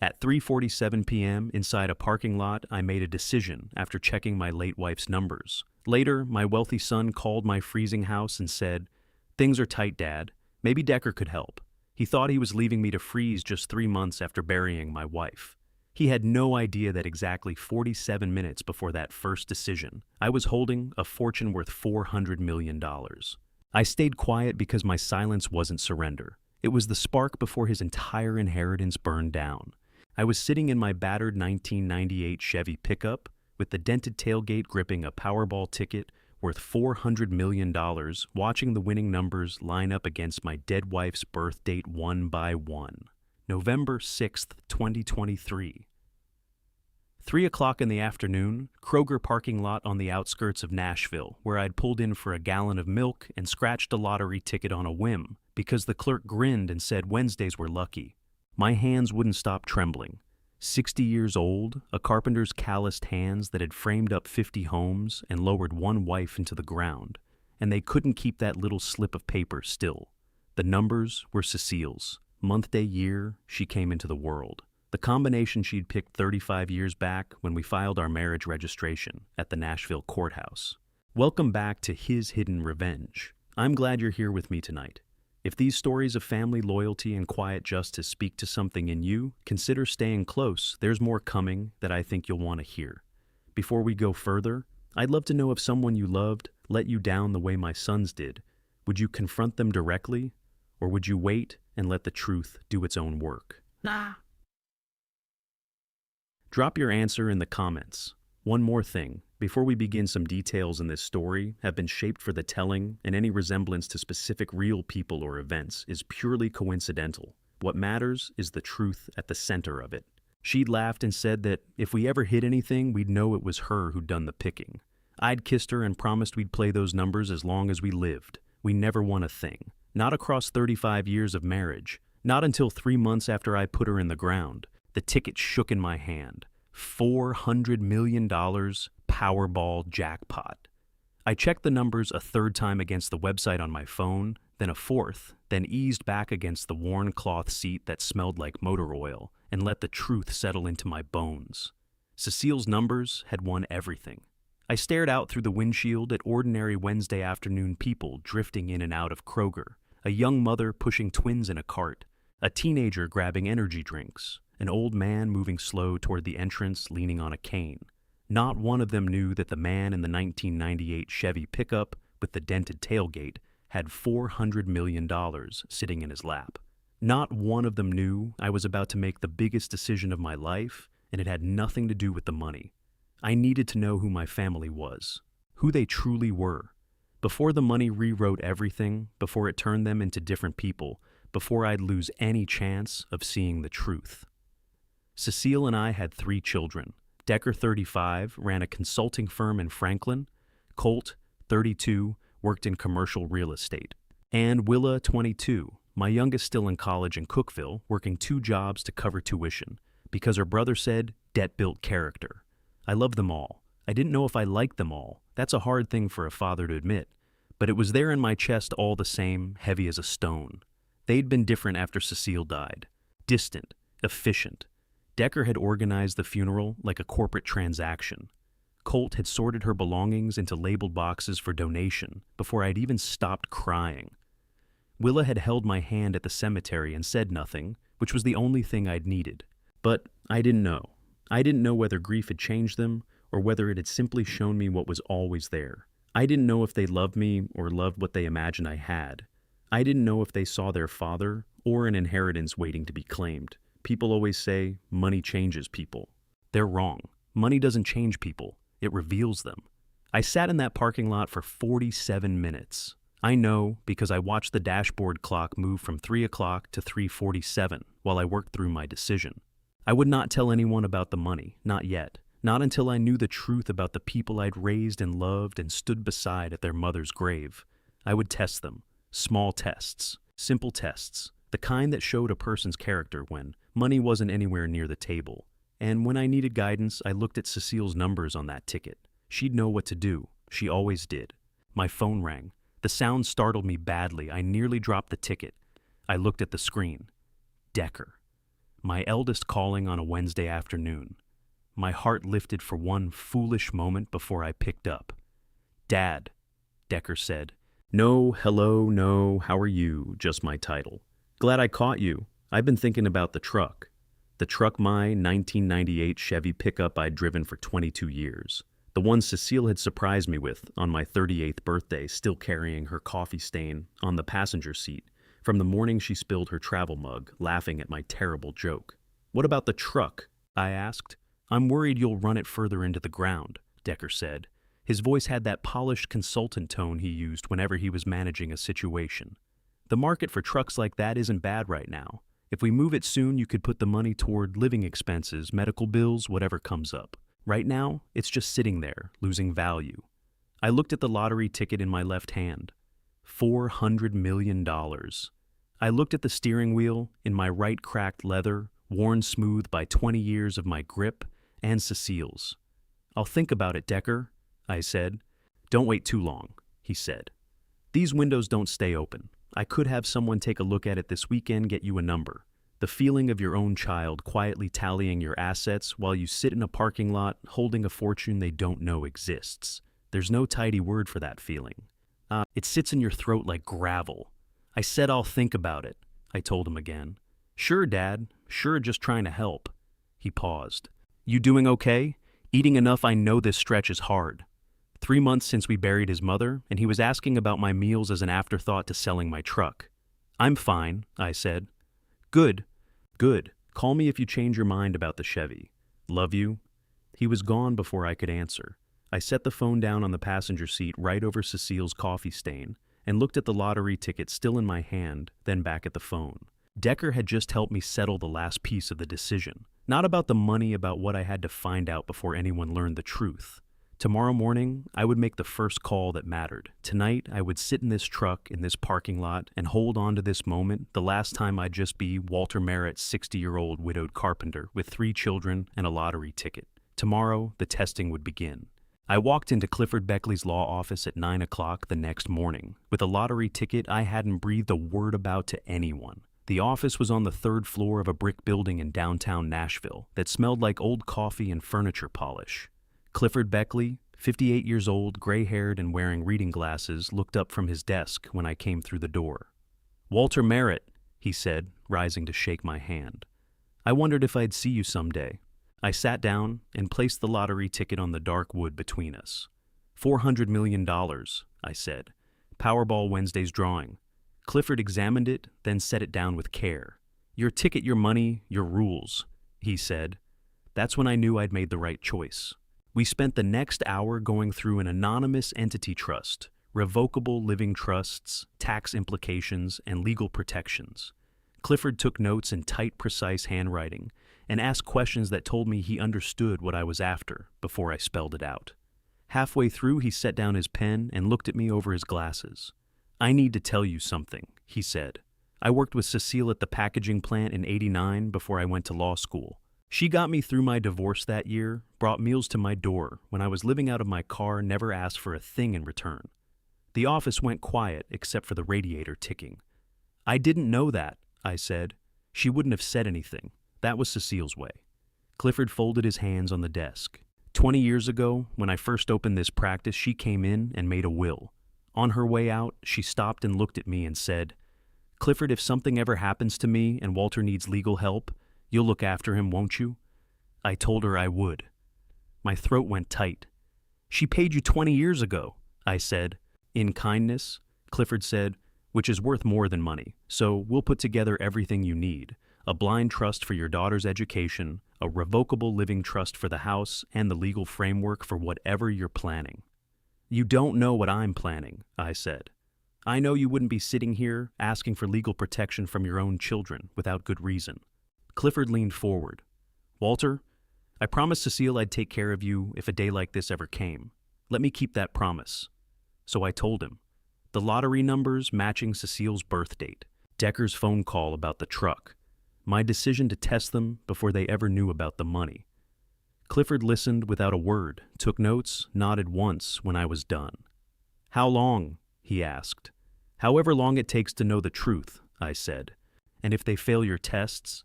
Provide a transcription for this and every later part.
At 3:47 p.m. inside a parking lot, I made a decision after checking my late wife's numbers. Later, my wealthy son called my freezing house and said, "Things are tight, Dad. Maybe Decker could help." He thought he was leaving me to freeze just 3 months after burying my wife. He had no idea that exactly 47 minutes before that first decision, I was holding a fortune worth $400 million. I stayed quiet because my silence wasn't surrender. It was the spark before his entire inheritance burned down. I was sitting in my battered 1998 Chevy pickup with the dented tailgate gripping a Powerball ticket worth $400 million, watching the winning numbers line up against my dead wife's birth date one by one. November 6th, 2023. 3 o'clock in the afternoon, Kroger parking lot on the outskirts of Nashville, where I'd pulled in for a gallon of milk and scratched a lottery ticket on a whim because the clerk grinned and said Wednesdays were lucky. My hands wouldn't stop trembling. 60 years old, a carpenter's calloused hands that had framed up 50 homes and lowered one wife into the ground, and they couldn't keep that little slip of paper still. The numbers were Cecile's. Month, day, year, she came into the world. The combination she'd picked 35 years back when we filed our marriage registration at the Nashville courthouse. Welcome back to His Hidden Revenge. I'm glad you're here with me tonight. If these stories of family loyalty and quiet justice speak to something in you, consider staying close. There's more coming that I think you'll want to hear. Before we go further, I'd love to know if someone you loved let you down the way my sons did. Would you confront them directly, or would you wait and let the truth do its own work? Drop your answer in the comments. One more thing. Before we begin, some details in this story have been shaped for the telling, and any resemblance to specific real people or events is purely coincidental. What matters is the truth at the center of it. She'd laughed and said that if we ever hid anything, we'd know it was her who'd done the picking. I'd kissed her and promised we'd play those numbers as long as we lived. We never won a thing. Not across 35 years of marriage. Not until 3 months after I put her in the ground. The ticket shook in my hand. $400 million Powerball jackpot. I checked the numbers a third time against the website on my phone, then a fourth, then eased back against the worn cloth seat that smelled like motor oil and let the truth settle into my bones. Cecile's numbers had won everything. I stared out through the windshield at ordinary Wednesday afternoon people drifting in and out of Kroger, a young mother pushing twins in a cart, a teenager grabbing energy drinks, an old man moving slow toward the entrance leaning on a cane. Not one of them knew that the man in the 1998 Chevy pickup with the dented tailgate had $400 million sitting in his lap. Not one of them knew I was about to make the biggest decision of my life, and it had nothing to do with the money. I needed to know who my family was, who they truly were. Before the money rewrote everything, before it turned them into different people, before I'd lose any chance of seeing the truth. Cecile and I had 3 children. Decker, 35, ran a consulting firm in Franklin. Colt, 32, worked in commercial real estate. And Willa, 22, my youngest still in college in Cookville, working 2 jobs to cover tuition, because her brother said debt built character. I loved them all. I didn't know if I liked them all. That's a hard thing for a father to admit. But it was there in my chest all the same, heavy as a stone. They'd been different after Cecile died. Distant, efficient. Decker had organized the funeral like a corporate transaction. Colt had sorted her belongings into labeled boxes for donation before I'd even stopped crying. Willa had held my hand at the cemetery and said nothing, which was the only thing I'd needed. But I didn't know. I didn't know whether grief had changed them or whether it had simply shown me what was always there. I didn't know if they loved me or loved what they imagined I had. I didn't know if they saw their father or an inheritance waiting to be claimed. People always say money changes people. They're wrong. Money doesn't change people. It reveals them. I sat in that parking lot for 47 minutes. I know because I watched the dashboard clock move from 3 o'clock to 3:47 while I worked through my decision. I would not tell anyone about the money, not yet. Not until I knew the truth about the people I'd raised and loved and stood beside at their mother's grave. I would test them. Small tests. Simple tests. The kind that showed a person's character when money wasn't anywhere near the table. And when I needed guidance, I looked at Cecile's numbers on that ticket. She'd know what to do. She always did. My phone rang. The sound startled me badly. I nearly dropped the ticket. I looked at the screen. Decker. My eldest calling on a Wednesday afternoon. My heart lifted for one foolish moment before I picked up. "Dad," Decker said. "No, hello, no, how are you?" Just my title. "Glad I caught you. I've been thinking about the truck." The truck, my 1998 Chevy pickup I'd driven for 22 years. The one Cecile had surprised me with on my 38th birthday, still carrying her coffee stain on the passenger seat from the morning she spilled her travel mug, laughing at my terrible joke. "What about the truck?" I asked. "I'm worried you'll run it further into the ground," Decker said. His voice had that polished consultant tone he used whenever he was managing a situation. "The market for trucks like that isn't bad right now. If we move it soon, you could put the money toward living expenses, medical bills, whatever comes up. Right now, it's just sitting there, losing value." I looked at the lottery ticket in my left hand. $400 million. I looked at the steering wheel in my right, cracked leather, worn smooth by 20 years of my grip and Cecile's. "I'll think about it, Decker," I said. "Don't wait too long," he said. "These windows don't stay open. I could have someone take a look at it this weekend, get you a number." The feeling of your own child quietly tallying your assets while you sit in a parking lot holding a fortune they don't know exists. There's no tidy word for that feeling. It sits in your throat like gravel. "I said I'll think about it," I told him again. "Sure, Dad. Sure, just trying to help." He paused. "You doing okay? Eating enough? I know this stretch is hard." 3 months since we buried his mother, and he was asking about my meals as an afterthought to selling my truck. "I'm fine," I said. "Good. Good. Call me if you change your mind about the Chevy. Love you." He was gone before I could answer. I set the phone down on the passenger seat right over Cecile's coffee stain and looked at the lottery ticket still in my hand, then back at the phone. Decker had just helped me settle the last piece of the decision. Not about the money, about what I had to find out before anyone learned the truth. Tomorrow morning, I would make the first call that mattered. Tonight, I would sit in this truck in this parking lot and hold on to this moment, the last time I'd just be Walter Merritt's 60-year-old widowed carpenter with 3 children and a lottery ticket. Tomorrow, the testing would begin. I walked into Clifford Beckley's law office at 9 o'clock the next morning with a lottery ticket I hadn't breathed a word about to anyone. The office was on the 3rd floor of a brick building in downtown Nashville that smelled like old coffee and furniture polish. Clifford Beckley, 58 years old, gray-haired and wearing reading glasses, looked up from his desk when I came through the door. "Walter Merritt," he said, rising to shake my hand. "I wondered if I'd see you someday." I sat down and placed the lottery ticket on the dark wood between us. $400 million, I said. "Powerball Wednesday's drawing." Clifford examined it, then set it down with care. "Your ticket, your money, your rules," he said. That's when I knew I'd made the right choice. We spent the next hour going through an anonymous entity trust, revocable living trusts, tax implications, and legal protections. Clifford took notes in tight, precise handwriting and asked questions that told me he understood what I was after before I spelled it out. Halfway through, he set down his pen and looked at me over his glasses. "I need to tell you something," he said. "I worked with Cecile at the packaging plant in '89 before I went to law school. She got me through my divorce that year, brought meals to my door when I was living out of my car, never asked for a thing in return." The office went quiet except for the radiator ticking. "I didn't know that," I said. "She wouldn't have said anything. That was Cecile's way." Clifford folded his hands on the desk. 20 years ago, when I first opened this practice, she came in and made a will. On her way out, she stopped and looked at me and said, "Clifford, if something ever happens to me and Walter needs legal help, you'll look after him, won't you?" I told her I would. My throat went tight. "She paid you 20 years ago," I said. "In kindness," Clifford said, "which is worth more than money. So we'll put together everything you need. A blind trust for your daughter's education, a revocable living trust for the house, and the legal framework for whatever you're planning." "You don't know what I'm planning," I said. "I know you wouldn't be sitting here asking for legal protection from your own children without good reason." Clifford leaned forward. "Walter, I promised Cecile I'd take care of you if a day like this ever came. Let me keep that promise." So I told him. The lottery numbers matching Cecile's birth date. Decker's phone call about the truck. My decision to test them before they ever knew about the money. Clifford listened without a word, took notes, nodded once when I was done. "How long?" he asked. "However long it takes to know the truth," I said. "And if they fail your tests?"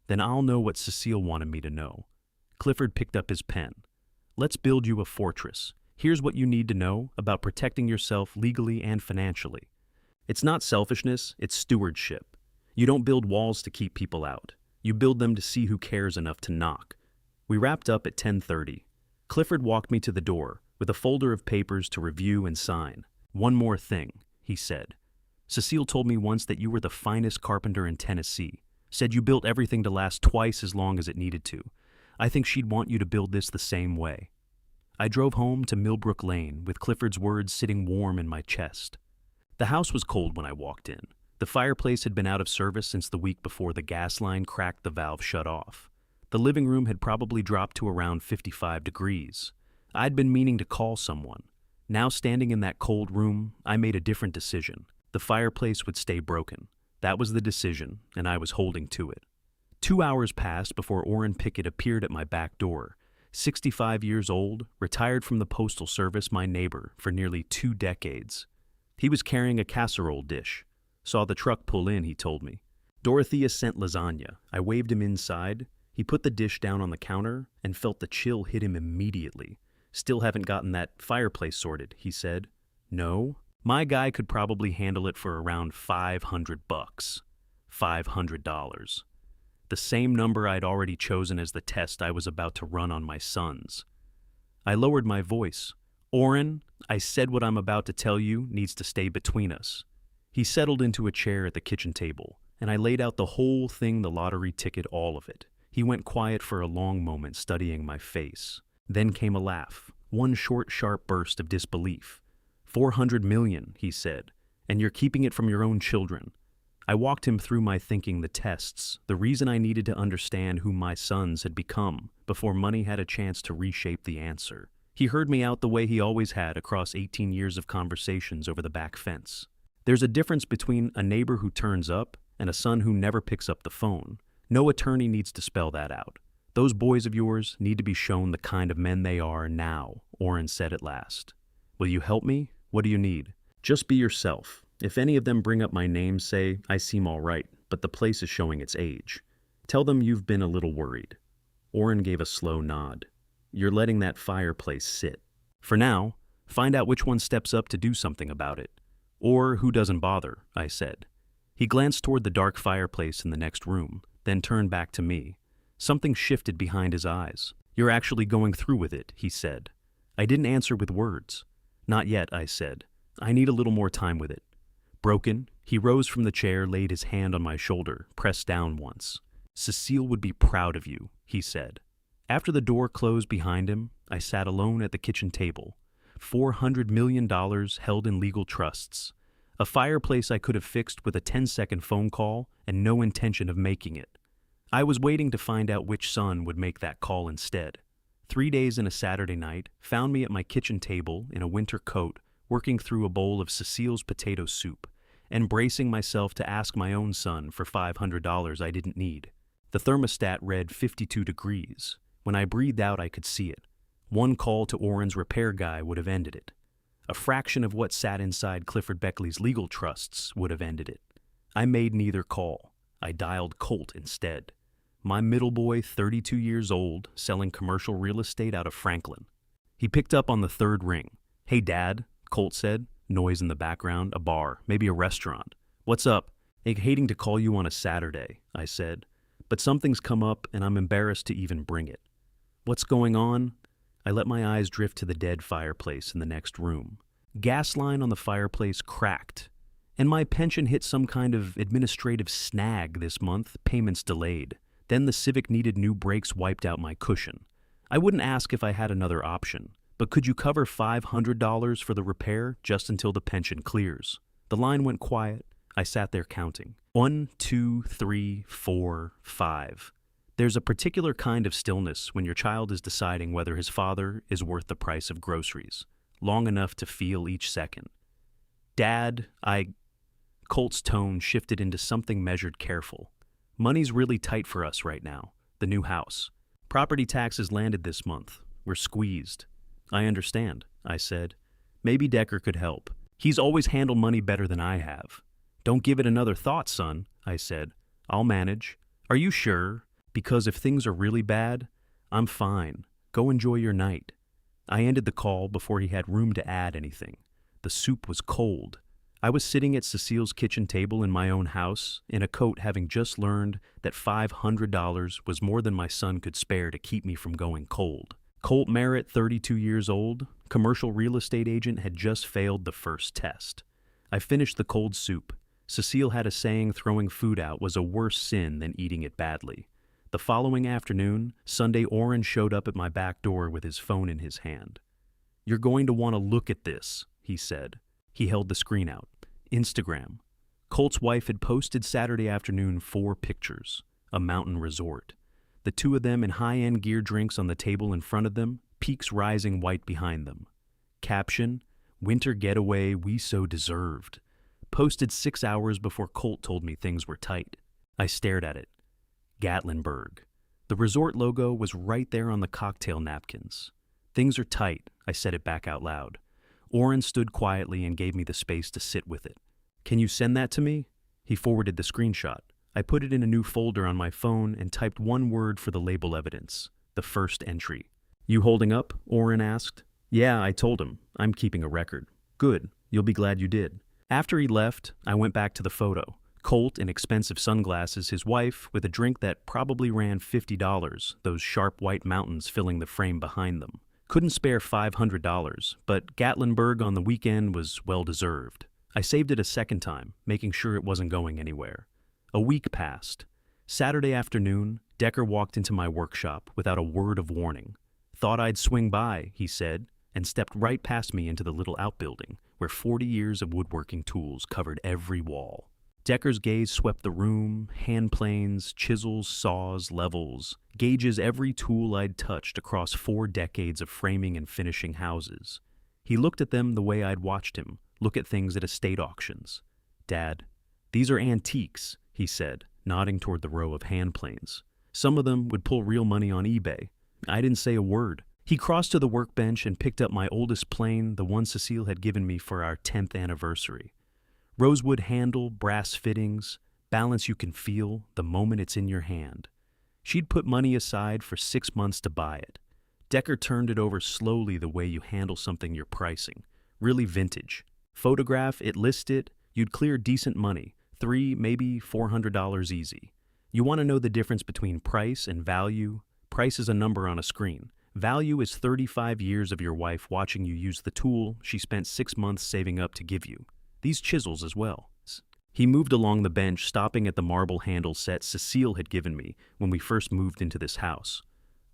Then I'll know what Cecile wanted me to know. Clifford picked up his pen. Let's build you a fortress. Here's what you need to know about protecting yourself legally and financially. It's not selfishness, it's stewardship. You don't build walls to keep people out. You build them to see who cares enough to knock. We wrapped up at 10:30. Clifford walked me to the door with a folder of papers to review and sign. One more thing, he said. Cecile told me once that you were the finest carpenter in Tennessee. Said you built everything to last twice as long as it needed to. I think she'd want you to build this the same way. I drove home to Millbrook Lane with Clifford's words sitting warm in my chest. The house was cold when I walked in. The fireplace had been out of service since the week before the gas line cracked the valve shut off. The living room had probably dropped to around 55 degrees. I'd been meaning to call someone. Now standing in that cold room, I made a different decision. The fireplace would stay broken. That was the decision, and I was holding to it. 2 hours passed before Orrin Pickett appeared at my back door. 65 years old, retired from the Postal Service, my neighbor for nearly 2 decades. He was carrying a casserole dish. Saw the truck pull in, he told me. Dorothea sent lasagna. I waved him inside. He put the dish down on the counter and felt the chill hit him immediately. Still haven't gotten that fireplace sorted, he said. No, my guy could probably handle it for around $500. $500. The same number I'd already chosen as the test I was about to run on my sons. I lowered my voice. Orrin, I said what I'm about to tell you needs to stay between us. He settled into a chair at the kitchen table, and I laid out the whole thing, the lottery ticket, all of it. He went quiet for a long moment, studying my face. Then came a laugh, one short, sharp burst of disbelief. 400 million, he said, and you're keeping it from your own children. I walked him through my thinking, the tests, the reason I needed to understand who my sons had become before money had a chance to reshape the answer. He heard me out the way he always had across 18 years of conversations over the back fence. There's a difference between a neighbor who turns up and a son who never picks up the phone. No attorney needs to spell that out. Those boys of yours need to be shown the kind of men they are now, Orrin said at last. Will you help me? What do you need? Just be yourself. If any of them bring up my name, say, I seem all right, but the place is showing its age. Tell them you've been a little worried. Orrin gave a slow nod. You're letting that fireplace sit. For now, find out which one steps up to do something about it. Or who doesn't bother, I said. He glanced toward the dark fireplace in the next room, then turned back to me. Something shifted behind his eyes. You're actually going through with it, he said. I didn't answer with words. Not yet, I said. I need a little more time with it. Broken, he rose from the chair, laid his hand on my shoulder, pressed down once. Cecile would be proud of you, he said. After the door closed behind him, I sat alone at the kitchen table. $400 million held in legal trusts. A fireplace I could have fixed with a 10-second phone call and no intention of making it. I was waiting to find out which son would make that call instead. 3 days and a Saturday night found me at my kitchen table in a winter coat, working through a bowl of Cecile's potato soup, and bracing myself to ask my own son for $500 I didn't need. The thermostat read 52 degrees. When I breathed out, I could see it. One call to Orrin's repair guy would have ended it. A fraction of what sat inside Clifford Beckley's legal trusts would have ended it. I made neither call. I dialed Colt instead. My middle boy, 32 years old, selling commercial real estate out of Franklin. He picked up on the third ring. Hey, Dad, Colt said. Noise in the background, a bar, maybe a restaurant. What's up? Hating to call you on a Saturday, I said. But something's come up and I'm embarrassed to even bring it. What's going on? I let my eyes drift to the dead fireplace in the next room. Gas line on the fireplace cracked, and my pension hit some kind of administrative snag this month, payments delayed. Then the Civic needed new brakes wiped out my cushion. I wouldn't ask if I had another option, but could you cover $500 for the repair just until the pension clears? The line went quiet. I sat there counting. 1, 2, 3, 4, 5. There's a particular kind of stillness when your child is deciding whether his father is worth the price of groceries, long enough to feel each second. Dad, Colt's tone shifted into something measured, careful. Money's really tight for us right now. The new house. Property taxes landed this month. We're squeezed. I understand, I said. Maybe Decker could help. He's always handled money better than I have. Don't give it another thought, son, I said. I'll manage. Are you sure? Because if things are really bad, I'm fine. Go enjoy your night. I ended the call before he had room to add anything. The soup was cold. I was sitting at Cecile's kitchen table in my own house, in a coat, having just learned that $500 was more than my son could spare to keep me from going cold. Colt Merritt, 32 years old, commercial real estate agent, had just failed the first test. I finished the cold soup. Cecile had a saying throwing food out was a worse sin than eating it badly. The following afternoon, Sunday, Oren showed up at my back door with his phone in his hand. "You're going to want to look at this," he said. He held the screen out. Instagram. Colt's wife had posted Saturday afternoon 4 pictures. A mountain resort. The two of them in high-end gear, drinks on the table in front of them, peaks rising white behind them. Caption, "Winter getaway we so deserved." Posted 6 hours before Colt told me things were tight. I stared at it. Gatlinburg. The resort logo was right there on the cocktail napkins. "Things are tight," I said it back out loud. Oren stood quietly and gave me the space to sit with it. "Can you send that to me?" He forwarded the screenshot. I put it in a new folder on my phone and typed one word for the label evidence, the first entry. "You holding up?" Oren asked. "Yeah," I told him. "I'm keeping a record." "Good. You'll be glad you did." After he left, I went back to the photo. Colt in expensive sunglasses, his wife with a drink that probably ran $50, those sharp white mountains filling the frame behind them. Couldn't spare $500, but Gatlinburg on the weekend was well-deserved. I saved it a second time, making sure it wasn't going anywhere. A week passed. Saturday afternoon, Decker walked into my workshop without a word of warning. "Thought I'd swing by," he said, and stepped right past me into the little outbuilding, where 40 years of woodworking tools covered every wall. Decker's gaze swept the room, hand planes, chisels, saws, levels, gauges every tool I'd touched across 4 decades of framing and finishing houses. He looked at them the way I'd watched him look at things at estate auctions. "Dad, these are antiques," he said, nodding toward the row of hand planes. "Some of them would pull real money on eBay." I didn't say a word. He crossed to the workbench and picked up my oldest plane, the one Cecile had given me for our 10th anniversary. Rosewood handle, brass fittings, balance you can feel the moment it's in your hand. She'd put money aside for 6 months to buy it. Decker turned it over slowly the way you handle something you're pricing. Really vintage. Photograph it, list it, you'd clear decent money. $300, maybe $400 easy. You want to know the difference between price and value? Price is a number on a screen. Value is 35 years of your wife watching you use the tool she spent 6 months saving up to give you. These chisels as well. He moved along the bench, stopping at the marble handle set Cecile had given me when we first moved into this house.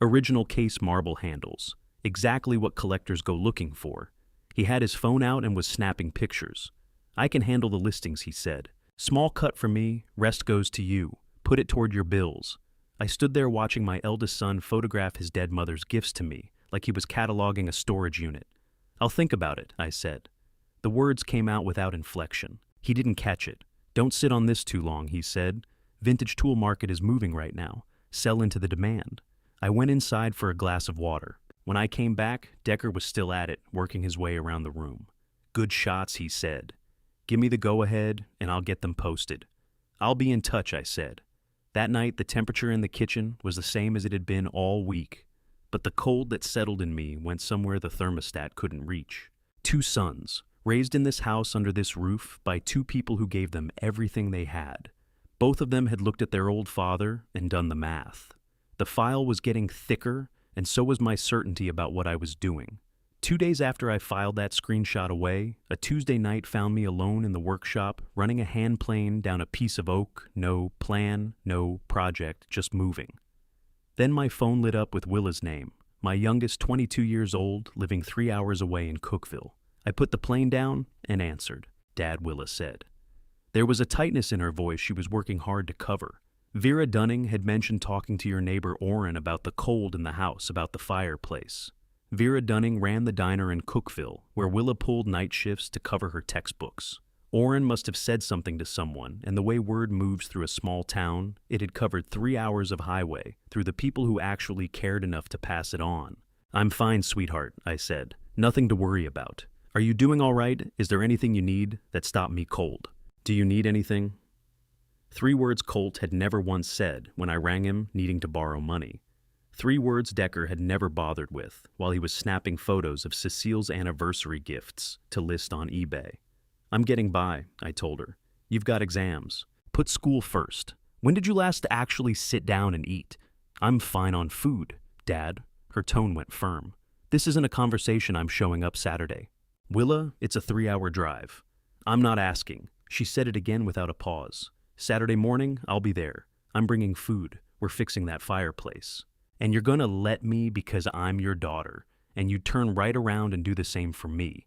Original case marble handles. Exactly what collectors go looking for. He had his phone out and was snapping pictures. "I can handle the listings," he said. "Small cut for me, rest goes to you. Put it toward your bills." I stood there watching my eldest son photograph his dead mother's gifts to me, like he was cataloging a storage unit. "I'll think about it," I said. The words came out without inflection. He didn't catch it. "Don't sit on this too long," he said. "Vintage tool market is moving right now. Sell into the demand." I went inside for a glass of water. When I came back, Decker was still at it, working his way around the room. "Good shots," he said. "Give me the go-ahead, and I'll get them posted." "I'll be in touch," I said. That night, the temperature in the kitchen was the same as it had been all week, but the cold that settled in me went somewhere the thermostat couldn't reach. 2 sons, raised in this house under this roof by 2 people who gave them everything they had. Both of them had looked at their old father and done the math. The file was getting thicker, and so was my certainty about what I was doing. 2 days after I filed that screenshot away, a Tuesday night found me alone in the workshop, running a hand plane down a piece of oak, no plan, no project, just moving. Then my phone lit up with Willa's name, my youngest 22 years old, living 3 hours away in Cookville. I put the plane down and answered. "Dad," Willa said. There was a tightness in her voice she was working hard to cover. "Vera Dunning had mentioned talking to your neighbor Oren about the cold in the house, about the fireplace." Vera Dunning ran the diner in Cookville, where Willa pulled night shifts to cover her textbooks. Oren must have said something to someone, and the way word moves through a small town, it had covered 3 hours of highway, through the people who actually cared enough to pass it on. "I'm fine, sweetheart," I said. "Nothing to worry about. Are you doing all right? Is there anything you need that stopped me cold?" "Do you need anything?" 3 words Colt had never once said when I rang him needing to borrow money. 3 words Decker had never bothered with while he was snapping photos of Cecile's anniversary gifts to list on eBay. "I'm getting by," I told her. "You've got exams. Put school first. When did you last actually sit down and eat?" "I'm fine on food, Dad." Her tone went firm. "This isn't a conversation I'm showing up Saturday." "Willa, it's a 3-hour drive." "I'm not asking." She said it again without a pause. "Saturday morning, I'll be there. I'm bringing food. We're fixing that fireplace. And you're gonna let me because I'm your daughter, and you turn right around and do the same for me."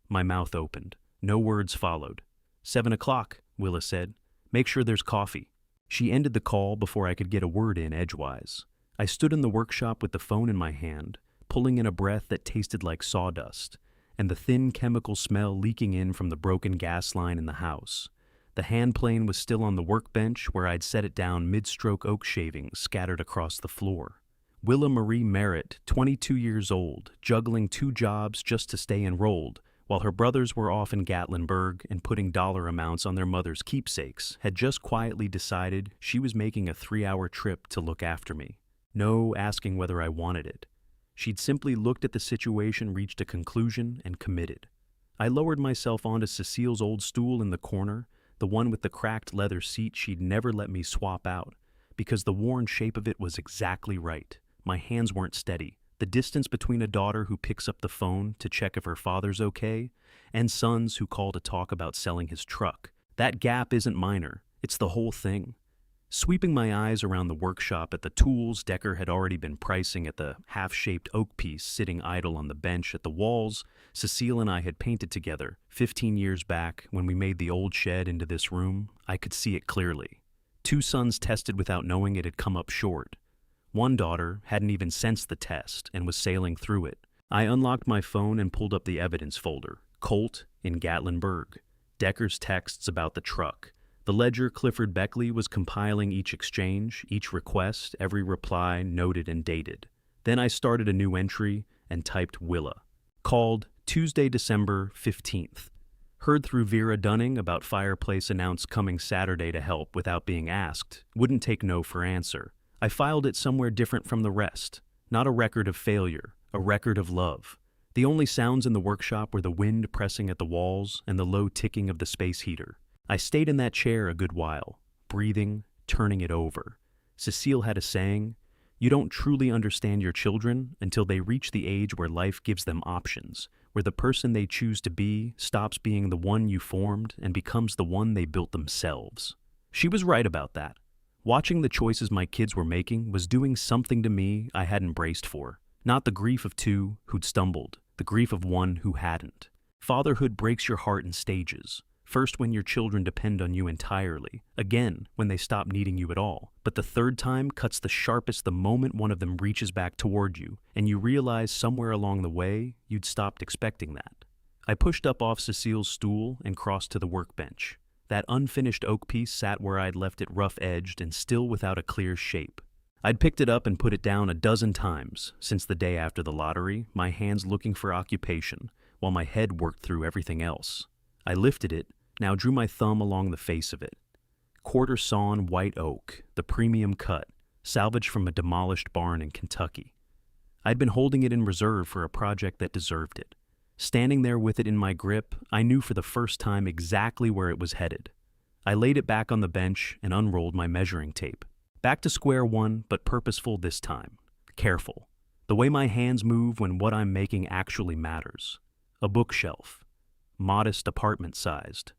My mouth opened. No words followed. 7 o'clock, Willa said. "Make sure there's coffee." She ended the call before I could get a word in edgewise. I stood in the workshop with the phone in my hand, pulling in a breath that tasted like sawdust, and the thin chemical smell leaking in from the broken gas line in the house. The hand plane was still on the workbench where I'd set it down mid-stroke oak shavings scattered across the floor. Willa Marie Merritt, 22 years old, juggling 2 jobs just to stay enrolled, while her brothers were off in Gatlinburg and putting dollar amounts on their mother's keepsakes, had just quietly decided she was making a 3-hour trip to look after me. No asking whether I wanted it. She'd simply looked at the situation, reached a conclusion, and committed. I lowered myself onto Cecile's old stool in the corner, the one with the cracked leather seat she'd never let me swap out, because the worn shape of it was exactly right. My hands weren't steady. The distance between a daughter who picks up the phone to check if her father's okay and sons who call to talk about selling his truck. That gap isn't minor. It's the whole thing. Sweeping my eyes around the workshop at the tools Decker had already been pricing, at the half-shaped oak piece sitting idle on the bench, at the walls Cecile and I had painted together 15 years back when we made the old shed into this room, I could see it clearly. 2 sons tested without knowing it had come up short. One daughter hadn't even sensed the test and was sailing through it. I unlocked my phone and pulled up the evidence folder. Colt in Gatlinburg. Decker's texts about the truck. The ledger Clifford Beckley was compiling each exchange, each request, every reply noted and dated. Then I started a new entry and typed Willa. Called Tuesday, December 15th. Heard through Vera Dunning about fireplace, announced coming Saturday to help without being asked. Wouldn't take no for answer. I filed it somewhere different from the rest. Not a record of failure, a record of love. The only sounds in the workshop were the wind pressing at the walls and the low ticking of the space heater. I stayed in that chair a good while, breathing, turning it over. Cecile had a saying, "You don't truly understand your children until they reach the age where life gives them options, where the person they choose to be stops being the one you formed and becomes the one they built themselves." She was right about that. Watching the choices my kids were making was doing something to me I hadn't braced for. Not the grief of 2 who'd stumbled, the grief of 1 who hadn't. Fatherhood breaks your heart in stages. First when your children depend on you entirely, again when they stop needing you at all. But the 3rd time cuts the sharpest the moment one of them reaches back toward you, and you realize somewhere along the way you'd stopped expecting that. I pushed up off Cecile's stool and crossed to the workbench. That unfinished oak piece sat where I'd left it, rough-edged and still without a clear shape. I'd picked it up and put it down a dozen times since the day after the lottery, my hands looking for occupation, while my head worked through everything else. I lifted it, now drew my thumb along the face of it. Quarter sawn white oak, the premium cut, salvaged from a demolished barn in Kentucky. I'd been holding it in reserve for a project that deserved it. Standing there with it in my grip, I knew for the first time exactly where it was headed. I laid it back on the bench and unrolled my measuring tape. Back to square one, but purposeful this time. Careful. The way my hands move when what I'm making actually matters. A bookshelf. Modest apartment-sized.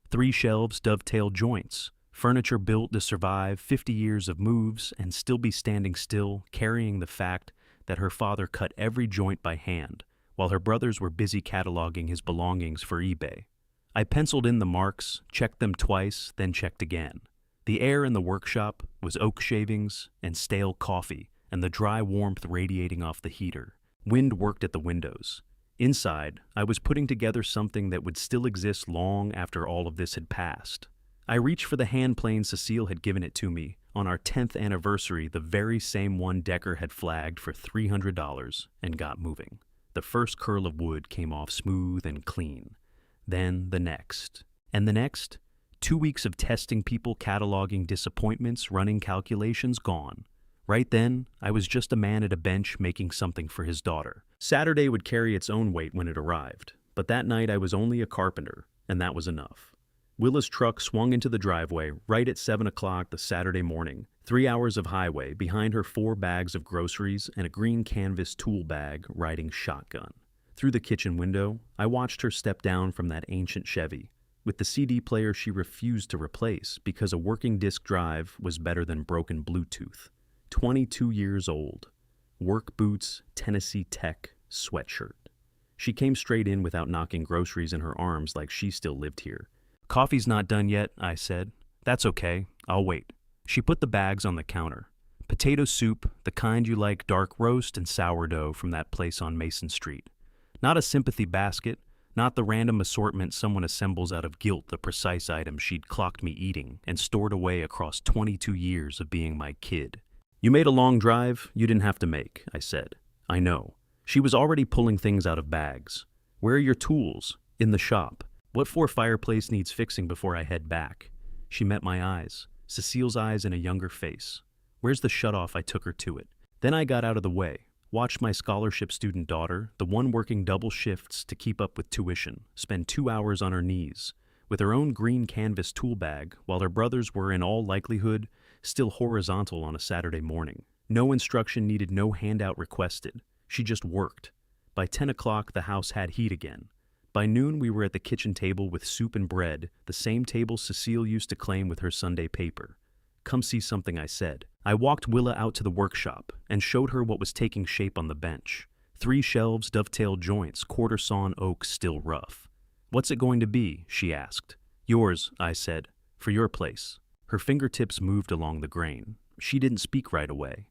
3 shelves, dovetail joints. Furniture built to survive 50 years of moves and still be standing still, carrying the fact that her father cut every joint by hand, while her brothers were busy cataloging his belongings for eBay. I penciled in the marks, checked them twice, then checked again. The air in the workshop was oak shavings and stale coffee and the dry warmth radiating off the heater. Wind worked at the windows. Inside, I was putting together something that would still exist long after all of this had passed. I reached for the hand plane Cecile had given it to me on our 10th anniversary, the very same one Decker had flagged for $300, and got moving. The first curl of wood came off smooth and clean. Then the next. And the next. 2 weeks of testing people, cataloging disappointments, running calculations, gone. Right then, I was just a man at a bench making something for his daughter. Saturday would carry its own weight when it arrived, but that night I was only a carpenter, and that was enough. Willa's truck swung into the driveway right at 7 o'clock the Saturday morning. 3 hours of highway, behind her 4 bags of groceries and a green canvas tool bag riding shotgun. Through the kitchen window, I watched her step down from that ancient Chevy, with the CD player she refused to replace because a working disc drive was better than broken Bluetooth. 22 years old. Work boots, Tennessee Tech, sweatshirt. She came straight in without knocking groceries in her arms like she still lived here. "Coffee's not done yet," I said. "That's okay, I'll wait." She put the bags on the counter. Potato soup, the kind you like, dark roast, and sourdough from that place on Mason Street. Not a sympathy basket, not the random assortment someone assembles out of guilt, the precise item she'd clocked me eating and stored away across 22 years of being my kid. "You made a long drive you didn't have to make," I said. "I know." She was already pulling things out of bags. "Where are your tools?" "In the shop." "What for fireplace needs fixing before I head back?" She met my eyes, Cecile's eyes in a younger face. "Where's the shutoff?" I took her to it. Then I got out of the way, watched my scholarship student daughter, the one working double shifts to keep up with tuition, spend 2 hours on her knees, with her own green canvas tool bag, while her brothers were in all likelihood still horizontal on a Saturday morning. No instruction needed, no handout requested. She just worked. By 10 o'clock, the house had heat again. By noon, we were at the kitchen table with soup and bread, the same table Cecile used to claim with her Sunday paper. "Come see something," I said. I walked Willa out to the workshop and showed her what was taking shape on the bench. 3 shelves, dovetailed joints, quarter-sawn oak still rough. "What's it going to be?" she asked. "Yours," I said. "For your place." Her fingertips moved along the grain. She didn't speak right away.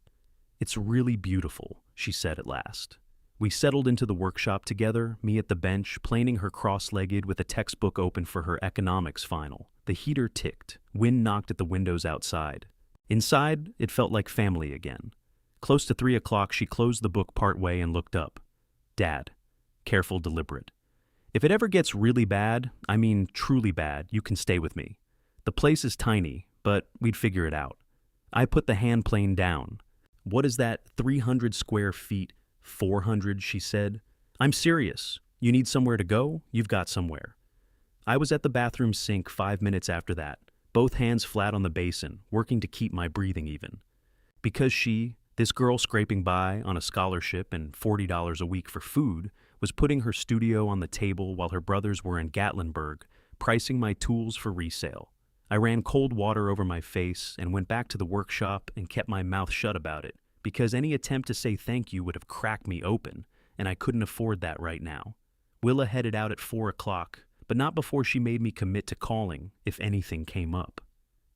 "It's really beautiful," she said at last. We settled into the workshop together, me at the bench, planing her cross-legged with a textbook open for her economics final. The heater ticked. Wind knocked at the windows outside. Inside, it felt like family again. Close to 3 o'clock, she closed the book partway and looked up. "Dad." Careful, deliberate. "If it ever gets really bad, I mean truly bad, you can stay with me. The place is tiny, but we'd figure it out." I put the hand plane down. "What is that, 300 square feet? 400, she said. "I'm serious. You need somewhere to go? You've got somewhere." I was at the bathroom sink 5 minutes after that, both hands flat on the basin, working to keep my breathing even. Because she, this girl scraping by on a scholarship and $40 a week for food, was putting her studio on the table while her brothers were in Gatlinburg, pricing my tools for resale. I ran cold water over my face and went back to the workshop and kept my mouth shut about it, because any attempt to say thank you would have cracked me open, and I couldn't afford that right now. Willa headed out at 4 o'clock, but not before she made me commit to calling if anything came up.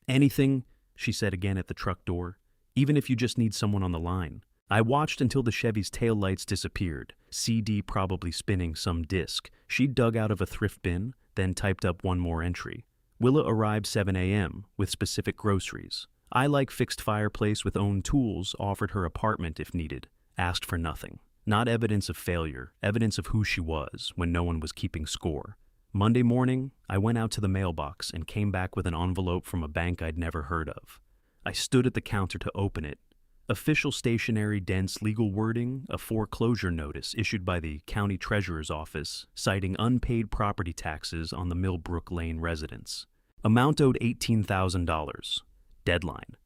"Anything," she said again at the truck door, "even if you just need someone on the line." I watched until the Chevy's taillights disappeared, CD probably spinning some disc. She dug out of a thrift bin, then typed up one more entry. Willa arrived 7 a.m. with specific groceries. I like fixed fireplace with own tools, offered her apartment if needed, asked for nothing. Not evidence of failure, evidence of who she was when no one was keeping score. Monday morning, I went out to the mailbox and came back with an envelope from a bank I'd never heard of. I stood at the counter to open it. Official stationery, dense legal wording, a foreclosure notice issued by the county treasurer's office citing unpaid property taxes on the Millbrook Lane residence. Amount owed $18,000. Deadline,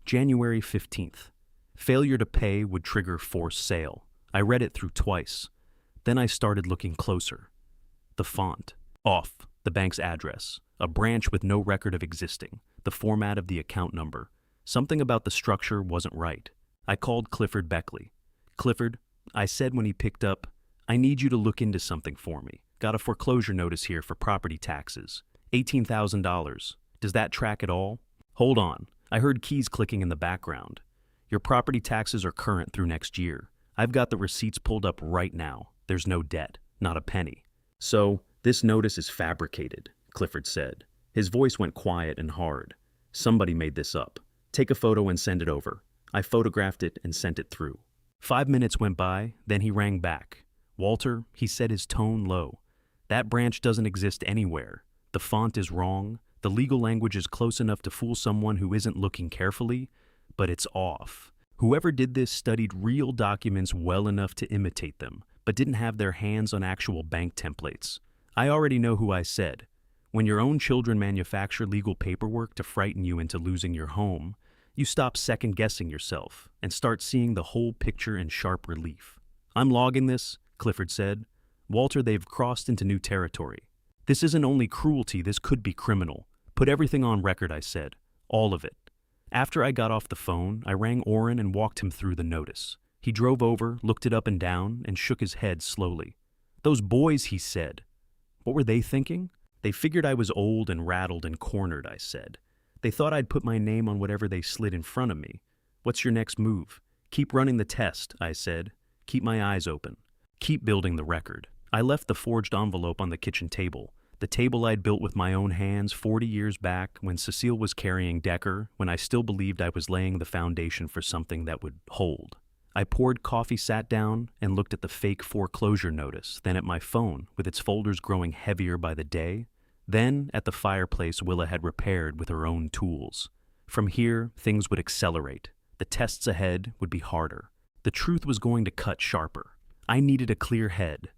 January 15th. Failure to pay would trigger forced sale. I read it through twice. Then I started looking closer. The font, off, the bank's address, a branch with no record of existing, the format of the account number. Something about the structure wasn't right. I called Clifford Beckley. "Clifford," I said when he picked up, "I need you to look into something for me. Got a foreclosure notice here for property taxes. $18,000. Does that track at all?" "Hold on." I heard keys clicking in the background. "Your property taxes are current through next year. I've got the receipts pulled up right now. There's no debt, not a penny." "So, this notice is fabricated," Clifford said. His voice went quiet and hard. "Somebody made this up. Take a photo and send it over." I photographed it and sent it through. 5 minutes went by, then he rang back. "Walter," he said, his tone low. "That branch doesn't exist anywhere. The font is wrong. The legal language is close enough to fool someone who isn't looking carefully, but it's off. Whoever did this studied real documents well enough to imitate them, but didn't have their hands on actual bank templates. I already know who I said. When your own children manufacture legal paperwork to frighten you into losing your home, you stop second-guessing yourself and start seeing the whole picture in sharp relief. "I'm logging this," Clifford said. "Walter, they've crossed into new territory. This isn't only cruelty, this could be criminal. Put everything on record," I said. All of it. After I got off the phone, I rang Orrin and walked him through the notice. He drove over, looked it up and down, and shook his head slowly. "Those boys," he said. What were they thinking? "They figured I was old and rattled and cornered," I said. "They thought I'd put my name on whatever they slid in front of me. What's your next move?" "Keep running the test," I said. "Keep my eyes open. Keep building the record." I left the forged envelope on the kitchen table. The table I'd built with my own hands 40 years back when Cecile was carrying Decker, when I still believed I was laying the foundation for something that would hold. I poured coffee, sat down, and looked at the fake foreclosure notice, then at my phone, with its folders growing heavier by the day, then at the fireplace Willa had repaired with her own tools. From here, things would accelerate. The tests ahead would be harder. The truth was going to cut sharper. I needed a clear head.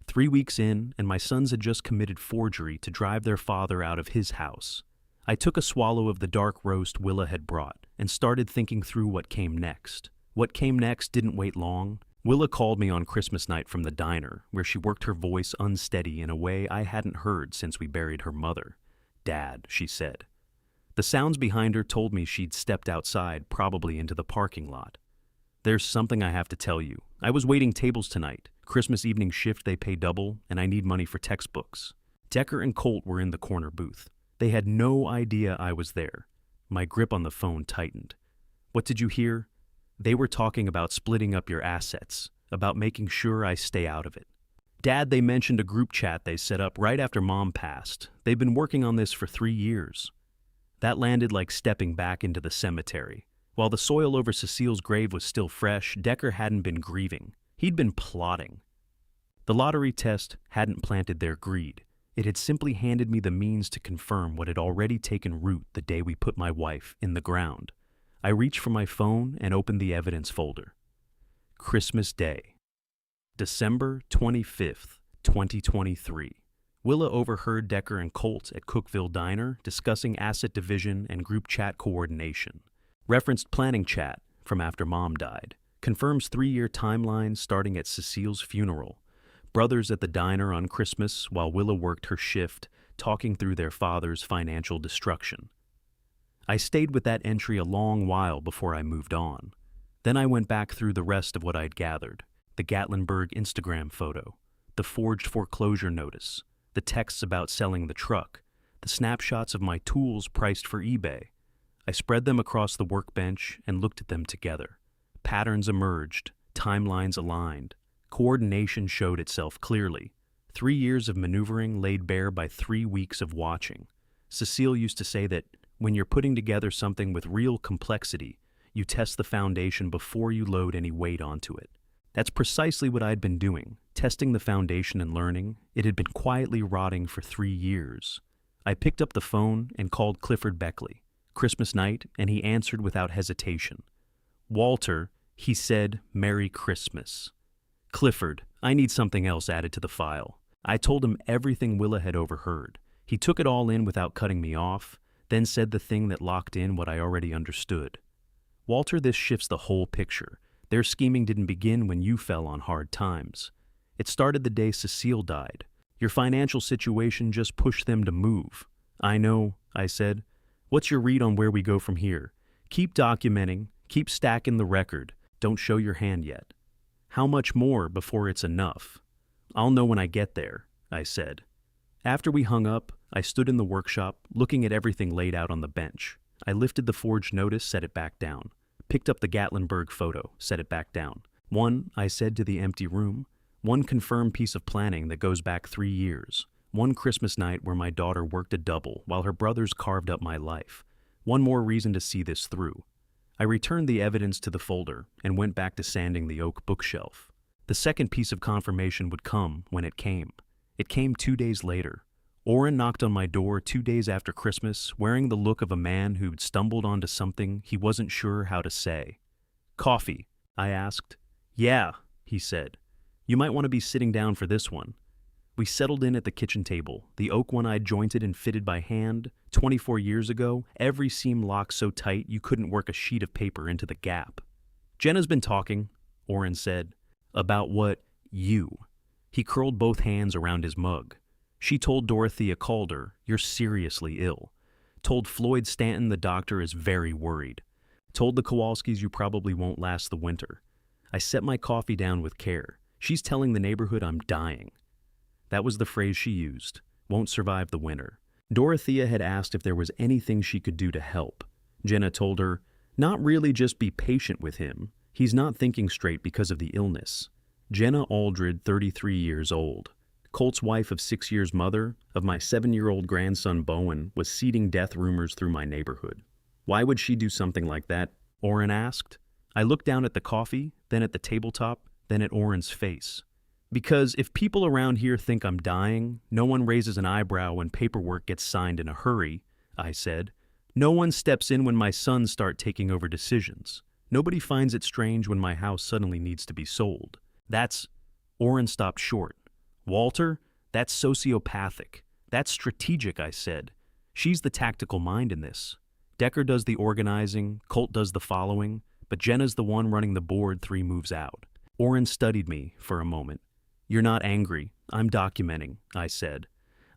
3 weeks in, and my sons had just committed forgery to drive their father out of his house. I took a swallow of the dark roast Willa had brought and started thinking through what came next. What came next didn't wait long. Willa called me on Christmas night from the diner, where she worked her voice unsteady in a way I hadn't heard since we buried her mother. "Dad," she said. The sounds behind her told me she'd stepped outside, probably into the parking lot. "There's something I have to tell you. I was waiting tables tonight. Christmas evening shift, they pay double, and I need money for textbooks." Decker and Colt were in the corner booth. They had no idea I was there. My grip on the phone tightened. "What did you hear?" "They were talking about splitting up your assets, about making sure I stay out of it." "Dad, they mentioned a group chat they set up right after Mom passed. They've been working on this for 3 years. That landed like stepping back into the cemetery. While the soil over Cecile's grave was still fresh, Decker hadn't been grieving. He'd been plotting. The lottery test hadn't planted their greed. It had simply handed me the means to confirm what had already taken root the day we put my wife in the ground. I reached for my phone and opened the evidence folder. Christmas Day, December 25th, 2023. Willa overheard Decker and Colt at Cookville Diner discussing asset division and group chat coordination. Referenced planning chat from after Mom died. Confirms 3-year timeline starting at Cecile's funeral. Brothers at the diner on Christmas while Willa worked her shift, talking through their father's financial destruction. I stayed with that entry a long while before I moved on. Then I went back through the rest of what I'd gathered. The Gatlinburg Instagram photo, the forged foreclosure notice, the texts about selling the truck, the snapshots of my tools priced for eBay. I spread them across the workbench and looked at them together. Patterns emerged, timelines aligned. Coordination showed itself clearly. 3 years of maneuvering laid bare by 3 weeks of watching. Cecile used to say that when you're putting together something with real complexity, you test the foundation before you load any weight onto it. That's precisely what I'd been doing, testing the foundation and learning. It had been quietly rotting for 3 years. I picked up the phone and called Clifford Beckley. Christmas night, and he answered without hesitation. "Walter," he said, "Merry Christmas." "Clifford, I need something else added to the file." I told him everything Willa had overheard. He took it all in without cutting me off, then said the thing that locked in what I already understood. "Walter, this shifts the whole picture. Their scheming didn't begin when you fell on hard times. It started the day Cecile died. Your financial situation just pushed them to move." "I know," I said. "What's your read on where we go from here? Keep documenting, keep stacking the record. Don't show your hand yet." "How much more before it's enough?" "I'll know when I get there," I said. After we hung up, I stood in the workshop, looking at everything laid out on the bench. I lifted the forged notice, set it back down. Picked up the Gatlinburg photo, set it back down. "One," I said to the empty room, "one confirmed piece of planning that goes back 3 years. One Christmas night where my daughter worked a double while her brothers carved up my life. One more reason to see this through." I returned the evidence to the folder and went back to sanding the oak bookshelf. The second piece of confirmation would come when it came. It came 2 days later. Orrin knocked on my door 2 days after Christmas, wearing the look of a man who'd stumbled onto something he wasn't sure how to say. "Coffee?" I asked. "Yeah," he said. "You might want to be sitting down for this one." We settled in at the kitchen table, the oak one I'd jointed and fitted by hand 24 years ago, every seam locked so tight you couldn't work a sheet of paper into the gap. "Jenna's been talking," Orrin said. "About what? You." He curled both hands around his mug. "She told Dorothea Calder, you're seriously ill. Told Floyd Stanton the doctor is very worried. Told the Kowalskis you probably won't last the winter. I set my coffee down with care. She's telling the neighborhood I'm dying." That was the phrase she used. Won't survive the winter. Dorothea had asked if there was anything she could do to help. Jenna told her, "Not really, just be patient with him. He's not thinking straight because of the illness." Jenna Aldred, 33 years old. Colt's wife of 6 years, mother of my 7-year-old grandson Bowen, was seeding death rumors through my neighborhood. "Why would she do something like that?" Orrin asked. I looked down at the coffee, then at the tabletop, then at Orrin's face. "Because if people around here think I'm dying, no one raises an eyebrow when paperwork gets signed in a hurry," I said. "No one steps in when my sons start taking over decisions. Nobody finds it strange when my house suddenly needs to be sold. That's—" Orrin stopped short. "Walter, that's sociopathic. That's strategic," I said. "She's the tactical mind in this. Decker does the organizing, Colt does the following, but Jenna's the one running the board 3 moves out." Orrin studied me for a moment. "You're not angry. I'm documenting," I said.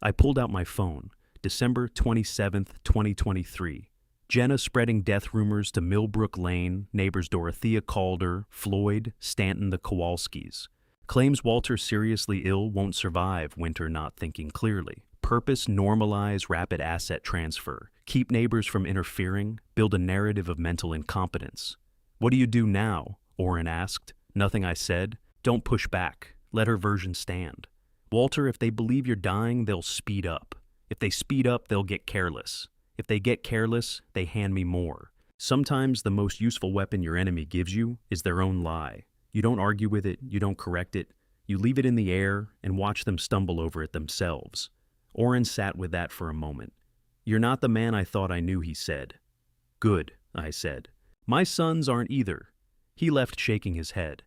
I pulled out my phone. December 27th, 2023. Jenna spreading death rumors to Millbrook Lane, neighbors Dorothea Calder, Floyd, Stanton, the Kowalskis. Claims Walter seriously ill, won't survive winter, not thinking clearly. Purpose: normalize rapid asset transfer. Keep neighbors from interfering. Build a narrative of mental incompetence. "What do you do now?" Orrin asked. "Nothing," I said. "Don't push back. Let her version stand. Walter, if they believe you're dying, they'll speed up. If they speed up, they'll get careless. If they get careless, they hand me more. Sometimes the most useful weapon your enemy gives you is their own lie. You don't argue with it, you don't correct it, you leave it in the air and watch them stumble over it themselves." Orrin sat with that for a moment. "You're not the man I thought I knew," he said. "Good," I said. "My sons aren't either." He left shaking his head.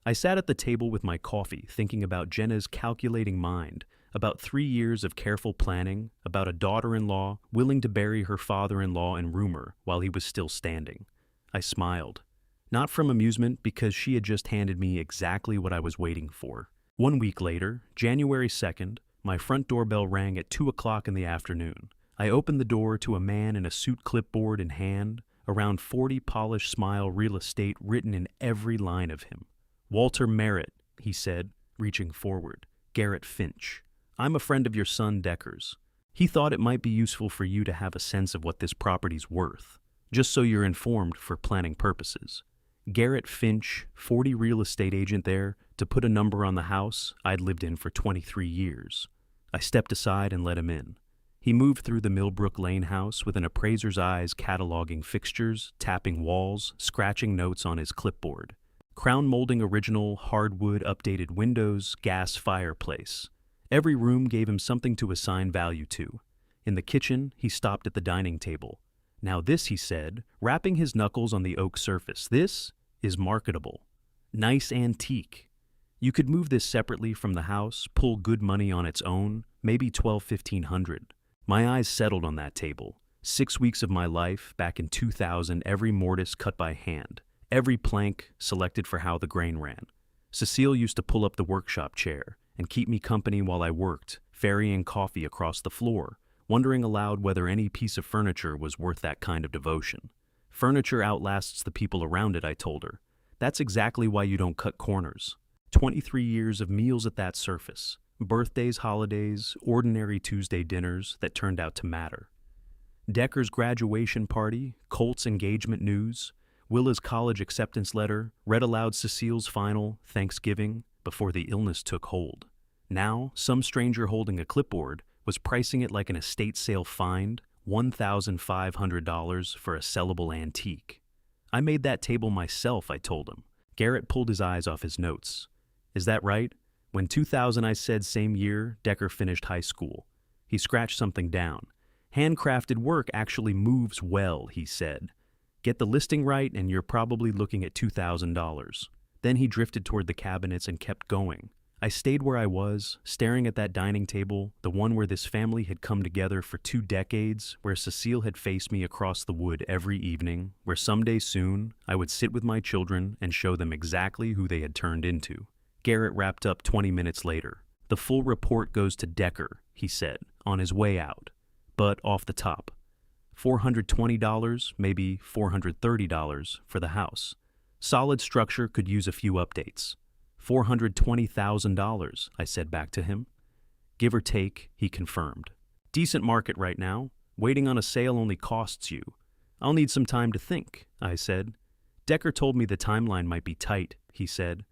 I sat at the table with my coffee, thinking about Jenna's calculating mind, about 3 years of careful planning, about a daughter-in-law willing to bury her father-in-law in rumor while he was still standing. I smiled. Not from amusement, because she had just handed me exactly what I was waiting for. 1 week later, January 2nd, my front doorbell rang at 2 o'clock in the afternoon. I opened the door to a man in a suit, clipboard in hand, around 40, polished smile, real estate written in every line of him. "Walter Merritt," he said, reaching forward. "Garrett Finch. I'm a friend of your son Decker's. He thought it might be useful for you to have a sense of what this property's worth, just so you're informed for planning purposes." Garrett Finch, 40, real estate agent there, to put a number on the house I'd lived in for 23 years. I stepped aside and let him in. He moved through the Millbrook Lane house with an appraiser's eyes, cataloging fixtures, tapping walls, scratching notes on his clipboard. Crown molding original, hardwood, updated windows, gas fireplace. Every room gave him something to assign value to. In the kitchen, he stopped at the dining table. "Now this," he said, rapping his knuckles on the oak surface, "this is marketable. Nice antique. You could move this separately from the house, pull good money on its own, maybe 1,500. My eyes settled on that table. 6 weeks of my life, back in 2000, every mortise cut by hand. Every plank selected for how the grain ran. Cecile used to pull up the workshop chair and keep me company while I worked, ferrying coffee across the floor, wondering aloud whether any piece of furniture was worth that kind of devotion. "Furniture outlasts the people around it," I told her. "That's exactly why you don't cut corners." 23 years of meals at that surface. Birthdays, holidays, ordinary Tuesday dinners that turned out to matter. Decker's graduation party, Colt's engagement news, Willa's college acceptance letter, read aloud Cecile's final Thanksgiving before the illness took hold. Now, some stranger holding a clipboard was pricing it like an estate sale find, $1,500 for a sellable antique. "I made that table myself," I told him. Garrett pulled his eyes off his notes. "Is that right? When 2000, I said, same year Decker finished high school. He scratched something down. Handcrafted work actually moves well, he said. Get the listing right and you're probably looking at $2,000. Then he drifted toward the cabinets and kept going. I stayed where I was, staring at that dining table, the one where this family had come together for 2 decades, where Cecile had faced me across the wood every evening, where someday soon I would sit with my children and show them exactly who they had turned into. Garrett wrapped up 20 minutes later. The full report goes to Decker, he said, on his way out. But off the top, $420, maybe $430 for the house. Solid structure could use a few updates. $420,000, I said back to him. Give or take, he confirmed. Decent market right now. Waiting on a sale only costs you. I'll need some time to think, I said. Decker told me the timeline might be tight, he said.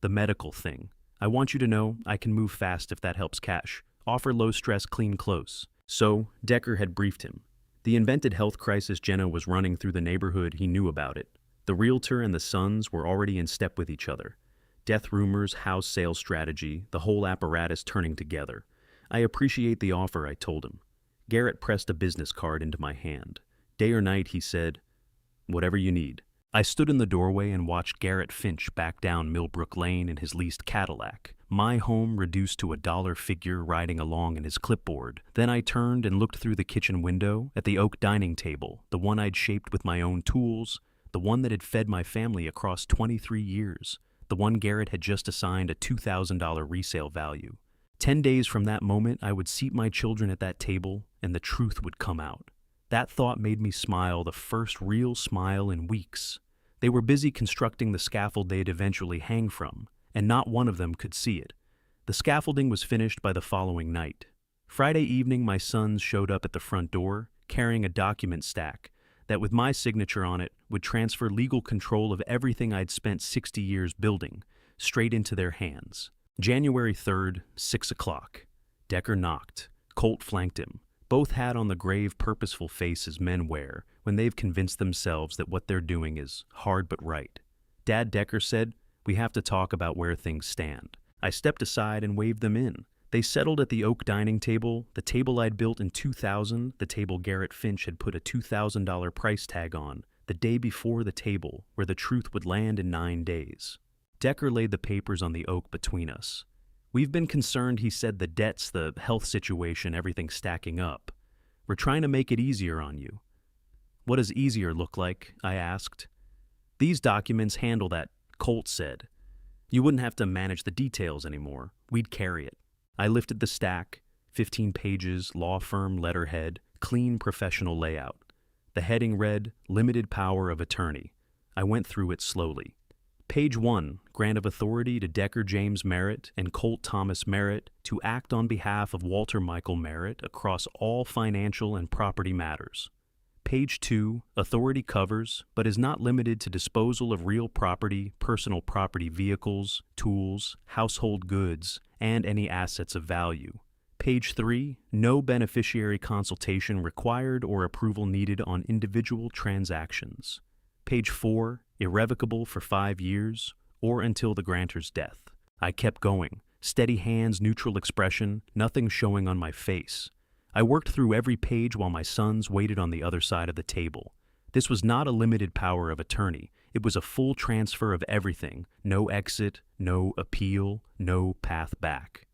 The medical thing. I want you to know I can move fast if that helps cash. Offer low stress, clean close. So, Decker had briefed him. The invented health crisis Jenna was running through the neighborhood, he knew about it. The realtor and the sons were already in step with each other. Death rumors, house sales strategy, the whole apparatus turning together. I appreciate the offer, I told him. Garrett pressed a business card into my hand. Day or night, he said, whatever you need. I stood in the doorway and watched Garrett Finch back down Millbrook Lane in his leased Cadillac, my home reduced to a dollar figure riding along in his clipboard. Then I turned and looked through the kitchen window at the oak dining table, the one I'd shaped with my own tools, the one that had fed my family across 23 years. The one Garrett had just assigned a $2,000 resale value. 10 days from that moment, I would seat my children at that table, and the truth would come out. That thought made me smile, the first real smile in weeks. They were busy constructing the scaffold they'd eventually hang from, and not one of them could see it. The scaffolding was finished by the following night. Friday evening, my sons showed up at the front door, carrying a document stack that, with my signature on it, would transfer legal control of everything I'd spent 60 years building, straight into their hands. January 3rd, 6 o'clock. Decker knocked. Colt flanked him. Both had on the grave, purposeful faces men wear when they've convinced themselves that what they're doing is hard but right. Dad, Decker said, "We have to talk about where things stand." I stepped aside and waved them in. They settled at the oak dining table, the table I'd built in 2000, the table Garrett Finch had put a $2,000 price tag on, the day before the table where the truth would land in 9 days. Decker laid the papers on the oak between us. "We've been concerned," he said, "the debts, the health situation, everything stacking up. We're trying to make it easier on you." "What does easier look like?" I asked. "These documents handle that," Colt said. "You wouldn't have to manage the details anymore. We'd carry it." I lifted the stack, 15 pages, law firm letterhead, clean professional layout. The heading read, "Limited Power of Attorney." I went through it slowly. Page 1, grant of authority to Decker James Merritt and Colt Thomas Merritt to act on behalf of Walter Michael Merritt across all financial and property matters. Page 2, authority covers, but is not limited to disposal of real property, personal property vehicles, tools, household goods, and any assets of value. Page 3, no beneficiary consultation required or approval needed on individual transactions. Page 4, irrevocable for 5 years or until the grantor's death. I kept going, steady hands, neutral expression, nothing showing on my face. I worked through every page while my sons waited on the other side of the table. This was not a limited power of attorney. It was a full transfer of everything. No exit, no appeal, no path back.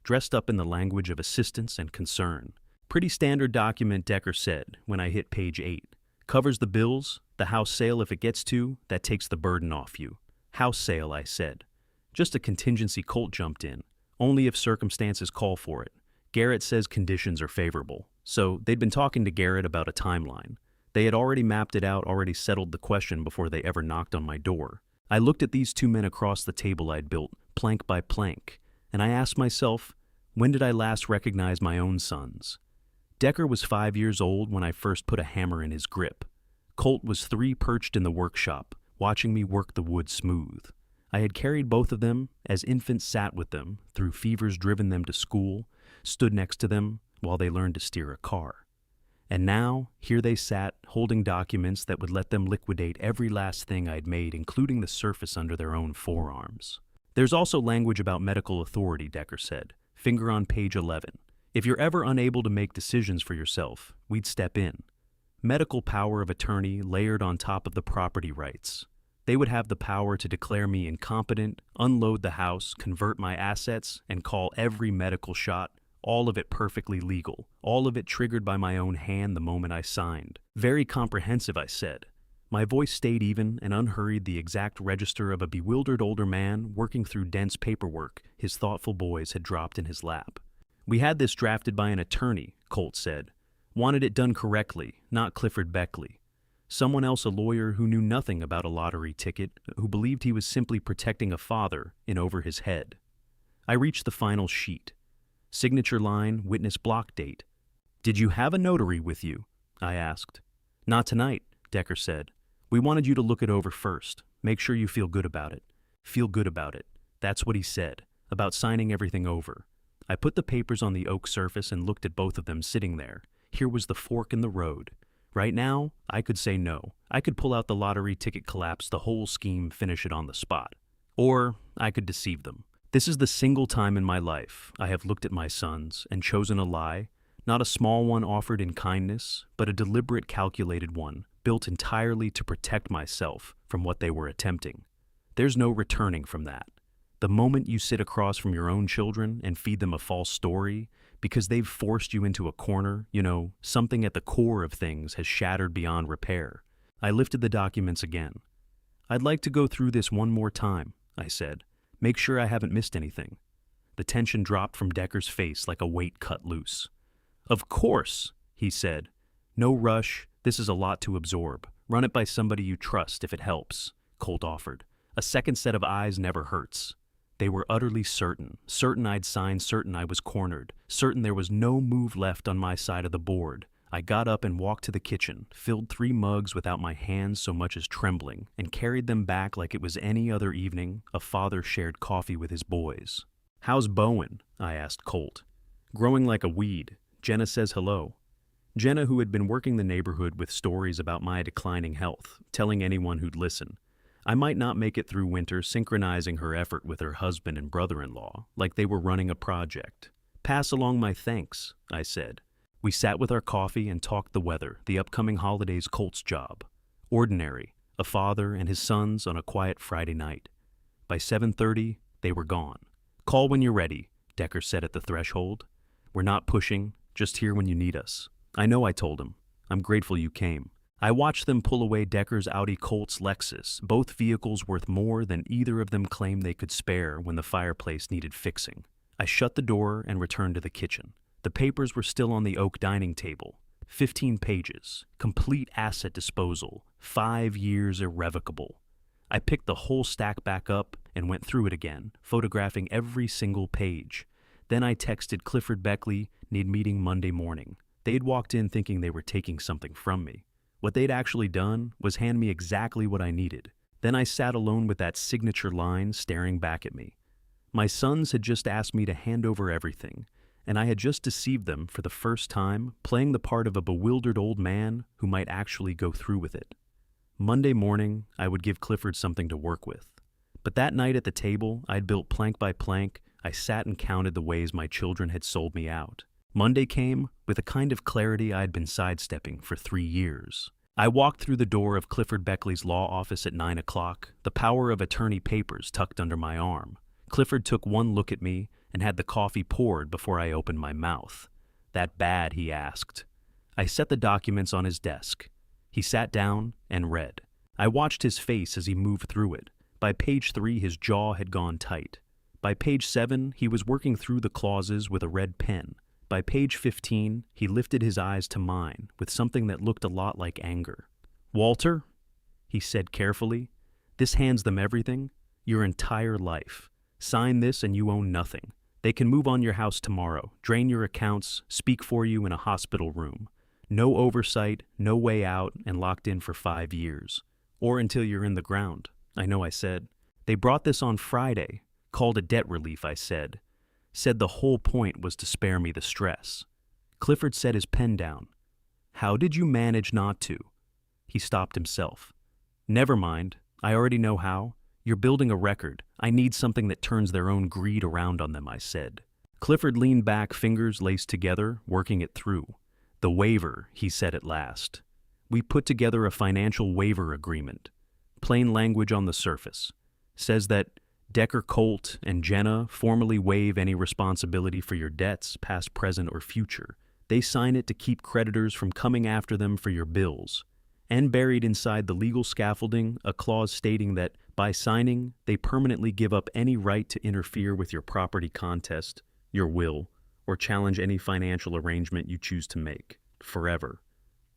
Dressed up in the language of assistance and concern. "Pretty standard document," Decker said when I hit page 8. "Covers the bills, the house sale if it gets to, that takes the burden off you." "House sale," I said. "Just a contingency," Colt jumped in. "Only if circumstances call for it. Garrett says conditions are favorable." So they'd been talking to Garrett about a timeline. They had already mapped it out, already settled the question before they ever knocked on my door. I looked at these two men across the table I'd built, plank by plank, and I asked myself, when did I last recognize my own sons? Decker was 5 years old when I first put a hammer in his grip. Colt was 3, perched in the workshop, watching me work the wood smooth. I had carried both of them, as infants sat with them, through fevers driven them to school, stood next to them while they learned to steer a car. And now, here they sat, holding documents that would let them liquidate every last thing I'd made, including the surface under their own forearms. "There's also language about medical authority," Decker said. "Finger on page 11. If you're ever unable to make decisions for yourself, we'd step in. Medical power of attorney layered on top of the property rights. They would have the power to declare me incompetent, unload the house, convert my assets, and call every medical shot, all of it perfectly legal, all of it triggered by my own hand the moment I signed. Very comprehensive, I said. My voice stayed even and unhurried, the exact register of a bewildered older man working through dense paperwork his thoughtful boys had dropped in his lap. We had this drafted by an attorney, Colt said. Wanted it done correctly, not Clifford Beckley. Someone else, a lawyer who knew nothing about a lottery ticket, who believed he was simply protecting a father in over his head. I reached the final sheet. Signature line, witness block date. Did you have a notary with you? I asked. Not tonight, Decker said. We wanted you to look it over first. Make sure you feel good about it. Feel good about it. That's what he said, about signing everything over. I put the papers on the oak surface and looked at both of them sitting there. Here was the fork in the road. Right now, I could say no. I could pull out the lottery ticket, collapse the whole scheme, finish it on the spot. Or I could deceive them. This is the single time in my life I have looked at my sons and chosen a lie, not a small one offered in kindness, but a deliberate, calculated one, built entirely to protect myself from what they were attempting. There's no returning from that. The moment you sit across from your own children and feed them a false story, because they've forced you into a corner, something at the core of things has shattered beyond repair. I lifted the documents again. I'd like to go through this one more time, I said. Make sure I haven't missed anything. The tension dropped from Decker's face like a weight cut loose. Of course, he said. No rush. This is a lot to absorb. Run it by somebody you trust if it helps, Colt offered. A second set of eyes never hurts. They were utterly certain I'd signed, certain I was cornered, certain there was no move left on my side of the board. I got up and walked to the kitchen, filled 3 mugs without my hands so much as trembling, and carried them back like it was any other evening a father shared coffee with his boys. How's Bowen? I asked Colt. Growing like a weed. Jenna says hello. Jenna, who had been working the neighborhood with stories about my declining health, telling anyone who'd listen. I might not make it through winter, synchronizing her effort with her husband and brother-in-law, like they were running a project. Pass along my thanks, I said. We sat with our coffee and talked the weather, the upcoming holidays, Colt's job. Ordinary, a father and his sons on a quiet Friday night. By 7:30, they were gone. Call when you're ready, Decker said at the threshold. We're not pushing, just here when you need us. I know, I told him. I'm grateful you came. I watched them pull away Decker's Audi, Colt's Lexus, both vehicles worth more than either of them claimed they could spare when the fireplace needed fixing. I shut the door and returned to the kitchen. The papers were still on the oak dining table. 15 pages, complete asset disposal, 5 years irrevocable. I picked the whole stack back up and went through it again, photographing every single page. Then I texted Clifford Beckley, need meeting Monday morning. They'd walked in thinking they were taking something from me. What they'd actually done was hand me exactly what I needed. Then I sat alone with that signature line staring back at me. My sons had just asked me to hand over everything, and I had just deceived them for the first time, playing the part of a bewildered old man who might actually go through with it. Monday morning, I would give Clifford something to work with. But that night at the table, I'd built plank by plank. I sat and counted the ways my children had sold me out. Monday came with a kind of clarity I'd been sidestepping for 3 years. I walked through the door of Clifford Beckley's law office at 9 o'clock, the power of attorney papers tucked under my arm. Clifford took one look at me and had the coffee poured before I opened my mouth. That bad, he asked. I set the documents on his desk. He sat down and read. I watched his face as he moved through it. By page 3, his jaw had gone tight. By page 7, he was working through the clauses with a red pen. By page 15, he lifted his eyes to mine with something that looked a lot like anger. Walter, he said carefully, this hands them everything, your entire life. Sign this and you own nothing. They can move on your house tomorrow, drain your accounts, speak for you in a hospital room. No oversight, no way out, and locked in for 5 years. Or until you're in the ground. I know, I said. They brought this on Friday, called a debt relief, I said. Said the whole point was to spare me the stress. Clifford set his pen down. How did you manage not to? He stopped himself. Never mind, I already know how. You're building a record. I need something that turns their own greed around on them, I said. Clifford leaned back, fingers laced together, working it through. The waiver, he said at last. We put together a financial waiver agreement. Plain language on the surface. Says that Decker, Colt, and Jenna formally waive any responsibility for your debts, past, present, or future. They sign it to keep creditors from coming after them for your bills. And buried inside the legal scaffolding, a clause stating that, by signing, they permanently give up any right to interfere with your property contest, your will, or challenge any financial arrangement you choose to make. Forever.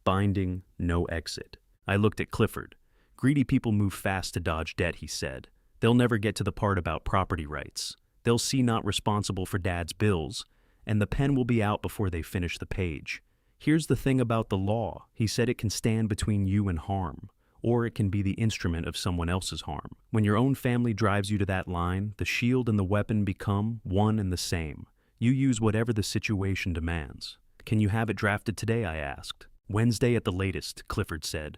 Binding, no exit. I looked at Clifford. Greedy people move fast to dodge debt, he said. They'll never get to the part about property rights. They'll see not responsible for Dad's bills, and the pen will be out before they finish the page. Here's the thing about the law. He said it can stand between you and harm, or it can be the instrument of someone else's harm. When your own family drives you to that line, the shield and the weapon become one and the same. You use whatever the situation demands. Can you have it drafted today, I asked. Wednesday at the latest, Clifford said.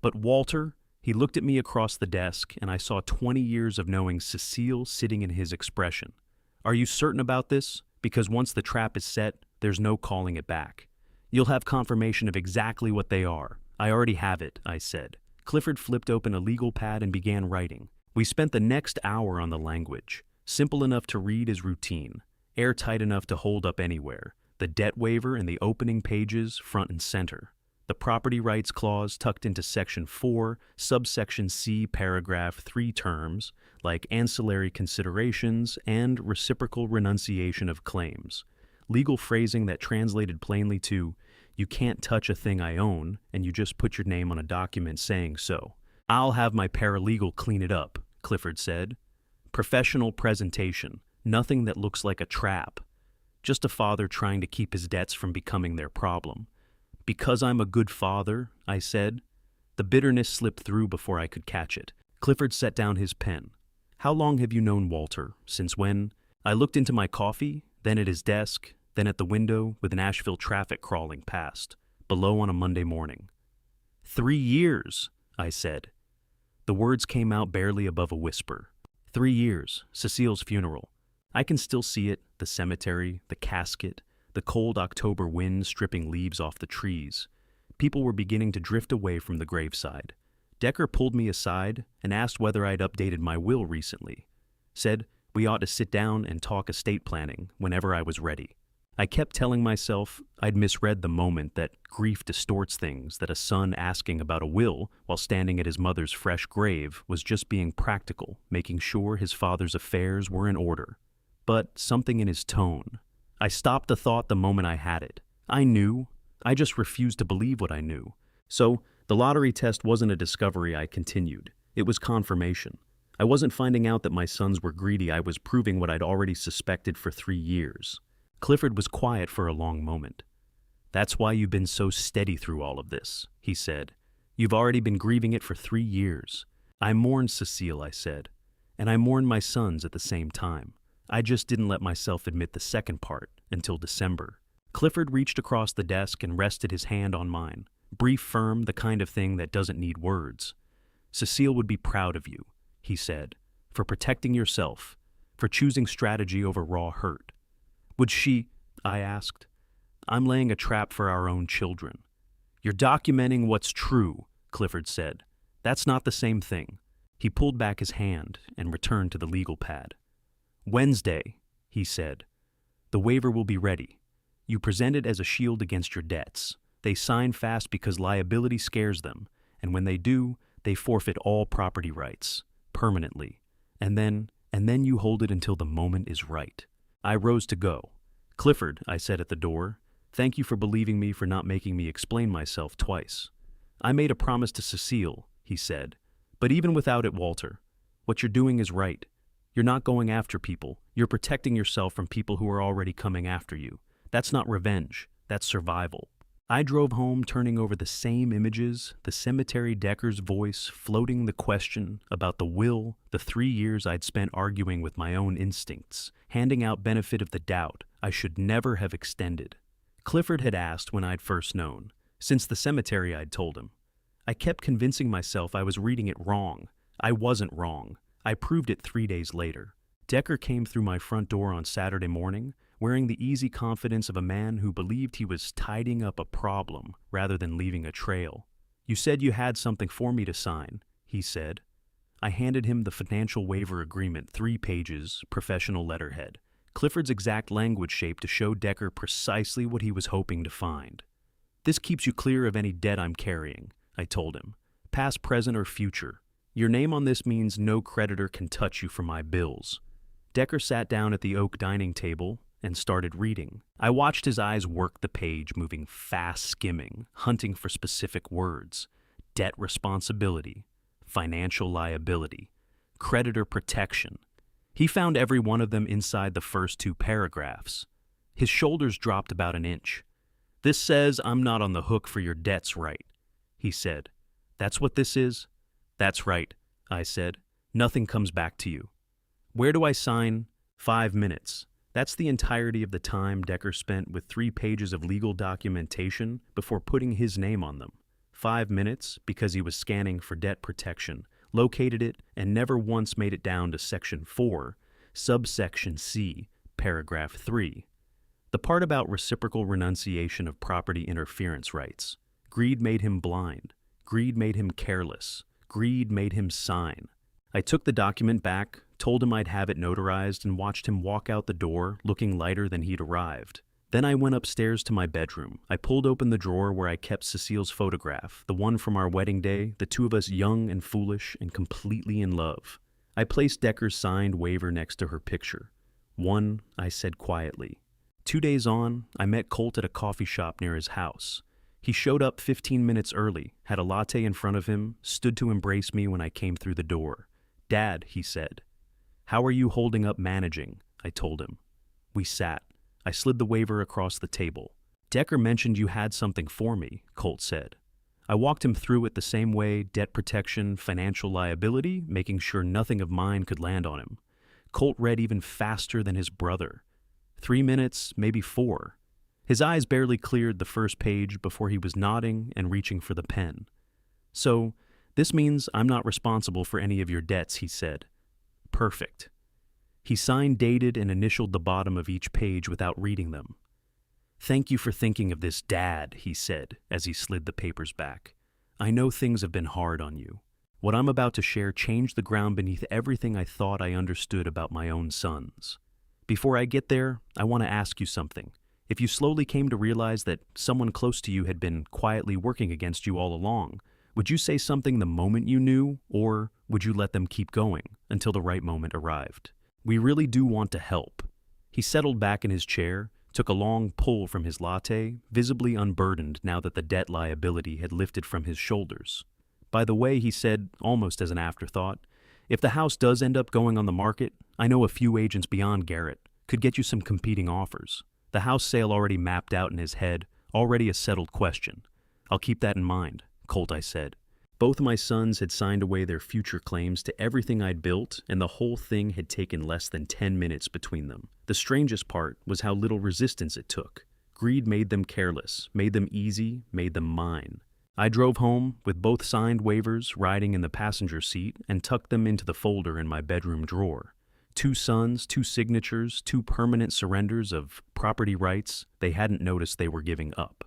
But Walter, he looked at me across the desk, and I saw 20 years of knowing Cecile sitting in his expression. Are you certain about this? Because once the trap is set, there's no calling it back. You'll have confirmation of exactly what they are. I already have it, I said. Clifford flipped open a legal pad and began writing. We spent the next hour on the language. Simple enough to read as routine. Airtight enough to hold up anywhere. The debt waiver in the opening pages, front and center. The property rights clause tucked into Section 4, subsection C, paragraph 3 terms, like ancillary considerations and reciprocal renunciation of claims. Legal phrasing that translated plainly to, you can't touch a thing I own, and you just put your name on a document saying so. I'll have my paralegal clean it up, Clifford said. Professional presentation, nothing that looks like a trap. Just a father trying to keep his debts from becoming their problem. Because I'm a good father, I said. The bitterness slipped through before I could catch it. Clifford set down his pen. How long have you known Walter? Since when? I looked into my coffee, then at his desk, then at the window with Nashville traffic crawling past, below on a Monday morning. 3 years, I said. The words came out barely above a whisper. 3 years, Cecile's funeral. I can still see it, the cemetery, the casket, the cold October wind stripping leaves off the trees. People were beginning to drift away from the graveside. Decker pulled me aside and asked whether I'd updated my will recently. Said we ought to sit down and talk estate planning whenever I was ready. I kept telling myself I'd misread the moment, that grief distorts things, that a son asking about a will while standing at his mother's fresh grave was just being practical, making sure his father's affairs were in order. But something in his tone. I stopped the thought the moment I had it. I knew. I just refused to believe what I knew. So, the lottery test wasn't a discovery, I continued. It was confirmation. I wasn't finding out that my sons were greedy, I was proving what I'd already suspected for 3 years. Clifford was quiet for a long moment. That's why you've been so steady through all of this, he said. You've already been grieving it for 3 years. I mourned Cecile, I said. And I mourned my sons at the same time. I just didn't let myself admit the second part until December. Clifford reached across the desk and rested his hand on mine. Brief, firm, the kind of thing that doesn't need words. Cecile would be proud of you, he said, for protecting yourself, for choosing strategy over raw hurt. Would she? I asked. I'm laying a trap for our own children. You're documenting what's true, Clifford said. That's not the same thing. He pulled back his hand and returned to the legal pad. Wednesday, he said. The waiver will be ready. You present it as a shield against your debts. They sign fast because liability scares them, and when they do, they forfeit all property rights, permanently. And then you hold it until the moment is right. I rose to go. Clifford, I said at the door, thank you for believing me, for not making me explain myself twice. I made a promise to Cecile, he said. But even without it, Walter, what you're doing is right. You're not going after people. You're protecting yourself from people who are already coming after you. That's not revenge. That's survival. I drove home turning over the same images, the cemetery, Decker's voice, floating the question about the will, the 3 years I'd spent arguing with my own instincts, handing out benefit of the doubt I should never have extended. Clifford had asked when I'd first known. Since the cemetery, I'd told him. I kept convincing myself I was reading it wrong. I wasn't wrong. I proved it 3 days later. Decker came through my front door on Saturday morning, wearing the easy confidence of a man who believed he was tidying up a problem rather than leaving a trail. "You said you had something for me to sign," he said. I handed him the financial waiver agreement, 3 pages, professional letterhead. Clifford's exact language shape to show Decker precisely what he was hoping to find. "This keeps you clear of any debt I'm carrying," I told him. "Past, present, or future. Your name on this means no creditor can touch you for my bills." Decker sat down at the oak dining table and started reading. I watched his eyes work the page, moving fast, skimming, hunting for specific words. Debt responsibility, financial liability, creditor protection. He found every one of them inside the first 2 paragraphs. His shoulders dropped about an inch. "This says I'm not on the hook for your debts, right?" he said. "That's what this is?" "That's right," I said. "Nothing comes back to you." "Where do I sign?" 5 minutes. That's the entirety of the time Decker spent with 3 pages of legal documentation before putting his name on them. 5 minutes because he was scanning for debt protection, located it, and never once made it down to Section 4, subsection C, paragraph 3. The part about reciprocal renunciation of property interference rights. Greed made him blind. Greed made him careless. Greed made him sign. I took the document back, told him I'd have it notarized, and watched him walk out the door, looking lighter than he'd arrived. Then I went upstairs to my bedroom. I pulled open the drawer where I kept Cecile's photograph, the one from our wedding day, the 2 of us young and foolish and completely in love. I placed Decker's signed waiver next to her picture. "One," I said quietly. 2 days on, I met Colt at a coffee shop near his house. He showed up 15 minutes early, had a latte in front of him, stood to embrace me when I came through the door. "Dad," he said. "How are you holding up managing?" I told him. We sat. I slid the waiver across the table. "Decker mentioned you had something for me," Colt said. I walked him through it the same way: debt protection, financial liability, making sure nothing of mine could land on him. Colt read even faster than his brother. 3 minutes, maybe 4. His eyes barely cleared the first page before he was nodding and reaching for the pen. "So, this means I'm not responsible for any of your debts," he said. "Perfect." He signed, dated, and initialed the bottom of each page without reading them. "Thank you for thinking of this, Dad," he said as he slid the papers back. "I know things have been hard on you. What I'm about to share changed the ground beneath everything I thought I understood about my own sons. Before I get there, I want to ask you something. If you slowly came to realize that someone close to you had been quietly working against you all along, would you say something the moment you knew, or would you let them keep going until the right moment arrived? We really do want to help." He settled back in his chair, took a long pull from his latte, visibly unburdened now that the debt liability had lifted from his shoulders. "By the way," he said, almost as an afterthought, "if the house does end up going on the market, I know a few agents beyond Garrett could get you some competing offers. The house sale already mapped out in his head, already a settled question." "I'll keep that in mind," Colt, I said. Both my sons had signed away their future claims to everything I'd built, and the whole thing had taken less than 10 minutes between them. The strangest part was how little resistance it took. Greed made them careless, made them easy, made them mine. I drove home, with both signed waivers riding in the passenger seat, and tucked them into the folder in my bedroom drawer. 2 sons, 2 signatures, 2 permanent surrenders of property rights they hadn't noticed they were giving up.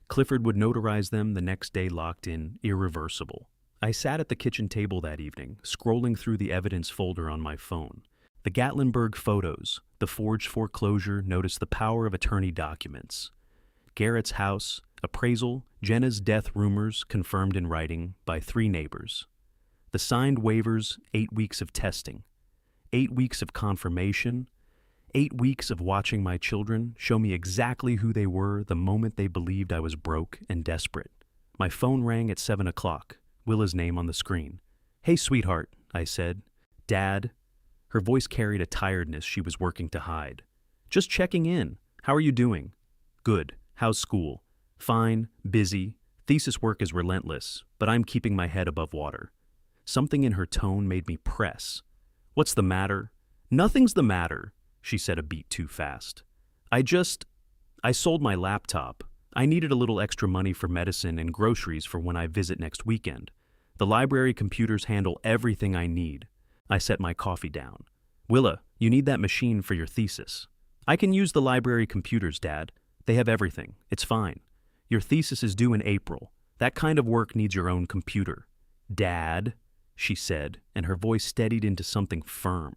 Clifford would notarize them the next day, locked in, irreversible. I sat at the kitchen table that evening, scrolling through the evidence folder on my phone. The Gatlinburg photos, the forged foreclosure, noticed the power of attorney documents. Garrett's house, appraisal, Jenna's death rumors confirmed in writing by 3 neighbors. The signed waivers, 8 weeks of testing. 8 weeks of confirmation. 8 weeks of watching my children show me exactly who they were the moment they believed I was broke and desperate. My phone rang at 7 o'clock, Willa's name on the screen. "Hey, sweetheart," I said. "Dad." Her voice carried a tiredness she was working to hide. "Just checking in. How are you doing?" "Good. How's school?" "Fine. Busy. Thesis work is relentless, but I'm keeping my head above water." Something in her tone made me press. "What's the matter?" "Nothing's the matter," she said a beat too fast. I sold my laptop. I needed a little extra money for medicine and groceries for when I visit next weekend. The library computers handle everything I need." I set my coffee down. "Willa, you need that machine for your thesis." I can use the library computers, Dad. They have everything. It's fine. Your thesis is due in April. That kind of work needs your own computer. Dad, she said, and her voice steadied into something firm.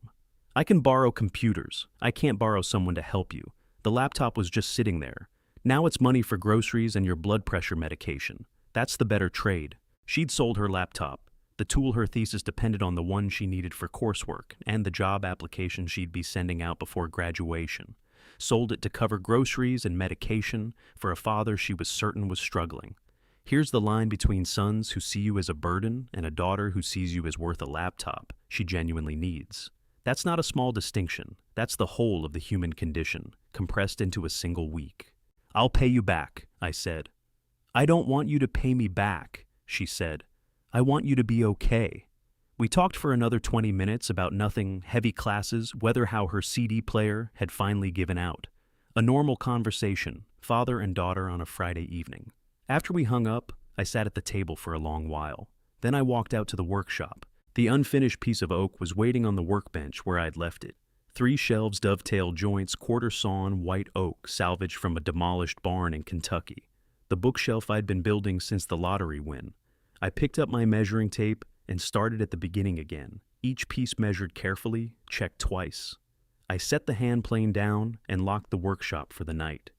I can borrow computers. I can't borrow someone to help you. The laptop was just sitting there. Now it's money for groceries and your blood pressure medication. That's the better trade. She'd sold her laptop, the tool her thesis depended on, the one she needed for coursework, and the job application she'd be sending out before graduation. Sold it to cover groceries and medication for a father she was certain was struggling. Here's the line between sons who see you as a burden and a daughter who sees you as worth a laptop she genuinely needs. That's not a small distinction. That's the whole of the human condition, compressed into a single week. I'll pay you back, I said. I don't want you to pay me back, she said. I want you to be okay. We talked for another 20 minutes about nothing, heavy classes, whether how her CD player had finally given out. A normal conversation, father and daughter on a Friday evening. After we hung up, I sat at the table for a long while. Then I walked out to the workshop. The unfinished piece of oak was waiting on the workbench where I'd left it. 3 shelves, dovetail joints, quarter-sawn white oak salvaged from a demolished barn in Kentucky. The bookshelf I'd been building since the lottery win. I picked up my measuring tape and started at the beginning again. Each piece measured carefully, checked twice. I set the hand plane down and locked the workshop for the night.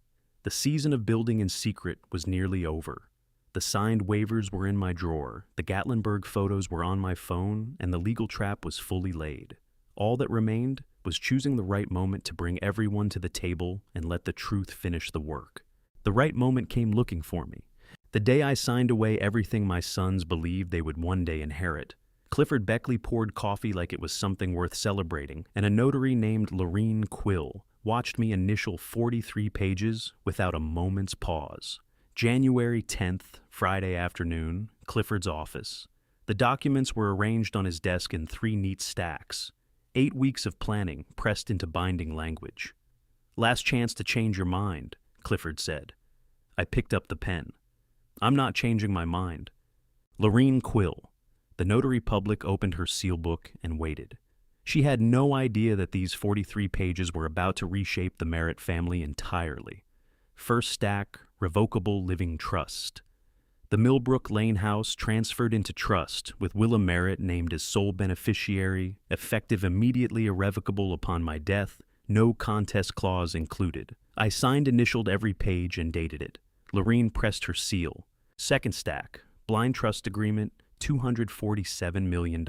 The season of building in secret was nearly over. The signed waivers were in my drawer, the Gatlinburg photos were on my phone, and the legal trap was fully laid. All that remained was choosing the right moment to bring everyone to the table and let the truth finish the work. The right moment came looking for me. The day I signed away everything my sons believed they would one day inherit. Clifford Beckley poured coffee like it was something worth celebrating, and a notary named Lorene Quill watched me initial 43 pages without a moment's pause. January 10th, Friday afternoon, Clifford's office. The documents were arranged on his desk in 3 neat stacks. 8 weeks of planning pressed into binding language. Last chance to change your mind, Clifford said. I picked up the pen. I'm not changing my mind. Lorene Quill. The notary public opened her sealbook and waited. She had no idea that these 43 pages were about to reshape the Merritt family entirely. First stack, revocable living trust. The Millbrook Lane house transferred into trust, with Willa Merritt named as sole beneficiary, effective immediately, irrevocable upon my death, no contest clause included. I signed, initialed every page, and dated it. Lorene pressed her seal. Second stack, blind trust agreement, $247 million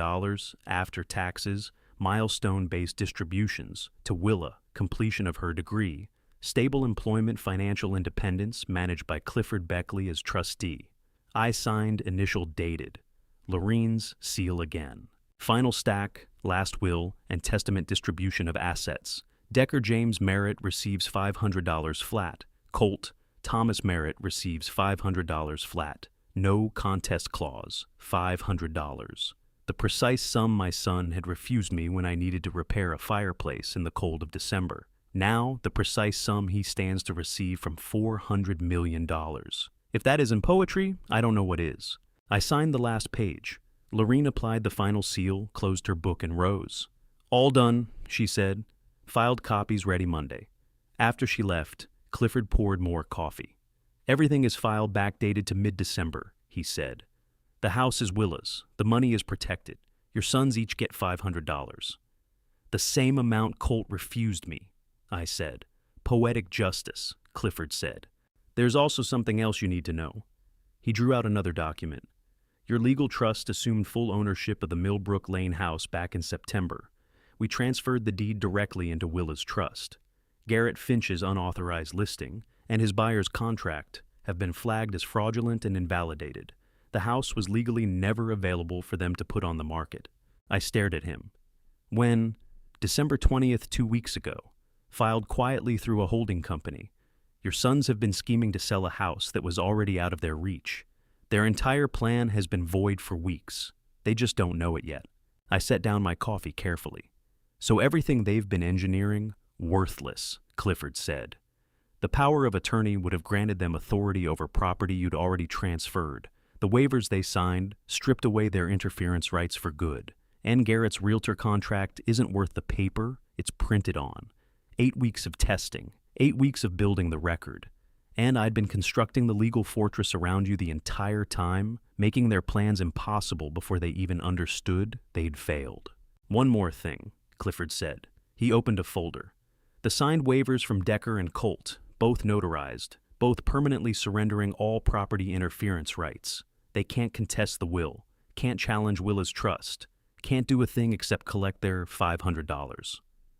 after taxes, milestone-based distributions to Willa, completion of her degree, stable employment, financial independence, managed by Clifford Beckley as trustee. I signed, initialed, dated. Lorene's seal again. Final stack, last will, and testament distribution of assets. Decker James Merritt receives $500 flat. Colt Thomas Merritt receives $500 flat. No contest clause, $500. The precise sum my son had refused me when I needed to repair a fireplace in the cold of December. Now, the precise sum he stands to receive from $400 million. If that isn't poetry, I don't know what is. I signed the last page. Lorene applied the final seal, closed her book, and rose. All done, she said. Filed copies ready Monday. After she left, Clifford poured more coffee. Everything is filed backdated to mid-December, he said. The house is Willa's. The money is protected. Your sons each get $500. The same amount Colt refused me, I said. Poetic justice, Clifford said. There's also something else you need to know. He drew out another document. Your legal trust assumed full ownership of the Millbrook Lane house back in September. We transferred the deed directly into Willa's trust. Garrett Finch's unauthorized listing and his buyer's contract have been flagged as fraudulent and invalidated. The house was legally never available for them to put on the market. I stared at him. When, December 20th, 2 weeks ago, filed quietly through a holding company, your sons have been scheming to sell a house that was already out of their reach. Their entire plan has been void for weeks. They just don't know it yet. I set down my coffee carefully. So everything they've been engineering, worthless, Clifford said. The power of attorney would have granted them authority over property you'd already transferred. The waivers they signed stripped away their interference rights for good. And Garrett's realtor contract isn't worth the paper it's printed on. 8 weeks of testing, 8 weeks of building the record. And I'd been constructing the legal fortress around you the entire time, making their plans impossible before they even understood they'd failed. One more thing, Clifford said. He opened a folder. The signed waivers from Decker and Colt, both notarized, both permanently surrendering all property interference rights. They can't contest the will, can't challenge Willa's trust, can't do a thing except collect their $500.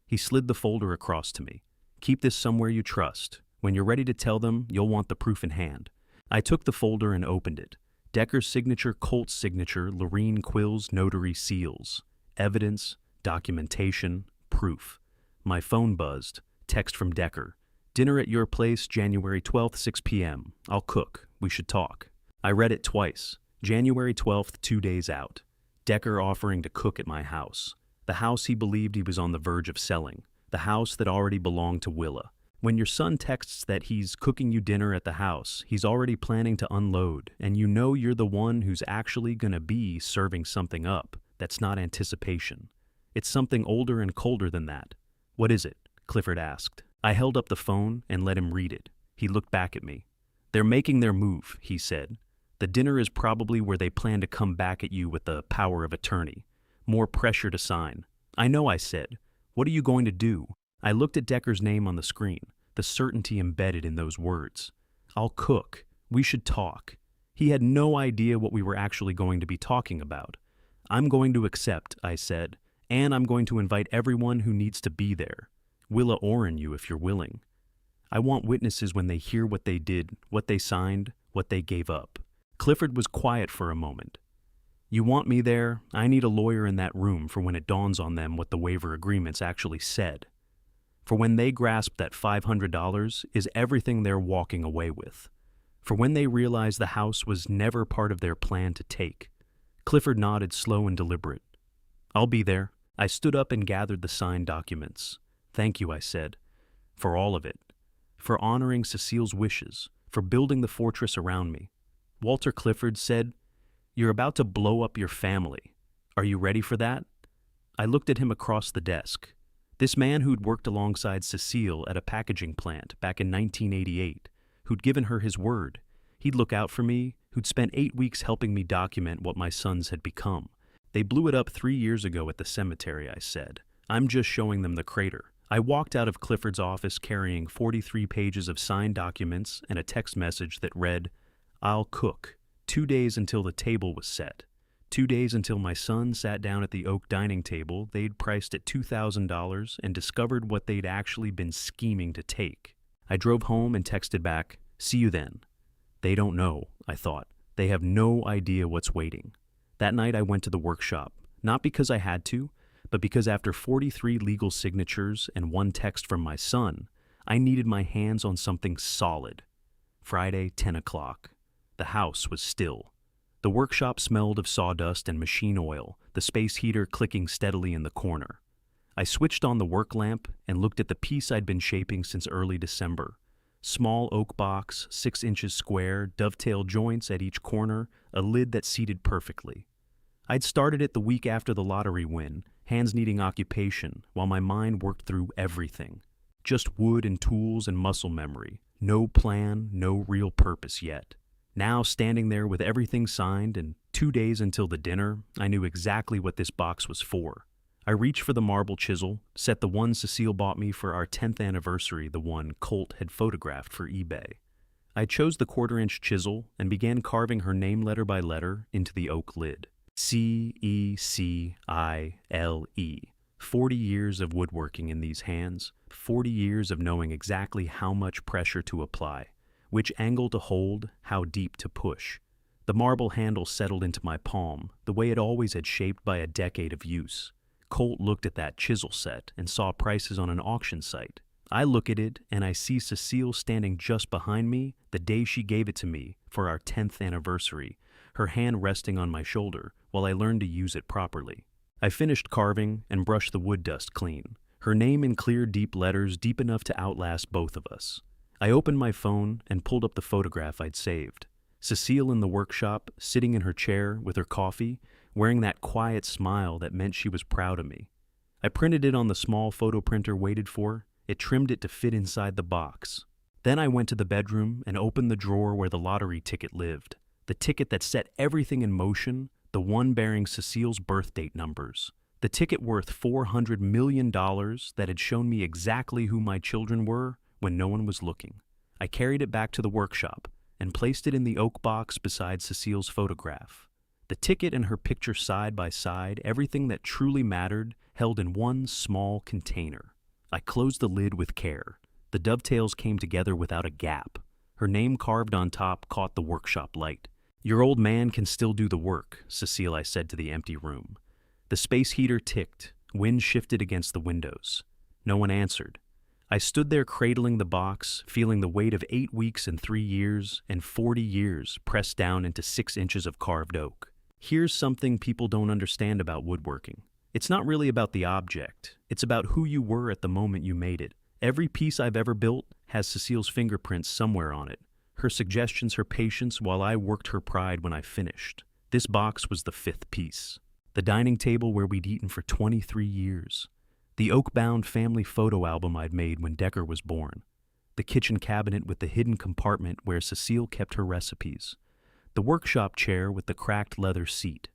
He slid the folder across to me. Keep this somewhere you trust. When you're ready to tell them, you'll want the proof in hand. I took the folder and opened it. Decker's signature, Colt's signature, Lorene Quill's notary seals. Evidence, documentation, proof. My phone buzzed. Text from Decker. Dinner at your place, January 12th, 6 p.m. I'll cook. We should talk. I read it twice. January 12th, 2 days out. Decker offering to cook at my house. The house he believed he was on the verge of selling. The house that already belonged to Willa. When your son texts that he's cooking you dinner at the house, he's already planning to unload, and you know you're the one who's actually gonna be serving something up. That's not anticipation. It's something older and colder than that. What is it? Clifford asked. I held up the phone and let him read it. He looked back at me. They're making their move, he said. The dinner is probably where they plan to come back at you with the power of attorney. More pressure to sign. I know, I said. What are you going to do? I looked at Decker's name on the screen, the certainty embedded in those words. I'll cook. We should talk. He had no idea what we were actually going to be talking about. I'm going to accept, I said, and I'm going to invite everyone who needs to be there. Willa Oren you if you're willing. I want witnesses when they hear what they did, what they signed, what they gave up. Clifford was quiet for a moment. You want me there? I need a lawyer in that room for when it dawns on them what the waiver agreements actually said. For when they grasp that $500 is everything they're walking away with. For when they realize the house was never part of their plan to take. Clifford nodded, slow and deliberate. I'll be there. I stood up and gathered the signed documents. Thank you, I said, for all of it. For honoring Cecile's wishes, for building the fortress around me. Walter Clifford said, You're about to blow up your family. Are you ready for that? I looked at him across the desk. This man who'd worked alongside Cecile at a packaging plant back in 1988, who'd given her his word. He'd look out for me, who'd spent 8 weeks helping me document what my sons had become. They blew it up 3 years ago at the cemetery, I said. I'm just showing them the crater. I walked out of Clifford's office carrying 43 pages of signed documents and a text message that read, I'll cook. 2 days until the table was set. 2 days until my son sat down at the oak dining table they'd priced at $2,000 and discovered what they'd actually been scheming to take. I drove home and texted back, See you then. They don't know, I thought. They have no idea what's waiting. That night I went to the workshop, not because I had to, but because after 43 legal signatures and one text from my son, I needed my hands on something solid. Friday, 10 o'clock. The house was still. The workshop smelled of sawdust and machine oil, the space heater clicking steadily in the corner. I switched on the work lamp and looked at the piece I'd been shaping since early December. Small oak box, 6 inches square, dovetail joints at each corner, a lid that seated perfectly. I'd started it the week after the lottery win, hands needing occupation, while my mind worked through everything. Just wood and tools and muscle memory. No plan, no real purpose yet. Now, standing there with everything signed and 2 days until the dinner, I knew exactly what this box was for. I reached for the marble chisel, set the one Cecile bought me for our 10th anniversary, the one Colt had photographed for eBay. I chose the 1/4-inch chisel and began carving her name letter by letter into the oak lid. Cecile. 40 years of woodworking in these hands, 40 years of knowing exactly how much pressure to apply, which angle to hold, how deep to push. The marble handle settled into my palm, the way it always had shaped by a decade of use. Colt looked at that chisel set and saw prices on an auction site. I look at it and I see Cecile standing just behind me the day she gave it to me for our 10th anniversary, her hand resting on my shoulder while I learned to use it properly. I finished carving and brushed the wood dust clean, her name in clear, deep letters deep enough to outlast both of us. I opened my phone and pulled up the photograph I'd saved. Cecile in the workshop, sitting in her chair with her coffee, wearing that quiet smile that meant she was proud of me. I printed it on the small photo printer waited for, It trimmed it to fit inside the box. Then I went to the bedroom and opened the drawer where the lottery ticket lived. The ticket that set everything in motion, the one bearing Cecile's birth date numbers. The ticket worth $400 million that had shown me exactly who my children were when no one was looking. I carried it back to the workshop and placed it in the oak box beside Cecile's photograph. The ticket and her picture side by side, everything that truly mattered, held in one small container. I closed the lid with care. The dovetails came together without a gap. Her name carved on top caught the workshop light. "Your old man can still do the work," Cecile, I said to the empty room. The space heater ticked. Wind shifted against the windows. No one answered. I stood there cradling the box, feeling the weight of 8 weeks and 3 years and 40 years pressed down into 6 inches of carved oak. Here's something people don't understand about woodworking. It's not really about the object. It's about who you were at the moment you made it. Every piece I've ever built has Cecile's fingerprints somewhere on it. Her suggestions, her patience, while I worked her pride when I finished. This box was the 5th piece. The dining table where we'd eaten for 23 years. The oak-bound family photo album I'd made when Decker was born. The kitchen cabinet with the hidden compartment where Cecile kept her recipes. The workshop chair with the cracked leather seat.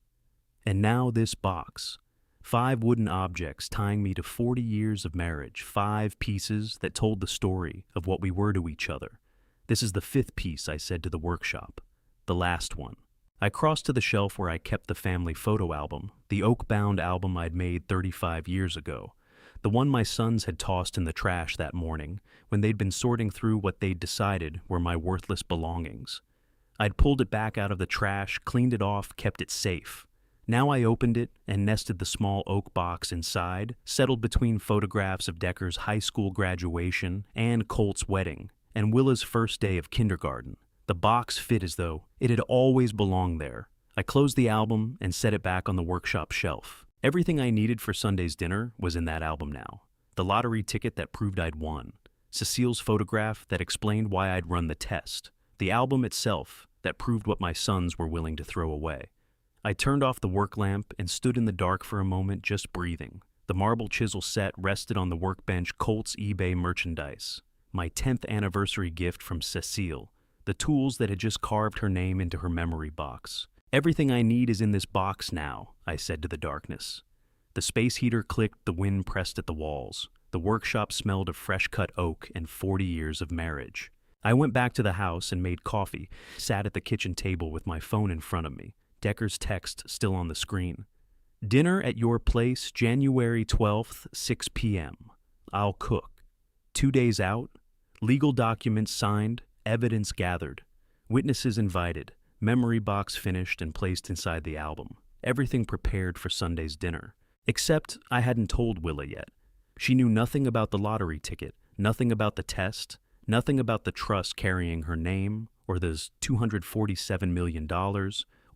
And now this box. 5 wooden objects tying me to 40 years of marriage. 5 pieces that told the story of what we were to each other. This is the 5th piece, I said to the workshop. The last one. I crossed to the shelf where I kept the family photo album, the oak-bound album I'd made 35 years ago. The one my sons had tossed in the trash that morning when they'd been sorting through what they'd decided were my worthless belongings. I'd pulled it back out of the trash, cleaned it off, kept it safe. Now I opened it and nested the small oak box inside, settled between photographs of Decker's high school graduation and Colt's wedding, and Willa's first day of kindergarten. The box fit as though it had always belonged there. I closed the album and set it back on the workshop shelf. Everything I needed for Sunday's dinner was in that album now. The lottery ticket that proved I'd won. Cecile's photograph that explained why I'd run the test. The album itself that proved what my sons were willing to throw away. I turned off the work lamp and stood in the dark for a moment, just breathing. The marble chisel set rested on the workbench, Colt's eBay merchandise. My 10th anniversary gift from Cecile. The tools that had just carved her name into her memory box. "Everything I need is in this box now," I said to the darkness. The space heater clicked, the wind pressed at the walls. The workshop smelled of fresh-cut oak and 40 years of marriage. I went back to the house and made coffee, sat at the kitchen table with my phone in front of me, Decker's text still on the screen. "Dinner at your place, January 12th, 6 p.m. I'll cook. 2 days out. Legal documents signed. Evidence gathered. Witnesses invited. Memory box finished and placed inside the album. Everything prepared for Sunday's dinner. Except I hadn't told Willa yet. She knew nothing about the lottery ticket, nothing about the test, nothing about the trust carrying her name, or those $247 million,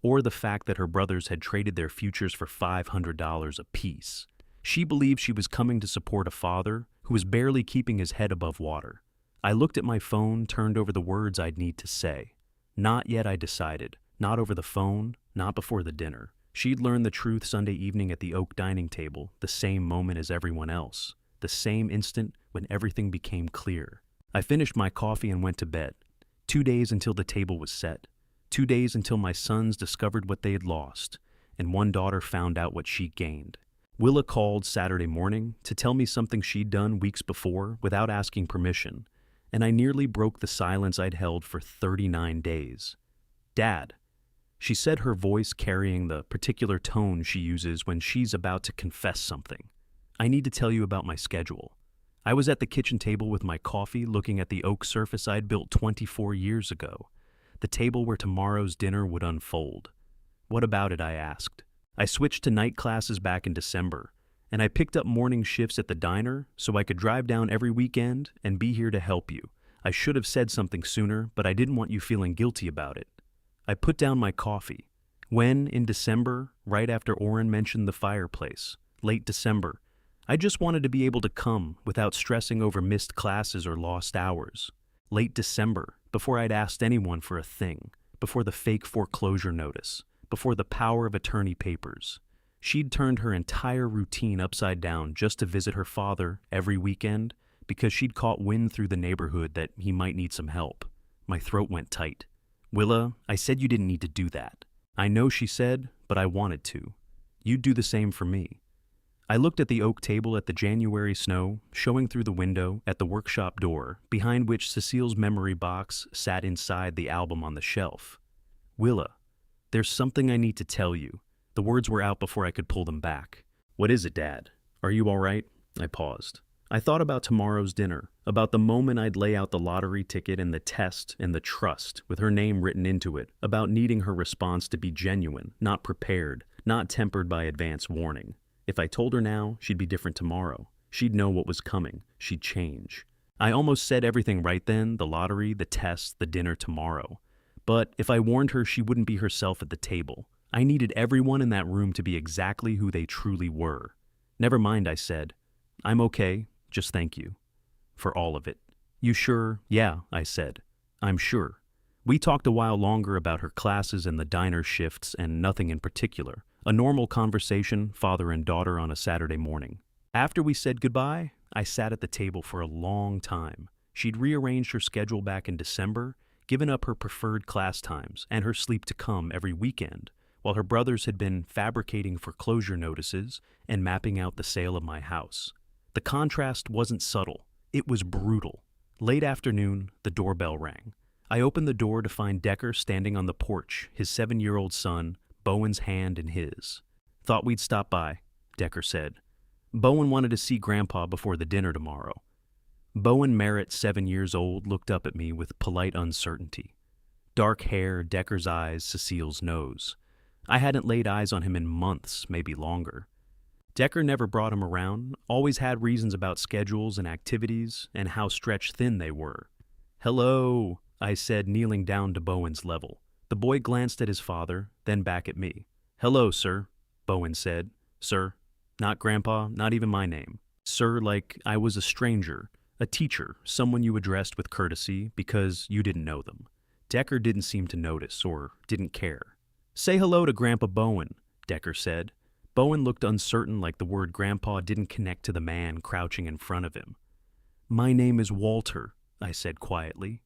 or the fact that her brothers had traded their futures for $500 apiece. She believed she was coming to support a father who was barely keeping his head above water. I looked at my phone, turned over the words I'd need to say. Not yet, I decided. Not over the phone, not before the dinner. She'd learned the truth Sunday evening at the oak dining table, the same moment as everyone else, the same instant when everything became clear. I finished my coffee and went to bed. 2 days until the table was set. 2 days until my sons discovered what they had lost, and one daughter found out what she gained. Willa called Saturday morning to tell me something she'd done weeks before without asking permission, and I nearly broke the silence I'd held for 39 days. "Dad," she said, her voice carrying the particular tone she uses when she's about to confess something. "I need to tell you about my schedule." I was at the kitchen table with my coffee, looking at the oak surface I'd built 24 years ago, the table where tomorrow's dinner would unfold. "What about it?" I asked. "I switched to night classes back in December, and I picked up morning shifts at the diner so I could drive down every weekend and be here to help you. I should have said something sooner, but I didn't want you feeling guilty about it." I put down my coffee. When, in December, right after Oren mentioned the fireplace, late December, I just wanted to be able to come without stressing over missed classes or lost hours. Late December, before I'd asked anyone for a thing, before the fake foreclosure notice, before the power of attorney papers. She'd turned her entire routine upside down just to visit her father every weekend, because she'd caught wind through the neighborhood that he might need some help. My throat went tight. "Willa, I said you didn't need to do that." "I know," she said, "but I wanted to. You'd do the same for me." I looked at the oak table at the January snow, showing through the window at the workshop door, behind which Cecile's memory box sat inside the album on the shelf. "Willa, there's something I need to tell you." The words were out before I could pull them back. "What is it, Dad? Are you all right?" I paused. I thought about tomorrow's dinner, about the moment I'd lay out the lottery ticket and the test and the trust with her name written into it, about needing her response to be genuine, not prepared, not tempered by advance warning. If I told her now, she'd be different tomorrow. She'd know what was coming. She'd change. I almost said everything right then, the lottery, the test, the dinner tomorrow. But if I warned her, she wouldn't be herself at the table. I needed everyone in that room to be exactly who they truly were. "Never mind," I said. "I'm okay, just thank you. For all of it." "You sure?" "Yeah," I said. "I'm sure." We talked a while longer about her classes and the diner shifts and nothing in particular. A normal conversation, father and daughter on a Saturday morning. After we said goodbye, I sat at the table for a long time. She'd rearranged her schedule back in December, given up her preferred class times and her sleep to come every weekend, while her brothers had been fabricating foreclosure notices and mapping out the sale of my house. The contrast wasn't subtle, it was brutal. Late afternoon, the doorbell rang. I opened the door to find Decker standing on the porch, his 7-year-old son, Bowen's hand in his. "Thought we'd stop by," Decker said. "Bowen wanted to see Grandpa before the dinner tomorrow." Bowen Merritt, 7 years old, looked up at me with polite uncertainty. Dark hair, Decker's eyes, Cecile's nose. I hadn't laid eyes on him in months, maybe longer. Decker never brought him around, always had reasons about schedules and activities and how stretched thin they were. "Hello," I said, kneeling down to Bowen's level. The boy glanced at his father, then back at me. "Hello, sir," Bowen said. "Sir, not Grandpa, not even my name. Sir, like I was a stranger, a teacher, someone you addressed with courtesy because you didn't know them." Decker didn't seem to notice or didn't care. "Say hello to Grandpa Bowen," Decker said. Bowen looked uncertain, like the word Grandpa didn't connect to the man crouching in front of him. "My name is Walter," I said quietly.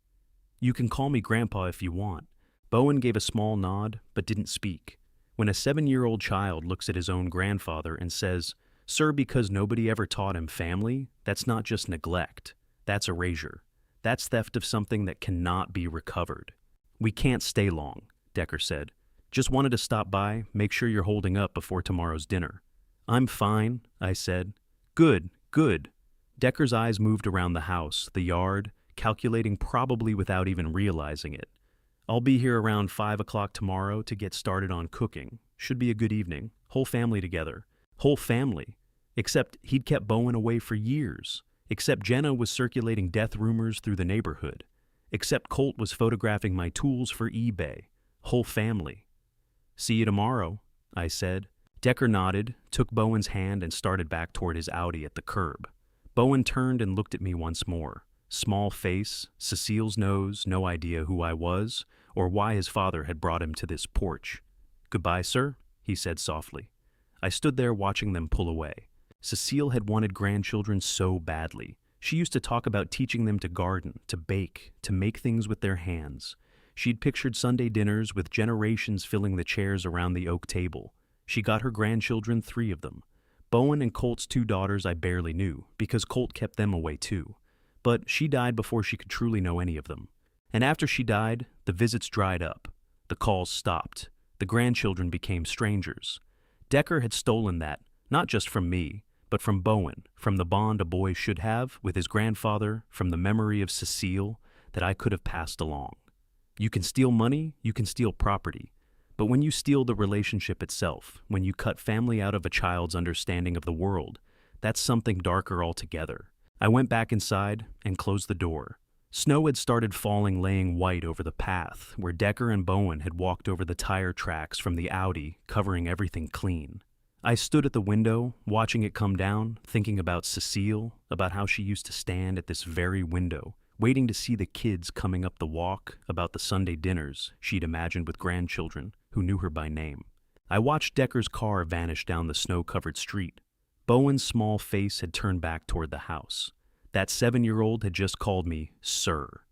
"You can call me Grandpa if you want." Bowen gave a small nod, but didn't speak. When a 7-year-old child looks at his own grandfather and says, "Sir," because nobody ever taught him family, that's not just neglect. That's erasure. That's theft of something that cannot be recovered. "We can't stay long," Decker said. "Just wanted to stop by, make sure you're holding up before tomorrow's dinner." "I'm fine," I said. "Good, good." Decker's eyes moved around the house, the yard, calculating probably without even realizing it. "I'll be here around 5 o'clock tomorrow to get started on cooking. Should be a good evening. Whole family together." Whole family. Except he'd kept Bowen away for years. Except Jenna was circulating death rumors through the neighborhood. Except Colt was photographing my tools for eBay. Whole family. "See you tomorrow," I said. Decker nodded, took Bowen's hand and started back toward his Audi at the curb. Bowen turned and looked at me once more. Small face, Cecile's nose, no idea who I was, or why his father had brought him to this porch. "Goodbye, sir," he said softly. I stood there watching them pull away. Cecile had wanted grandchildren so badly. She used to talk about teaching them to garden, to bake, to make things with their hands. She'd pictured Sunday dinners with generations filling the chairs around the oak table. She got her grandchildren 3 of them. Bowen and Colt's 2 daughters I barely knew, because Colt kept them away too. But she died before she could truly know any of them. And after she died, the visits dried up. The calls stopped. The grandchildren became strangers. Decker had stolen that, not just from me, but from Bowen, from the bond a boy should have with his grandfather, from the memory of Cecile that I could have passed along. You can steal money, you can steal property. But when you steal the relationship itself, when you cut family out of a child's understanding of the world, that's something darker altogether. I went back inside and closed the door. Snow had started falling, laying white over the path, where Decker and Bowen had walked over the tire tracks from the Audi, covering everything clean. I stood at the window, watching it come down, thinking about Cecile, about how she used to stand at this very window, waiting to see the kids coming up the walk, about the Sunday dinners she'd imagined with grandchildren who knew her by name. I watched Decker's car vanish down the snow-covered street. Bowen's small face had turned back toward the house. That 7-year-old had just called me sir.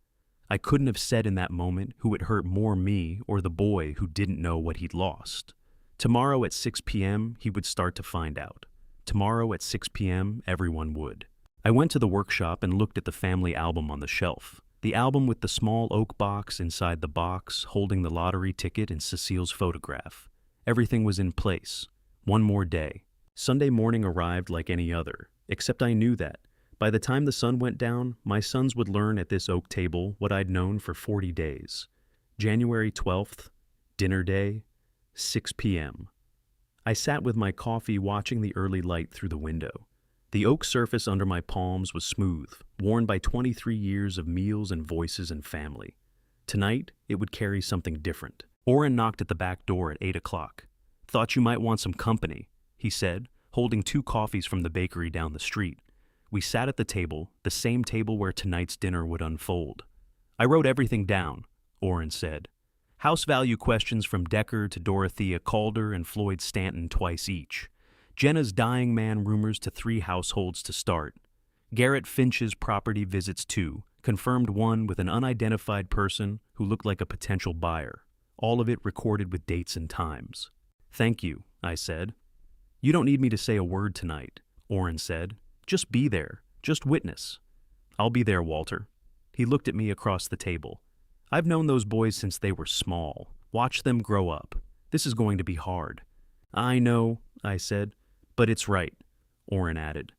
I couldn't have said in that moment who it hurt more, me or the boy who didn't know what he'd lost. Tomorrow at 6 p.m., he would start to find out. Tomorrow at 6 p.m., everyone would. I went to the workshop and looked at the family album on the shelf. The album with the small oak box inside the box, holding the lottery ticket and Cecile's photograph. Everything was in place. One more day. Sunday morning arrived like any other, except I knew that by the time the sun went down, my sons would learn at this oak table what I'd known for 40 days. January 12th, dinner day, 6 p.m. I sat with my coffee watching the early light through the window. The oak surface under my palms was smooth, worn by 23 years of meals and voices and family. Tonight, it would carry something different. Oren knocked at the back door at 8 o'clock. "Thought you might want some company," he said, holding 2 coffees from the bakery down the street. We sat at the table, the same table where tonight's dinner would unfold. "I wrote everything down," Oren said. "House value questions from Decker to Dorothea Calder and Floyd Stanton twice each. Jenna's dying man rumors to 3 households to start. Garrett Finch's property visits 2, confirmed 1 with an unidentified person who looked like a potential buyer. All of it recorded with dates and times." "Thank you," I said. "You don't need me to say a word tonight," Oren said. "Just be there. Just witness." "I'll be there, Walter." He looked at me across the table. "I've known those boys since they were small. Watch them grow up. This is going to be hard." "I know," I said. "But it's right," Oren added.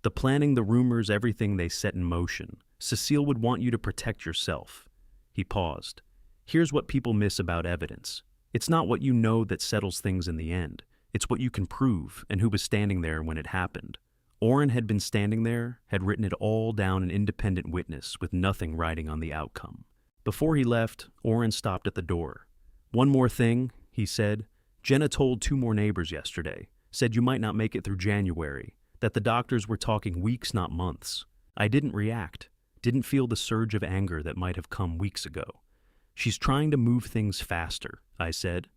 "The planning, the rumors, everything they set in motion. Cecile would want you to protect yourself." He paused. "Here's what people miss about evidence. It's not what you know that settles things in the end. It's what you can prove and who was standing there when it happened." Oren had been standing there, had written it all down, an independent witness with nothing riding on the outcome. Before he left, Oren stopped at the door. "One more thing," he said. "Jenna told 2 more neighbors yesterday, said you might not make it through January, that the doctors were talking weeks, not months." I didn't react, didn't feel the surge of anger that might have come weeks ago. "She's trying to move things faster," I said.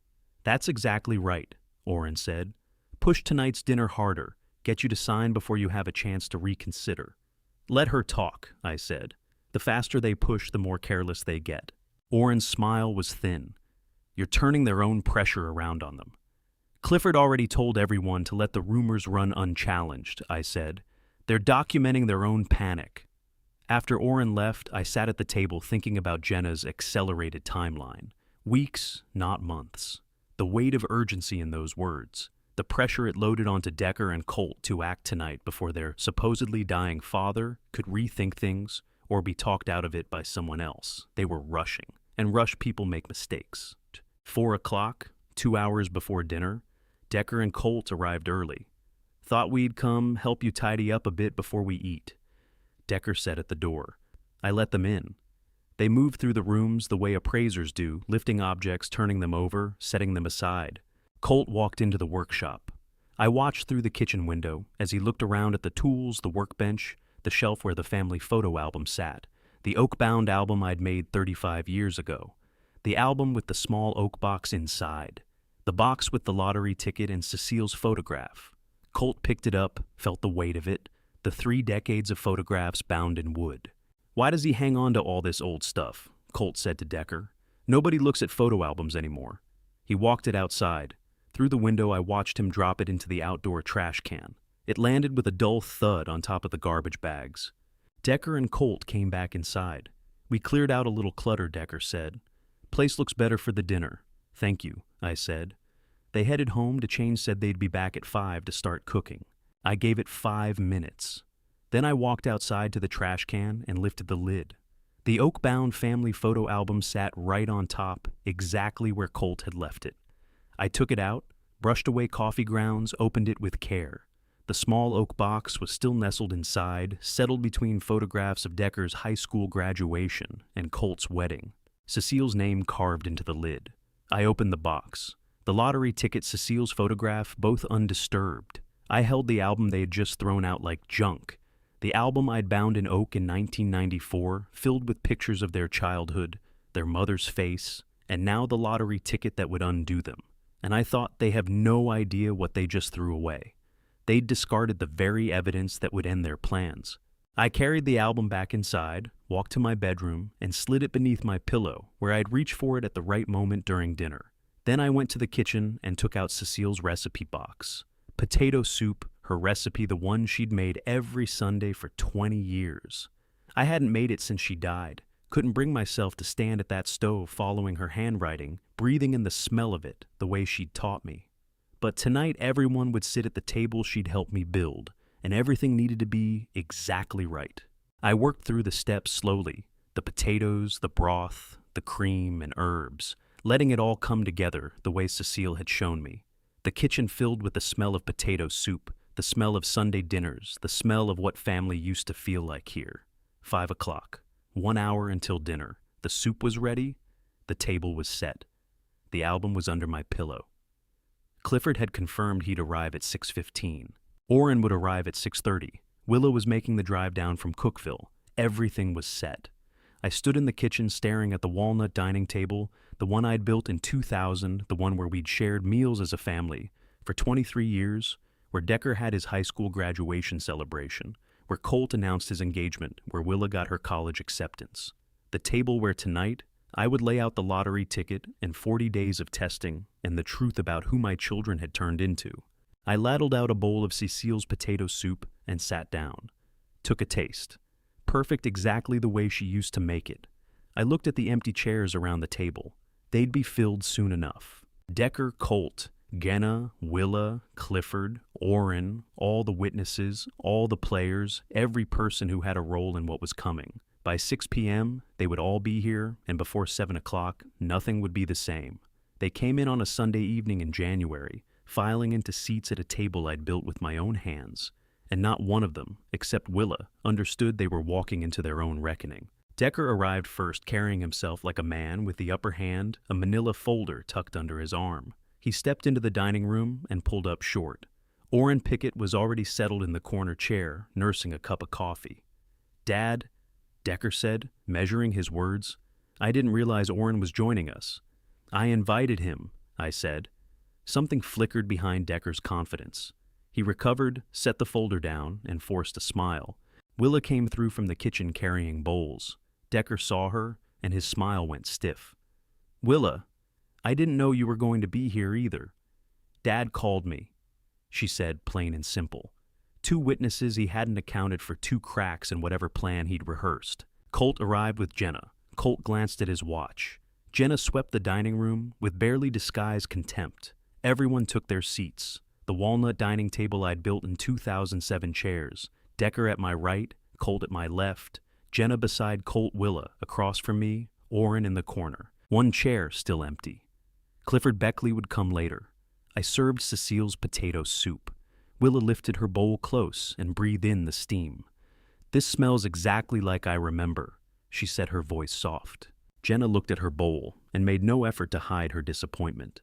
"That's exactly right," Oren said. "Push tonight's dinner harder, get you to sign before you have a chance to reconsider." "Let her talk," I said. "The faster they push, the more careless they get." Oren's smile was thin. "You're turning their own pressure around on them." "Clifford already told everyone to let the rumors run unchallenged," I said. "They're documenting their own panic." After Oren left, I sat at the table thinking about Jenna's accelerated timeline. Weeks, not months. The weight of urgency in those words. The pressure it loaded onto Decker and Colt to act tonight before their supposedly dying father could rethink things or be talked out of it by someone else. They were rushing, and rush people make mistakes. 4 o'clock, 2 hours before dinner, Decker and Colt arrived early. "Thought we'd come help you tidy up a bit before we eat," Decker said at the door. I let them in. They moved through the rooms the way appraisers do, lifting objects, turning them over, setting them aside. Colt walked into the workshop. I watched through the kitchen window as he looked around at the tools, the workbench, the shelf where the family photo album sat, the oak-bound album I'd made 35 years ago, the album with the small oak box inside, the box with the lottery ticket and Cecile's photograph. Colt picked it up, felt the weight of it, the 3 decades of photographs bound in wood. "Why does he hang on to all this old stuff?" Colt said to Decker. "Nobody looks at photo albums anymore." He walked it outside. Through the window, I watched him drop it into the outdoor trash can. It landed with a dull thud on top of the garbage bags. Decker and Colt came back inside. "We cleared out a little clutter," Decker said. "Place looks better for the dinner." "Thank you," I said. They headed home. DeChange said they'd be back at 5 to start cooking. I gave it 5 minutes. Then I walked outside to the trash can and lifted the lid. The oak-bound family photo album sat right on top, exactly where Colt had left it. I took it out, brushed away coffee grounds, opened it with care. The small oak box was still nestled inside, settled between photographs of Decker's high school graduation and Colt's wedding. Cecile's name carved into the lid. I opened the box. The lottery ticket, Cecile's photograph, both undisturbed. I held the album they had just thrown out like junk. The album I'd bound in oak in 1994, filled with pictures of their childhood, their mother's face, and now the lottery ticket that would undo them. And I thought, they have no idea what they just threw away. They'd discarded the very evidence that would end their plans. I carried the album back inside, walked to my bedroom, and slid it beneath my pillow, where I'd reach for it at the right moment during dinner. Then I went to the kitchen and took out Cecile's recipe box. Potato soup, her recipe, the one she'd made every Sunday for 20 years. I hadn't made it since she died. Couldn't bring myself to stand at that stove following her handwriting, breathing in the smell of it, the way she'd taught me. But tonight everyone would sit at the table she'd helped me build, and everything needed to be exactly right. I worked through the steps slowly, the potatoes, the broth, the cream, and herbs, letting it all come together the way Cecile had shown me. The kitchen filled with the smell of potato soup, the smell of Sunday dinners, the smell of what family used to feel like here. 5 o'clock, 1 hour until dinner. The soup was ready, the table was set. The album was under my pillow. Clifford had confirmed he'd arrive at 6:15. Orrin would arrive at 6:30. Willa was making the drive down from Cookville. Everything was set. I stood in the kitchen staring at the walnut dining table, the one I'd built in 2000, the one where we'd shared meals as a family for 23 years, where Decker had his high school graduation celebration, where Colt announced his engagement, where Willa got her college acceptance. The table where tonight I would lay out the lottery ticket and 40 days of testing and the truth about who my children had turned into. I ladled out a bowl of Cecile's potato soup and sat down. Took a taste. Perfect exactly the way she used to make it. I looked at the empty chairs around the table. They'd be filled soon enough. Decker, Colt, Genna, Willa, Clifford, Orrin, all the witnesses, all the players, every person who had a role in what was coming. By 6 p.m., they would all be here, and before 7 o'clock, nothing would be the same. They came in on a Sunday evening in January, filing into seats at a table I'd built with my own hands, and not one of them, except Willa, understood they were walking into their own reckoning. Decker arrived first, carrying himself like a man with the upper hand, a manila folder tucked under his arm. He stepped into the dining room and pulled up short. Orrin Pickett was already settled in the corner chair, nursing a cup of coffee. "Dad," Decker said, measuring his words. "I didn't realize Orrin was joining us." "I invited him," I said. Something flickered behind Decker's confidence. He recovered, set the folder down, and forced a smile. Willa came through from the kitchen carrying bowls. Decker saw her, and his smile went stiff. "Willa, I didn't know you were going to be here either." "Dad called me," she said, plain and simple. 2 witnesses he hadn't accounted for 2 cracks in whatever plan he'd rehearsed. Colt arrived with Genna. Colt glanced at his watch. Genna swept the dining room with barely disguised contempt. Everyone took their seats. The walnut dining table I'd built in 2007 chairs. Decker at my right, Colt at my left, Genna beside Colt, Willa across from me, Orrin in the corner. 1 chair still empty. Clifford Beckley would come later. I served Cecile's potato soup. Willa lifted her bowl close and breathed in the steam. "This smells exactly like I remember," she said, her voice soft. Genna looked at her bowl and made no effort to hide her disappointment.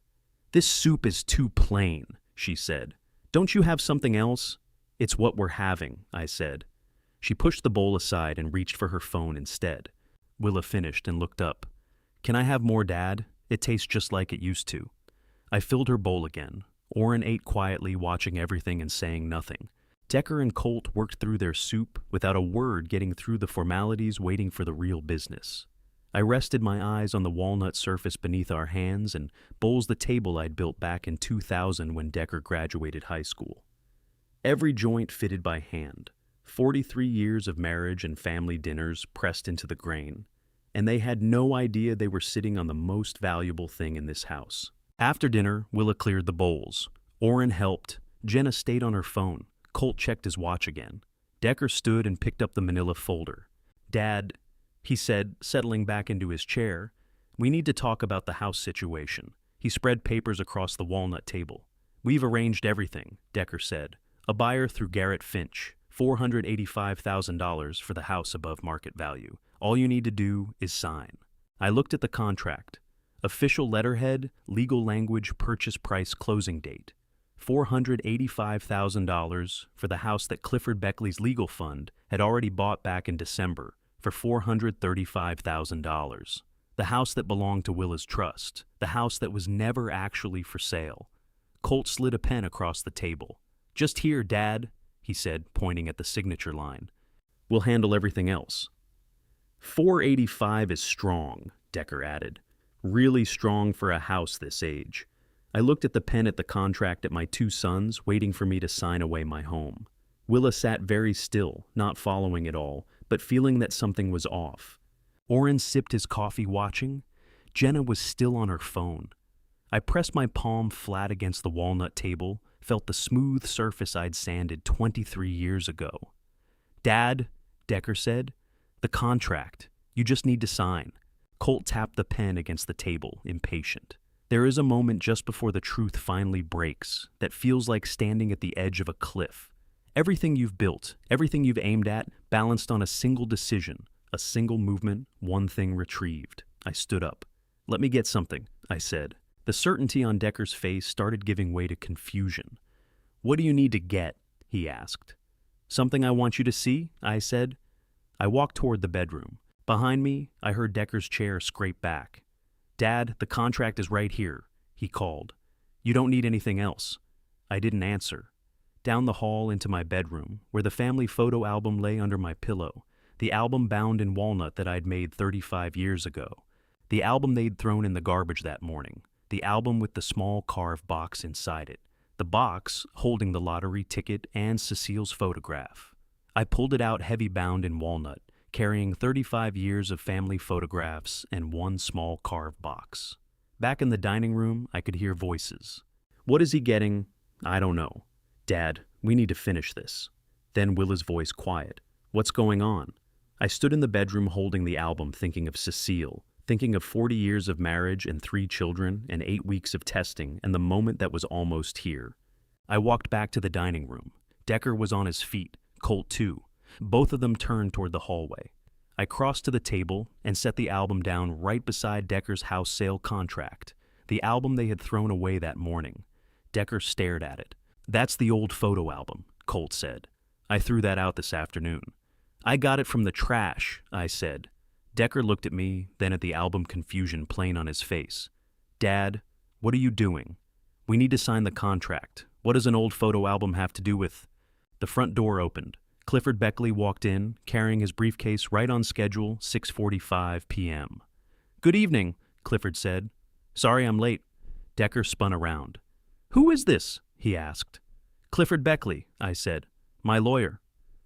"This soup is too plain," she said. "Don't you have something else?" "It's what we're having," I said. She pushed the bowl aside and reached for her phone instead. Willa finished and looked up. "Can I have more, Dad? It tastes just like it used to." I filled her bowl again. Orrin ate quietly, watching everything and saying nothing. Decker and Colt worked through their soup without a word, getting through the formalities, waiting for the real business. I rested my eyes on the walnut surface beneath our hands and bowls the table I'd built back in 2000 when Decker graduated high school. Every joint fitted by hand. 43 years of marriage and family dinners pressed into the grain. And they had no idea they were sitting on the most valuable thing in this house. After dinner, Willa cleared the bowls. Orrin helped. Genna stayed on her phone. Colt checked his watch again. Decker stood and picked up the manila folder. "Dad," he said, settling back into his chair, "we need to talk about the house situation." He spread papers across the walnut table. "We've arranged everything," Decker said. "A buyer through Garrett Finch, $485,000 for the house above market value. All you need to do is sign." I looked at the contract. Official letterhead, legal language, purchase price, closing date. $485,000 for the house that Clifford Beckley's legal fund had already bought back in December for $435,000. The house that belonged to Willa's trust. The house that was never actually for sale. Colt slid a pen across the table. "Just here, Dad," he said, pointing at the signature line. We'll handle everything else. 485 is strong, Decker added. Really strong for a house this age. I looked at the pen at the contract at my two sons, waiting for me to sign away my home. Willa sat very still, not following it all, but feeling that something was off. Oren sipped his coffee watching. Jenna was still on her phone. I pressed my palm flat against the walnut table, felt the smooth surface I'd sanded 23 years ago. Dad, Decker said, the contract. You just need to sign. Colt tapped the pen against the table, impatient. There is a moment just before the truth finally breaks that feels like standing at the edge of a cliff. Everything you've built, everything you've aimed at, balanced on a single decision, a single movement, one thing retrieved. I stood up. Let me get something, I said. The certainty on Decker's face started giving way to confusion. What do you need to get? He asked. Something I want you to see, I said. I walked toward the bedroom. Behind me, I heard Decker's chair scrape back. Dad, the contract is right here, he called. You don't need anything else. I didn't answer. Down the hall into my bedroom, where the family photo album lay under my pillow, the album bound in walnut that I'd made 35 years ago, the album they'd thrown in the garbage that morning, the album with the small carved box inside it, the box holding the lottery ticket and Cecile's photograph. I pulled it out heavy bound in walnut, carrying 35 years of family photographs and one small carved box. Back in the dining room, I could hear voices. What is he getting? I don't know. Dad, we need to finish this. Then Willa's voice quiet. What's going on? I stood in the bedroom holding the album, thinking of Cecile, thinking of 40 years of marriage and 3 children and 8 weeks of testing and the moment that was almost here. I walked back to the dining room. Decker was on his feet, Colt too. Both of them turned toward the hallway. I crossed to the table and set the album down right beside Decker's house sale contract, the album they had thrown away that morning. Decker stared at it. That's the old photo album, Colt said. I threw that out this afternoon. I got it from the trash, I said. Decker looked at me, then at the album, confusion plain on his face. Dad, what are you doing? We need to sign the contract. What does an old photo album have to do with... The front door opened. Clifford Beckley walked in, carrying his briefcase right on schedule, 6:45 p.m. Good evening, Clifford said. Sorry I'm late. Decker spun around. Who is this? He asked. Clifford Beckley, I said. My lawyer.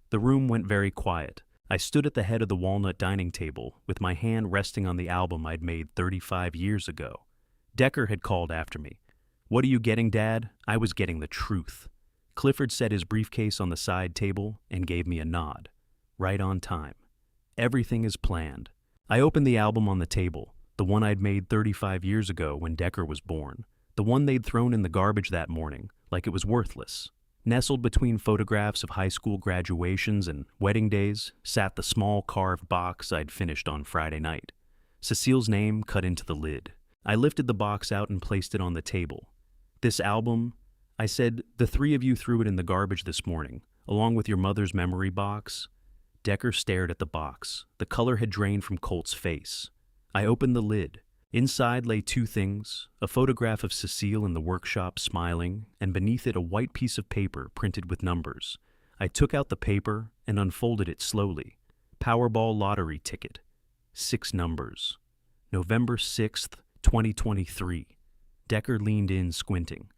The room went very quiet. I stood at the head of the walnut dining table, with my hand resting on the album I'd made 35 years ago. Decker had called after me. What are you getting, Dad? I was getting the truth. Clifford set his briefcase on the side table and gave me a nod. Right on time. Everything is planned. I opened the album on the table, the one I'd made 35 years ago when Decker was born, the one they'd thrown in the garbage that morning, like it was worthless. Nestled between photographs of high school graduations and wedding days sat the small carved box I'd finished on Friday night. Cecile's name cut into the lid. I lifted the box out and placed it on the table. This album... I said, the 3 of you threw it in the garbage this morning, along with your mother's memory box. Decker stared at the box. The color had drained from Colt's face. I opened the lid. Inside lay 2 things, a photograph of Cecile in the workshop smiling, and beneath it a white piece of paper printed with numbers. I took out the paper and unfolded it slowly. Powerball lottery ticket. 6 numbers. November 6th, 2023. Decker leaned in, squinting.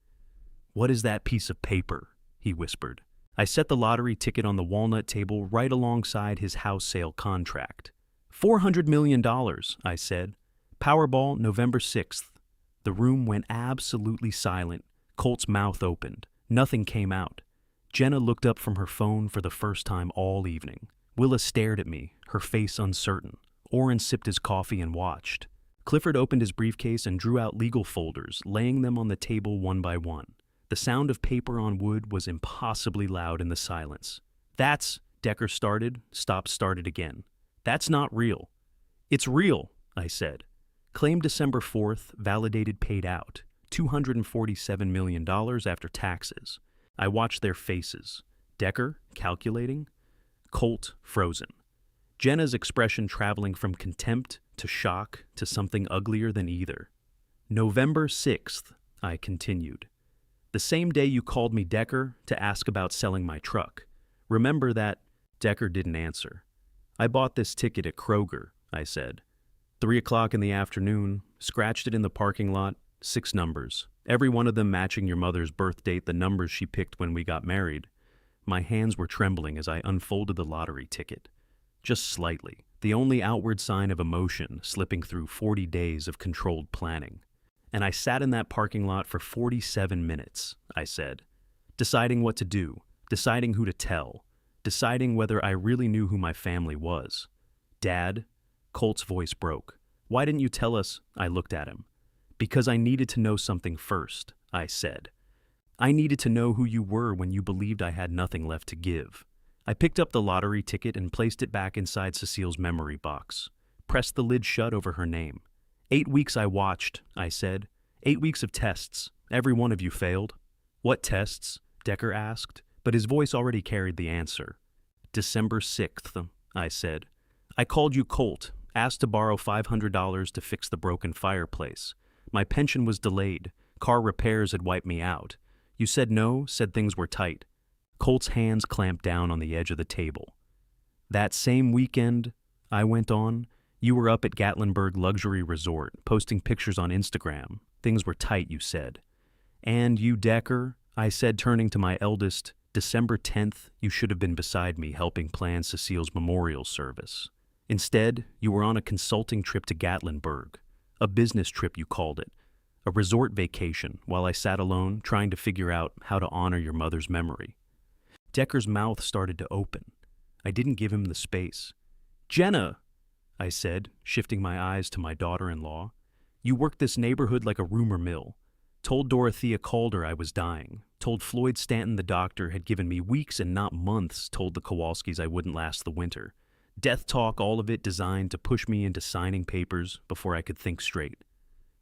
What is that piece of paper? He whispered. I set the lottery ticket on the walnut table right alongside his house sale contract. $400 million, I said. Powerball, November 6th. The room went absolutely silent. Colt's mouth opened. Nothing came out. Jenna looked up from her phone for the first time all evening. Willa stared at me, her face uncertain. Oren sipped his coffee and watched. Clifford opened his briefcase and drew out legal folders, laying them on the table one by one. The sound of paper on wood was impossibly loud in the silence. That's, Decker started, started again. That's not real. It's real, I said. Claim December 4th, validated paid out. $247 million after taxes. I watched their faces. Decker, calculating. Colt, frozen. Jenna's expression traveling from contempt to shock to something uglier than either. November 6th, I continued. The same day you called me Decker to ask about selling my truck. Remember that Decker didn't answer. "I bought this ticket at Kroger," I said. 3 o'clock in the afternoon, scratched it in the parking lot, 6 numbers. Every one of them matching your mother's birth date, the numbers she picked when we got married. My hands were trembling as I unfolded the lottery ticket. Just slightly, the only outward sign of emotion slipping through 40 days of controlled planning. "And I sat in that parking lot for 47 minutes, I said, deciding what to do, deciding who to tell, deciding whether I really knew who my family was. Dad?" Colt's voice broke. "Why didn't you tell us?" I looked at him. "Because I needed to know something first," I said. "I needed to know who you were when you believed I had nothing left to give." I picked up the lottery ticket and placed it back inside Cecile's memory box, pressed the lid shut over her name. 8 weeks I watched," I said. 8 weeks of tests. Every one of you failed." "What tests?" Decker asked, but his voice already carried the answer. "December 6th, I said. "I called you Colt, asked to borrow $500 to fix the broken fireplace. My pension was delayed. Car repairs had wiped me out. You said no, said things were tight." Colt's hands clamped down on the edge of the table. "That same weekend," I went on, "you were up at Gatlinburg Luxury Resort, posting pictures on Instagram. Things were tight, you said." "And you, Decker," I said, turning to my eldest, "December 10th, you should have been beside me helping plan Cecile's memorial service. Instead, you were on a consulting trip to Gatlinburg. A business trip, you called it. A resort vacation, while I sat alone, trying to figure out how to honor your mother's memory." Decker's mouth started to open. I didn't give him the space. "Jenna," I said, shifting my eyes to my daughter-in-law, "you worked this neighborhood like a rumor mill. Told Dorothea Calder I was dying. Told Floyd Stanton the doctor had given me weeks and not months. Told the Kowalskis I wouldn't last the winter. Death talk, all of it designed to push me into signing papers before I could think straight."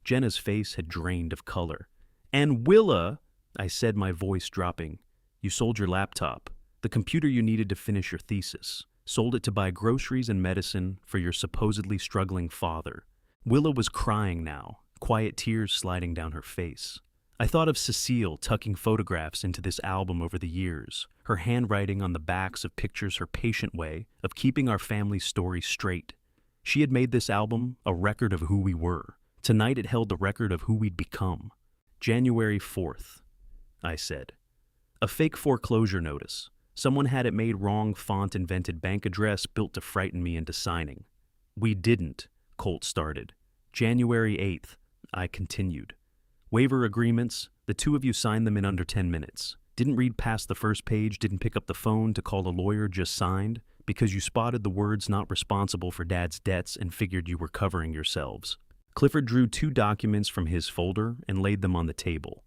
Jenna's face had drained of color. "And Willa," I said, my voice dropping, "you sold your laptop, the computer you needed to finish your thesis, sold it to buy groceries and medicine for your supposedly struggling father." Willa was crying now, quiet tears sliding down her face. I thought of Cecile tucking photographs into this album over the years, her handwriting on the backs of pictures, her patient way of keeping our family's story straight. She had made this album a record of who we were. Tonight it held the record of who we'd become. "January 4th, I said. "A fake foreclosure notice. Someone had it made wrong, font-invented bank address built to frighten me into signing." "We didn't," Colt started. "January 8th, I continued. "Waiver agreements, the two of you signed them in under 10 minutes. Didn't read past the first page, didn't pick up the phone to call a lawyer, just signed, because you spotted the words not responsible for Dad's debts and figured you were covering yourselves." Clifford drew 2 documents from his folder and laid them on the table.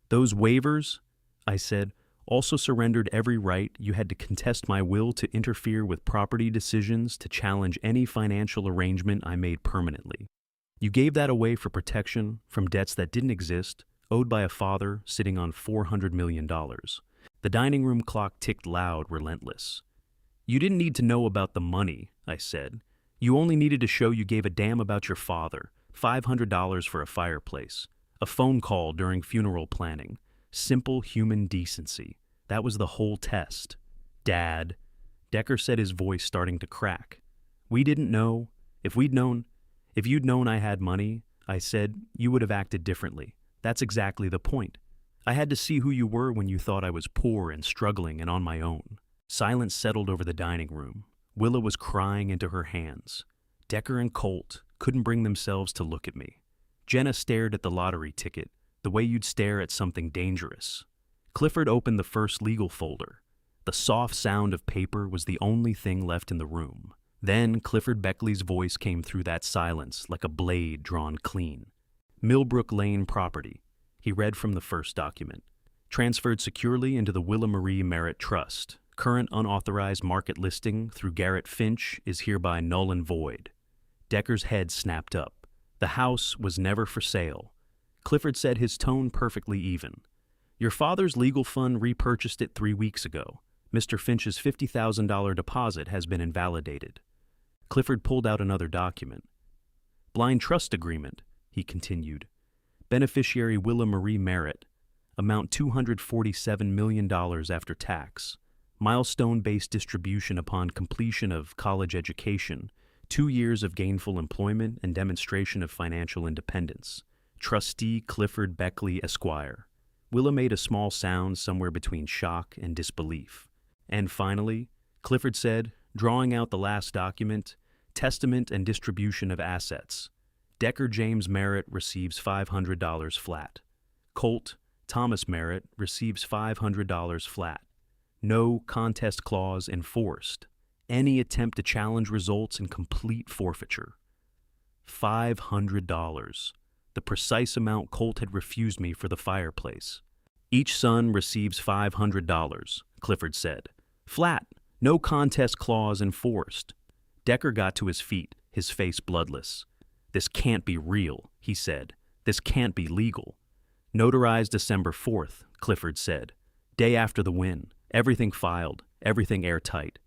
"Those waivers," I said, "also surrendered every right. You had to contest my will, to interfere with property decisions, to challenge any financial arrangement I made permanently. You gave that away for protection from debts that didn't exist, owed by a father sitting on $400 million. The dining room clock ticked loud, relentless. "You didn't need to know about the money," I said. "You only needed to show you gave a damn about your father. $500 for a fireplace. A phone call during funeral planning. Simple human decency. That was the whole test." "Dad," Decker said, his voice starting to crack. "We didn't know. If you'd known I had money," I said, "you would have acted differently. That's exactly the point. I had to see who you were when you thought I was poor and struggling and on my own." Silence settled over the dining room. Willa was crying into her hands. Decker and Colt couldn't bring themselves to look at me. Jenna stared at the lottery ticket, the way you'd stare at something dangerous. Clifford opened the first legal folder. The soft sound of paper was the only thing left in the room. Then Clifford Beckley's voice came through that silence like a blade drawn clean. "Millbrook Lane property," he read from the first document. "Transferred securely into the Willa Marie Merritt Trust. Current unauthorized market listing through Garrett Finch is hereby null and void." Decker's head snapped up. The house was never for sale. Clifford said, his tone perfectly even. "Your father's legal fund repurchased it 3 weeks ago. Mr. Finch's $50,000 deposit has been invalidated." Clifford pulled out another document. "Blind trust agreement," he continued. "Beneficiary Willa Marie Merritt. Amount $247 million after tax. milestone-based distribution upon completion of college education, 2 years of gainful employment and demonstration of financial independence. Trustee Clifford Beckley, Esquire. Willa made a small sound somewhere between shock and disbelief. And finally, Clifford said, drawing out the last document, testament and distribution of assets. Decker James Merritt receives $500 flat. Colt Thomas Merritt receives $500 flat. No contest clause enforced. Any attempt to challenge results in complete forfeiture. $500. The precise amount Colt had refused me for the fireplace. Each son receives $500, Clifford said. Flat. No contest clause enforced. Decker got to his feet, his face bloodless. This can't be real, he said. This can't be legal. Notarized December 4th, Clifford said. Day after the win. Everything filed. Everything airtight.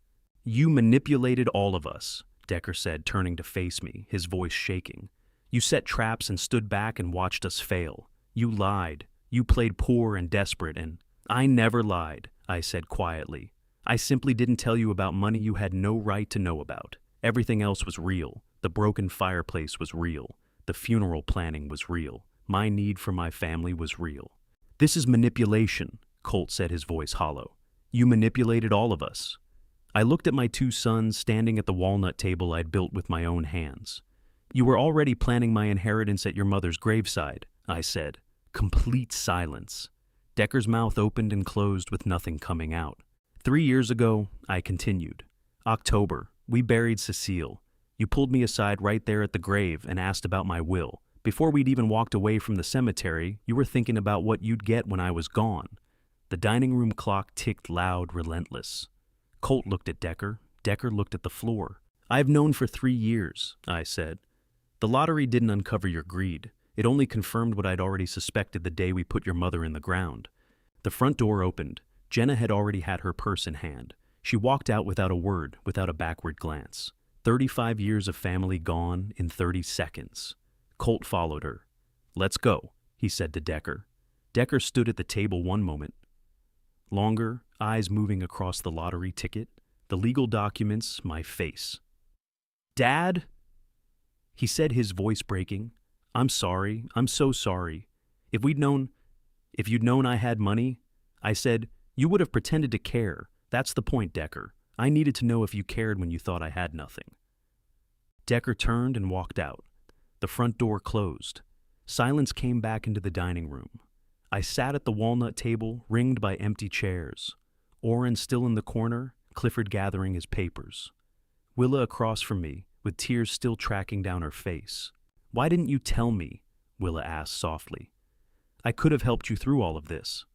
You manipulated all of us, Decker said, turning to face me, his voice shaking. You set traps and stood back and watched us fail. You lied. You played poor and desperate, and I never lied, I said quietly. I simply didn't tell you about money you had no right to know about. Everything else was real. The broken fireplace was real. The funeral planning was real. My need for my family was real. This is manipulation, Colt said, his voice hollow. You manipulated all of us. I looked at my 2 sons standing at the walnut table I'd built with my own hands. You were already planning my inheritance at your mother's graveside, I said. Complete silence. Decker's mouth opened and closed with nothing coming out. 3 years ago, I continued. October, we buried Cecile. You pulled me aside right there at the grave and asked about my will. Before we'd even walked away from the cemetery, you were thinking about what you'd get when I was gone. The dining room clock ticked loud, relentless. Colt looked at Decker. Decker looked at the floor. I've known for 3 years, I said. The lottery didn't uncover your greed. It only confirmed what I'd already suspected the day we put your mother in the ground. The front door opened. Jenna had already had her purse in hand. She walked out without a word, without a backward glance. 35 years of family gone in 30 seconds. Colt followed her. Let's go, he said to Decker. Decker stood at the table one moment. Longer, eyes moving across the lottery ticket, the legal documents, my face. Dad? He said, his voice breaking. I'm sorry. I'm so sorry. If you'd known I had money, I said, you would have pretended to care. That's the point, Decker. I needed to know if you cared when you thought I had nothing. Decker turned and walked out. The front door closed. Silence came back into the dining room. I sat at the walnut table, ringed by empty chairs. Orrin still in the corner, Clifford gathering his papers. Willa across from me, with tears still tracking down her face. Why didn't you tell me? Willa asked softly. I could have helped you through all of this.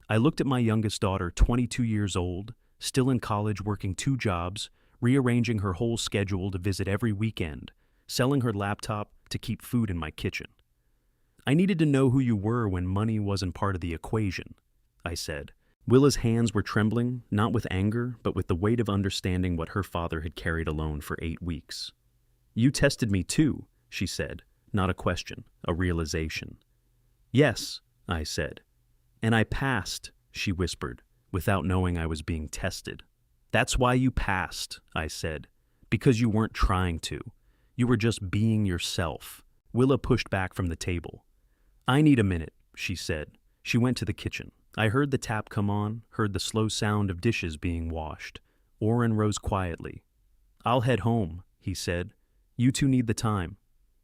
I looked at my youngest daughter, 22 years old, still in college working 2 jobs, rearranging her whole schedule to visit every weekend, selling her laptop to keep food in my kitchen. I needed to know who you were when money wasn't part of the equation, I said. Willa's hands were trembling, not with anger, but with the weight of understanding what her father had carried alone for 8 weeks. You tested me too, she said, not a question, a realization. Yes, I said. And I passed, she whispered, without knowing I was being tested. That's why you passed, I said, because you weren't trying to. You were just being yourself. Willa pushed back from the table. I need a minute, she said. She went to the kitchen. I heard the tap come on, heard the slow sound of dishes being washed. Orrin rose quietly. I'll head home, he said. You two need the time.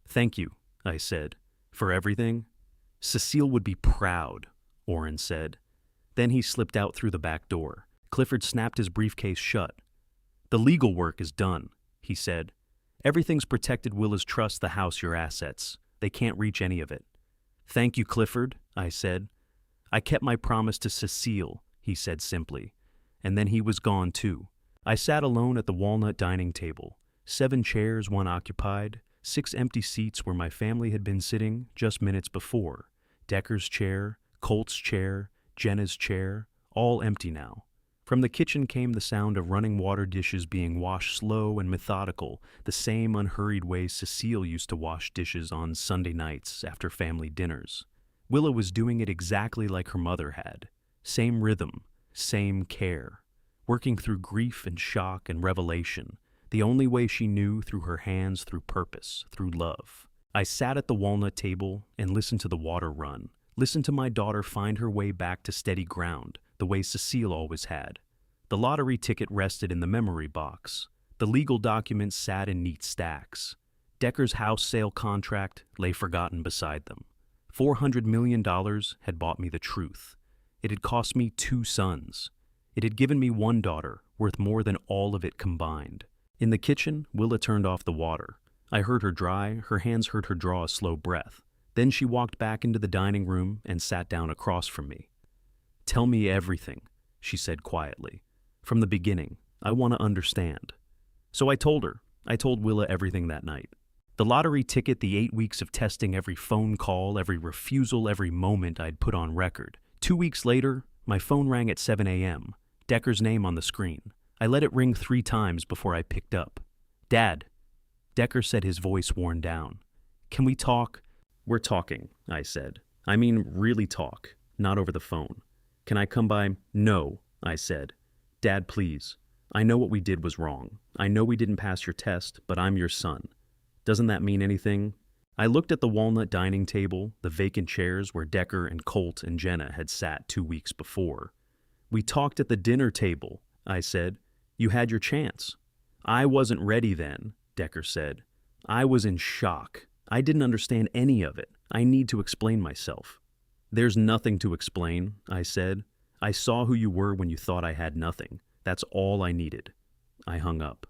Thank you, I said. For everything? Cecile would be proud, Orrin said. Then he slipped out through the back door. Clifford snapped his briefcase shut. The legal work is done, he said. Everything's protected. Willa's trust, the house, your assets. They can't reach any of it. Thank you, Clifford, I said. I kept my promise to Cecile, he said simply. And then he was gone too. I sat alone at the walnut dining table. 7 chairs, 1 occupied. 6 empty seats where my family had been sitting just minutes before. Decker's chair, Colt's chair, Jenna's chair, all empty now. From the kitchen came the sound of running water, dishes being washed slow and methodical, the same unhurried way Cecile used to wash dishes on Sunday nights after family dinners. Willa was doing it exactly like her mother had. Same rhythm, same care. working through grief and shock and revelation, the only way she knew, through her hands, through purpose, through love. I sat at the walnut table and listened to the water run, listened to my daughter find her way back to steady ground, the way Cecile always had. The lottery ticket rested in the memory box. The legal documents sat in neat stacks. Decker's house sale contract lay forgotten beside them. $400 million had bought me the truth. It had cost me 2 sons. It had given me 1 daughter, worth more than all of it combined. In the kitchen, Willa turned off the water. I heard her dry, her hands heard her draw a slow breath. Then she walked back into the dining room and sat down across from me. "Tell me everything," she said quietly. "From the beginning. I want to understand." So I told her. I told Willa everything that night. The lottery ticket, the 8 weeks of testing, every phone call, every refusal, every moment I'd put on record. 2 weeks later, my phone rang at 7 a.m., Decker's name on the screen. I let it ring 3 times before I picked up. "Dad." Decker said, his voice worn down. "Can we talk?" "We're talking," I said. "I mean really talk, not over the phone. Can I come by?" "No," I said. "Dad, please. I know what we did was wrong. I know we didn't pass your test, but I'm your son. Doesn't that mean anything?" I looked at the walnut dining table, the vacant chairs where Decker and Colt and Jenna had sat 2 weeks before. "We talked at the dinner table," I said. "You had your chance." "I wasn't ready then," Decker said. "I was in shock. I didn't understand any of it. I need to explain myself." "There's nothing to explain," I said. "I saw who you were when you thought I had nothing. That's all I needed." I hung up.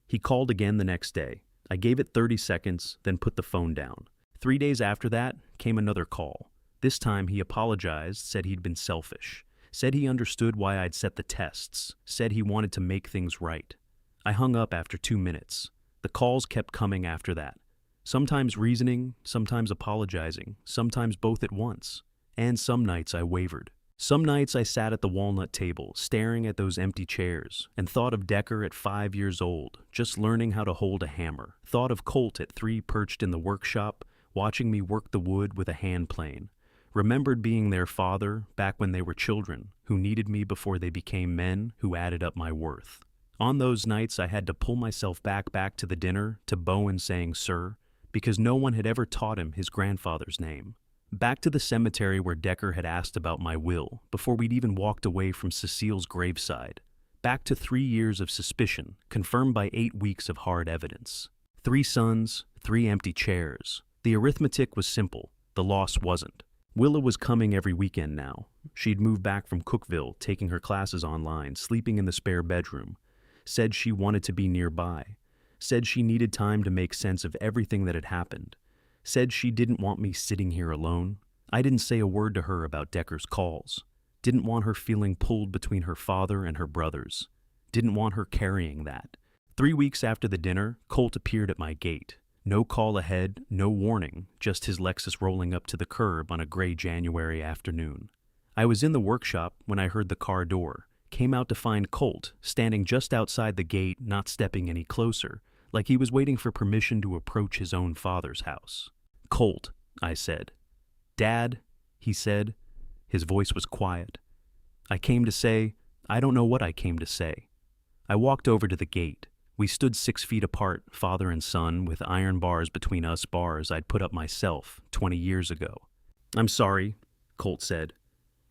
He called again the next day. I gave it 30 seconds, then put the phone down. 3 days after that came another call. This time he apologized, said he'd been selfish, said he understood why I'd set the tests, said he wanted to make things right. I hung up after 2 minutes. The calls kept coming after that. Sometimes reasoning, sometimes apologizing, sometimes both at once. And some nights I wavered. Some nights I sat at the walnut table, staring at those empty chairs, and thought of Decker at 5 years old, just learning how to hold a hammer. Thought of Colt at 3 perched in the workshop, watching me work the wood with a hand plane. Remembered being their father back when they were children, who needed me before they became men who added up my worth. On those nights I had to pull myself back to the dinner, to Bowen saying "sir," because no one had ever taught him his grandfather's name. Back to the cemetery where Decker had asked about my will, before we'd even walked away from Cecile's graveside. Back to 3 years of suspicion, confirmed by 8 weeks of hard evidence. 3 sons, 3 empty chairs. The arithmetic was simple, the loss wasn't. Willa was coming every weekend now. She'd moved back from Cookville, taking her classes online, sleeping in the spare bedroom. Said she wanted to be nearby. Said she needed time to make sense of everything that had happened. Said she didn't want me sitting here alone. I didn't say a word to her about Decker's calls. Didn't want her feeling pulled between her father and her brothers. Didn't want her carrying that. 3 weeks after the dinner, Colt appeared at my gate. No call ahead, no warning, just his Lexus rolling up to the curb on a gray January afternoon. I was in the workshop when I heard the car door. Came out to find Colt, standing just outside the gate, not stepping any closer, like he was waiting for permission to approach his own father's house. "Colt," I said. "Dad," he said. His voice was quiet. "I came to say, I don't know what I came to say." I walked over to the gate. We stood 6 feet apart, father and son, with iron bars between us, bars I'd put up myself 20 years ago. "I'm sorry," Colt said.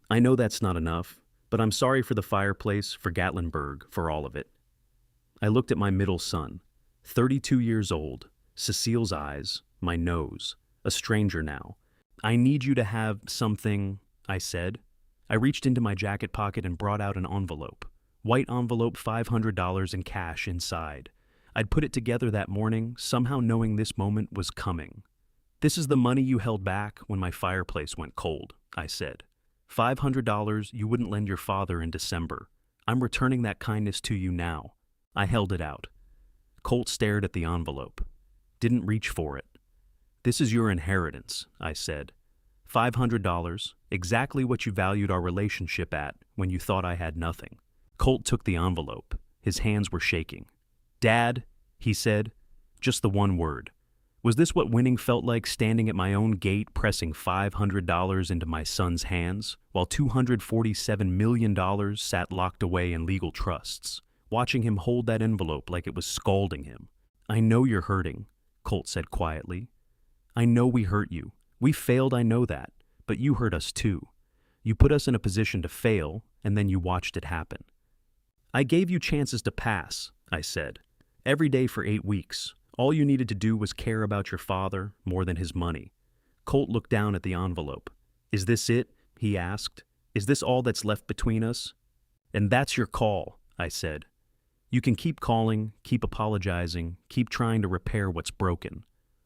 "I know that's not enough, but I'm sorry for the fireplace, for Gatlinburg, for all of it." I looked at my middle son, 32 years old, Cecile's eyes, my nose, a stranger now. "I need you to have something," I said. I reached into my jacket pocket and brought out an envelope. White envelope, $500 in cash inside. I'd put it together that morning, somehow knowing this moment was coming. "This is the money you held back when my fireplace went cold," I said. $500 you wouldn't lend your father in December. I'm returning that kindness to you now. I held it out. Colt stared at the envelope. Didn't reach for it. "This is your inheritance," I said. $500, exactly what you valued our relationship at when you thought I had nothing. Colt took the envelope. His hands were shaking. "Dad," he said, just the one word. Was this what winning felt like, standing at my own gate pressing $500 into my son's hands, while $247 million sat locked away in legal trusts, watching him hold that envelope like it was scalding him? "I know you're hurting," Colt said quietly. "I know we hurt you. We failed, I know that. But you hurt us too. You put us in a position to fail, and then you watched it happen." "I gave you chances to pass," I said. "Every day for 8 weeks. All you needed to do was care about your father more than his money." Colt looked down at the envelope. "Is this it?" he asked. "Is this all that's left between us?" "And that's your call," I said. "You can keep calling, keep apologizing, keep trying to repair what's broken.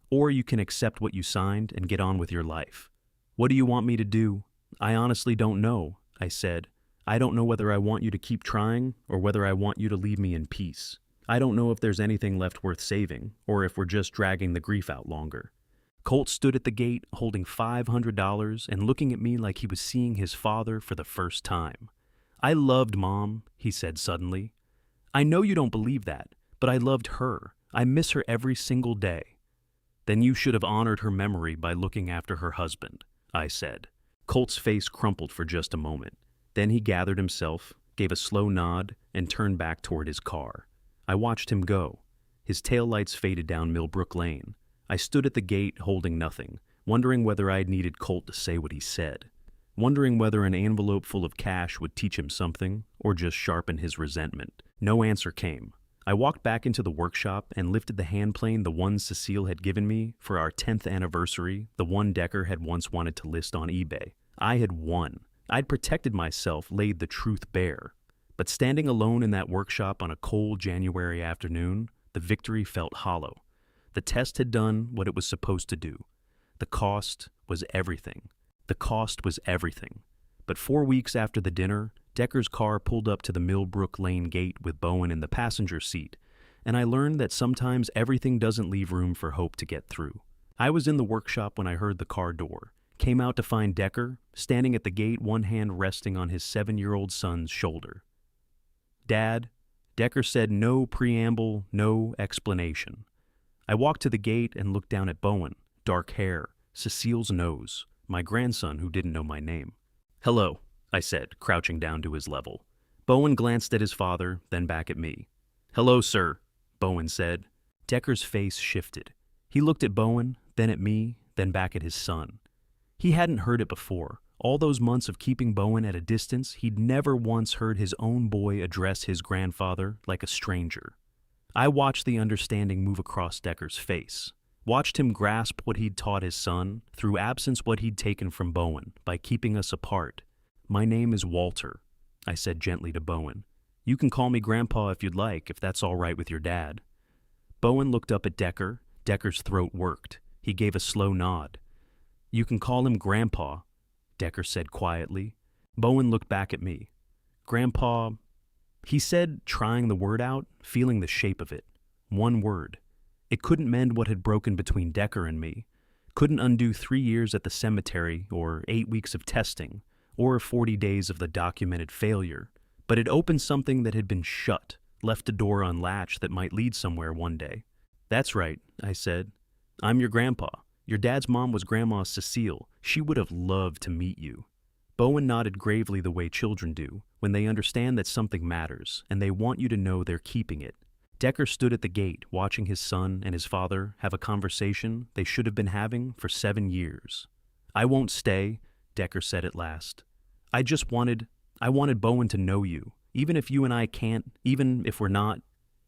Or you can accept what you signed and get on with your life." "What do you want me to do?" "I honestly don't know," I said. "I don't know whether I want you to keep trying or whether I want you to leave me in peace. I don't know if there's anything left worth saving, or if we're just dragging the grief out longer." Colt stood at the gate holding $500 and looking at me like he was seeing his father for the first time. "I loved Mom," he said suddenly. "I know you don't believe that, but I loved her. I miss her every single day." "Then you should have honored her memory by looking after her husband," I said. Colt's face crumpled for just a moment. Then he gathered himself, gave a slow nod, and turned back toward his car. I watched him go. His taillights faded down Millbrook Lane. I stood at the gate holding nothing, wondering whether I'd needed Colt to say what he said, wondering whether an envelope full of cash would teach him something or just sharpen his resentment. No answer came. I walked back into the workshop and lifted the handplane, the one Cecile had given me for our 10th anniversary, the one Decker had once wanted to list on eBay. I had won. I'd protected myself, laid the truth bare. But standing alone in that workshop on a cold January afternoon, the victory felt hollow. The test had done what it was supposed to do. The cost was everything. The cost was everything. But 4 weeks after the dinner, Decker's car pulled up to the Millbrook Lane gate with Bowen in the passenger seat, and I learned that sometimes everything doesn't leave room for hope to get through. I was in the workshop when I heard the car door, came out to find Decker, standing at the gate, one hand resting on his 7-year-old son's shoulder. "Dad," Decker said, no preamble, no explanation. I walked to the gate and looked down at Bowen, dark hair, Cecile's nose, my grandson who didn't know my name. "Hello," I said, crouching down to his level. Bowen glanced at his father, then back at me. "Hello, sir," Bowen said. Decker's face shifted. He looked at Bowen, then at me, then back at his son. He hadn't heard it before. All those months of keeping Bowen at a distance, he'd never once heard his own boy address his grandfather like a stranger. I watched the understanding move across Decker's face, watched him grasp what he'd taught his son, through absence what he'd taken from Bowen, by keeping us apart. "My name is Walter," I said gently to Bowen. "You can call me Grandpa if you'd like, if that's all right with your dad." Bowen looked up at Decker. Decker's throat worked. He gave a slow nod. "You can call him Grandpa," Decker said quietly. Bowen looked back at me. "Grandpa," he said, trying the word out, feeling the shape of it. One word. It couldn't mend what had broken between Decker and me. Couldn't undo 3 years at the cemetery, or 8 weeks of testing, or 40 days of the documented failure. But it opened something that had been shut, left a door unlatched that might lead somewhere one day. "That's right," I said. "I'm your grandpa. Your dad's mom was Grandma Cecile. She would have loved to meet you." Bowen nodded gravely the way children do, when they understand that something matters, and they want you to know they're keeping it. Decker stood at the gate, watching his son and his father have a conversation they should have been having for 7 years. "I won't stay," Decker said at last. I wanted Bowen to know you, even if you and I can't, even if we're not."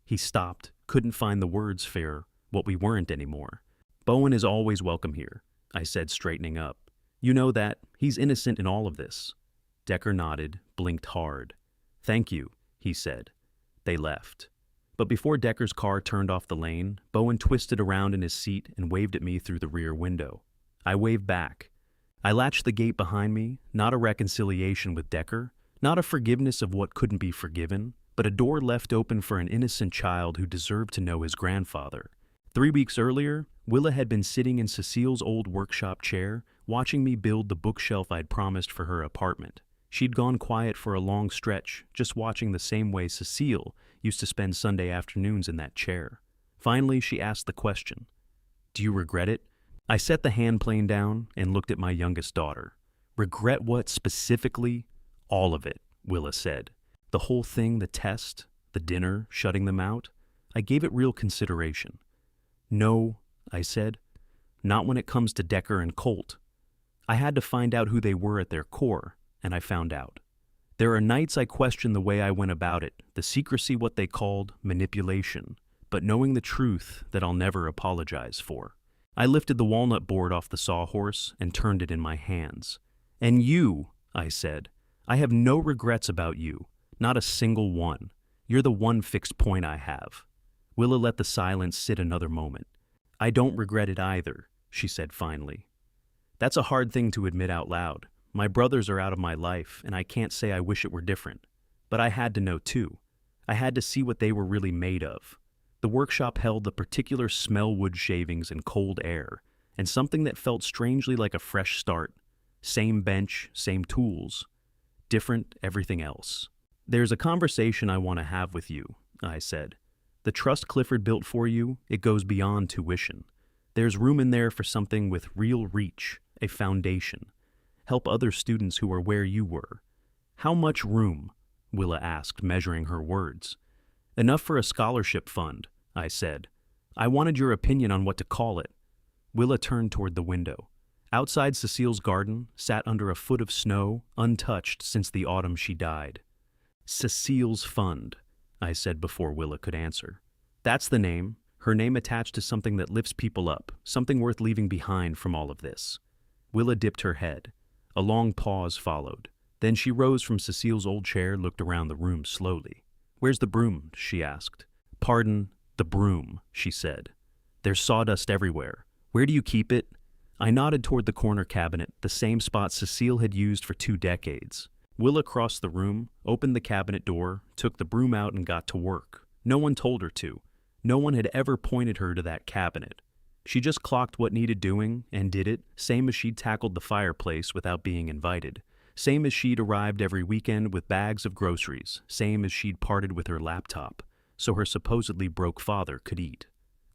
He stopped, couldn't find the words for what we weren't anymore. "Bowen is always welcome here," I said, straightening up. "You know that. He's innocent in all of this." Decker nodded, blinked hard. "Thank you," he said. They left. But before Decker's car turned off the lane, Bowen twisted around in his seat and waved at me through the rear window. I waved back. I latched the gate behind me, not a reconciliation with Decker, not a forgiveness of what couldn't be forgiven, but a door left open for an innocent child who deserved to know his grandfather. 3 weeks earlier, Willa had been sitting in Cecile's old workshop chair, watching me build the bookshelf I'd promised for her apartment. She'd gone quiet for a long stretch, just watching the same way Cecile used to spend Sunday afternoons in that chair. Finally, she asked the question, Do you regret it? I set the hand plane down and looked at my youngest daughter. Regret what specifically? All of it, Willa said. The whole thing, the test, the dinner, shutting them out. I gave it real consideration. No, I said. Not when it comes to Decker and Colt. I had to find out who they were at their core, and I found out. There are nights I question the way I went about it, the secrecy what they called manipulation, but knowing the truth that I'll never apologize for. I lifted the walnut board off the sawhorse and turned it in my hands. And you, I said, I have no regrets about you, not a single one. You're the one fixed point I have. Willa let the silence sit another moment. I don't regret it either, she said finally. That's a hard thing to admit out loud. My brothers are out of my life, and I can't say I wish it were different. But I had to know too. I had to see what they were really made of. The workshop held the particular smell wood shavings and cold air, and something that felt strangely like a fresh start. Same bench, same tools. Different everything else. There's a conversation I want to have with you, I said. The trust Clifford built for you, it goes beyond tuition. There's room in there for something with real reach, a foundation. Help other students who are where you were. How much room? Willa asked, measuring her words. Enough for a scholarship fund, I said. I wanted your opinion on what to call it. Willa turned toward the window. Outside Cecile's garden sat under a foot of snow, untouched since the autumn she died. Cecile's Fund, I said before Willa could answer. That's the name, her name attached to something that lifts people up, something worth leaving behind from all of this. Willa dipped her head. A long pause followed. Then she rose from Cecile's old chair, looked around the room slowly. Where's the broom? She asked. Pardon, the broom, she said. There's sawdust everywhere. Where do you keep it? I nodded toward the corner cabinet, the same spot Cecile had used for 2 decades. Willa crossed the room, opened the cabinet door, took the broom out and got to work. No one told her to. No one had ever pointed her to that cabinet. She just clocked what needed doing and did it, same as she'd tackled the fireplace without being invited. Same as she'd arrived every weekend with bags of groceries, same as she'd parted with her laptop, so her supposedly broke father could eat.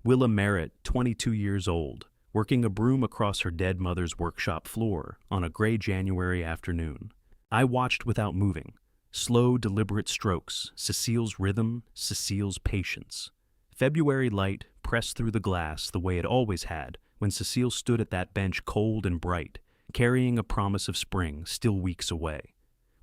Willa Merritt, 22 years old, working a broom across her dead mother's workshop floor on a gray January afternoon. I watched without moving. Slow, deliberate strokes, Cecile's rhythm, Cecile's patience. February light pressed through the glass the way it always had when Cecile stood at that bench cold and bright, carrying a promise of spring still weeks away.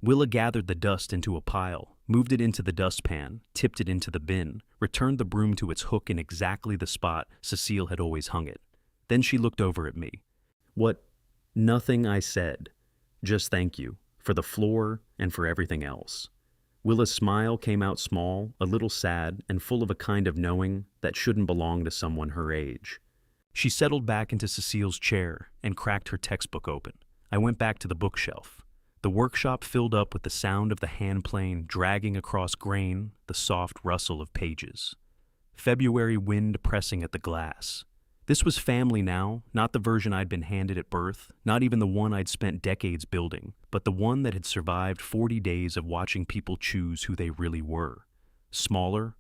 Willa gathered the dust into a pile, moved it into the dustpan, tipped it into the bin, returned the broom to its hook in exactly the spot Cecile had always hung it. Then she looked over at me. What? Nothing, I said. Just thank you, for the floor and for everything else. Willa's smile came out small, a little sad, and full of a kind of knowing that shouldn't belong to someone her age. She settled back into Cecile's chair and cracked her textbook open. I went back to the bookshelf. The workshop filled up with the sound of the hand plane dragging across grain, the soft rustle of pages. February wind pressing at the glass. This was family now, not the version I'd been handed at birth, not even the one I'd spent decades building, but the one that had survived 40 days of watching people choose who they really were. Smaller,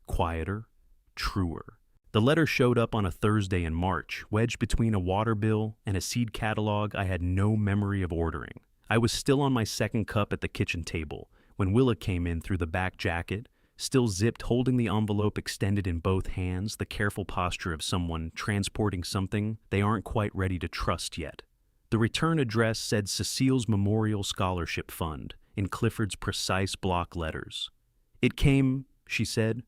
quieter, truer. The letter showed up on a Thursday in March, wedged between a water bill and a seed catalog I had no memory of ordering. I was still on my second cup at the kitchen table when Willa came in through the back jacket, still zipped, holding the envelope extended in both hands, the careful posture of someone transporting something they aren't quite ready to trust yet. The return address said Cecile's Memorial Scholarship Fund in Clifford's precise block letters. It came, she said.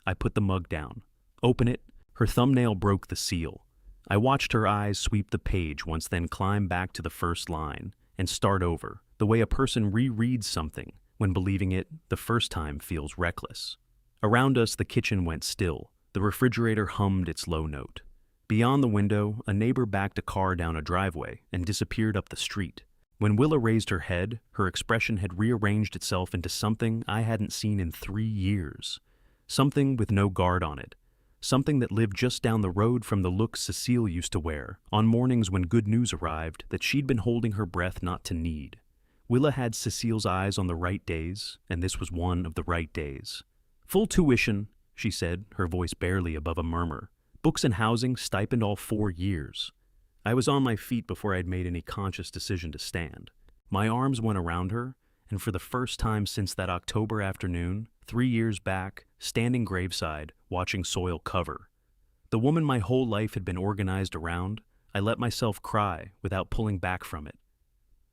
I put the mug down. Open it. Her thumbnail broke the seal. I watched her eyes sweep the page once, then climb back to the first line and start over, the way a person rereads something when believing it the first time feels reckless. Around us, the kitchen went still. The refrigerator hummed its low note. Beyond the window, a neighbor backed a car down a driveway and disappeared up the street. When Willa raised her head, her expression had rearranged itself into something I hadn't seen in 3 years. Something with no guard on it. Something that lived just down the road from the look Cecile used to wear on mornings when good news arrived that she'd been holding her breath not to need. Willa had Cecile's eyes on the right days, and this was one of the right days. Full tuition, she said, her voice barely above a murmur. Books and housing, stipend all 4 years. I was on my feet before I'd made any conscious decision to stand. My arms went around her, and for the first time since that October afternoon, 3 years back, standing graveside, watching soil cover. The woman my whole life had been organized around, I let myself cry without pulling back from it.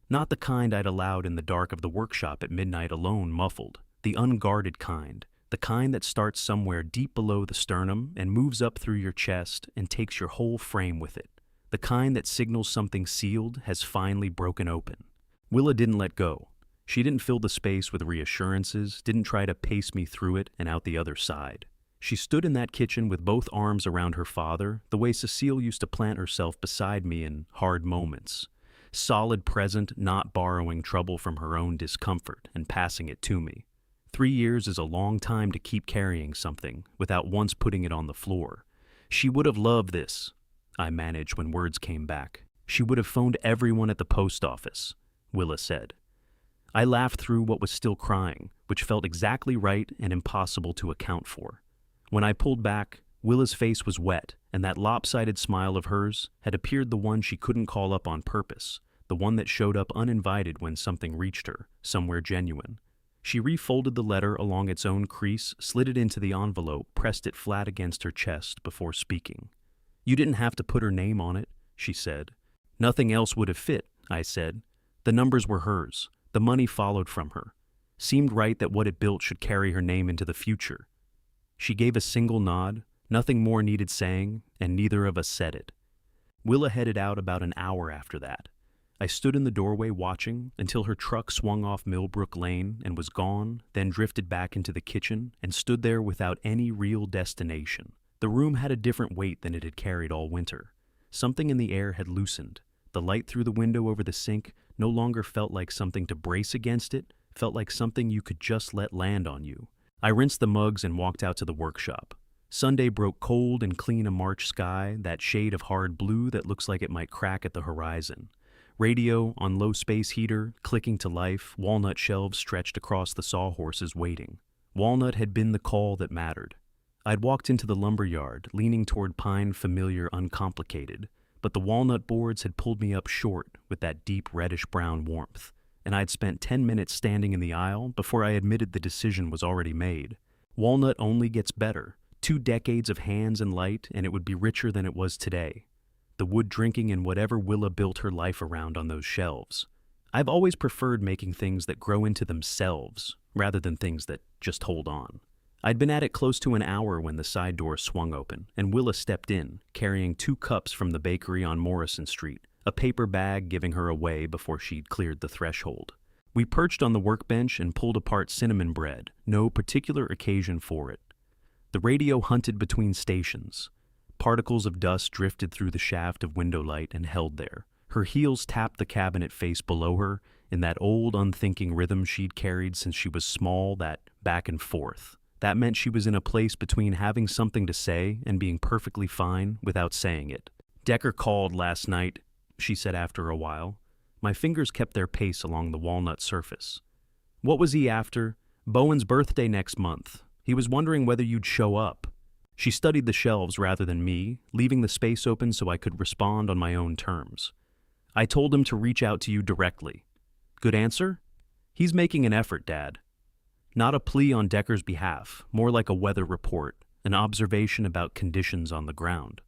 Not the kind I'd allowed in the dark of the workshop at midnight alone, muffled. The unguarded kind. The kind that starts somewhere deep below the sternum and moves up through your chest and takes your whole frame with it. The kind that signals something sealed has finally broken open. Willa didn't let go. She didn't fill the space with reassurances, didn't try to pace me through it and out the other side. She stood in that kitchen with both arms around her father, the way Cecile used to plant herself beside me in hard moments. Solid present, not borrowing trouble from her own discomfort and passing it to me. 3 years is a long time to keep carrying something without once putting it on the floor. She would have loved this, I managed when words came back. She would have phoned everyone at the post office, Willa said. I laughed through what was still crying, which felt exactly right and impossible to account for. When I pulled back, Willa's face was wet, and that lopsided smile of hers had appeared the one she couldn't call up on purpose, the one that showed up uninvited when something reached her, somewhere genuine. She refolded the letter along its own crease, slid it into the envelope, pressed it flat against her chest before speaking. You didn't have to put her name on it, she said. Nothing else would have fit, I said. The numbers were hers. The money followed from her. Seemed right that what it built should carry her name into the future. She gave a single nod, nothing more needed saying, and neither of us said it. Willa headed out about an hour after that. I stood in the doorway watching until her truck swung off Millbrook Lane and was gone, then drifted back into the kitchen and stood there without any real destination. The room had a different weight than it had carried all winter. Something in the air had loosened. The light through the window over the sink no longer felt like something to brace against it, felt like something you could just let land on you. I rinsed the mugs and walked out to the workshop. Sunday broke cold and clean a March sky, that shade of hard blue that looks like it might crack at the horizon. Radio on low space heater, clicking to life, walnut shelves stretched across the sawhorses waiting. Walnut had been the call that mattered. I'd walked into the lumberyard, leaning toward pine familiar, uncomplicated, but the walnut boards had pulled me up short with that deep reddish-brown warmth, and I'd spent 10 minutes standing in the aisle before I admitted the decision was already made. Walnut only gets better. 2 decades of hands and light, and it would be richer than it was today. The wood drinking and whatever Willa built her life around on those shelves. I've always preferred making things that grow into themselves, rather than things that just hold on. I'd been at it close to an hour when the side door swung open, and Willa stepped in, carrying 2 cups from the bakery on Morrison Street, a paper bag giving her away before she'd cleared the threshold. We perched on the workbench and pulled apart cinnamon bread, no particular occasion for it. The radio hunted between stations. Particles of dust drifted through the shaft of window light and held there. Her heels tapped the cabinet face below her in that old, unthinking rhythm she'd carried since she was small, that back and forth. That meant she was in a place between having something to say and being perfectly fine without saying it. Decker called last night, she said after a while. My fingers kept their pace along the walnut surface. What was he after? Bowen's birthday next month. He was wondering whether you'd show up. She studied the shelves rather than me, leaving the space open so I could respond on my own terms. I told him to reach out to you directly. Good answer? He's making an effort, Dad. Not a plea on Decker's behalf, more like a weather report, an observation about conditions on the ground.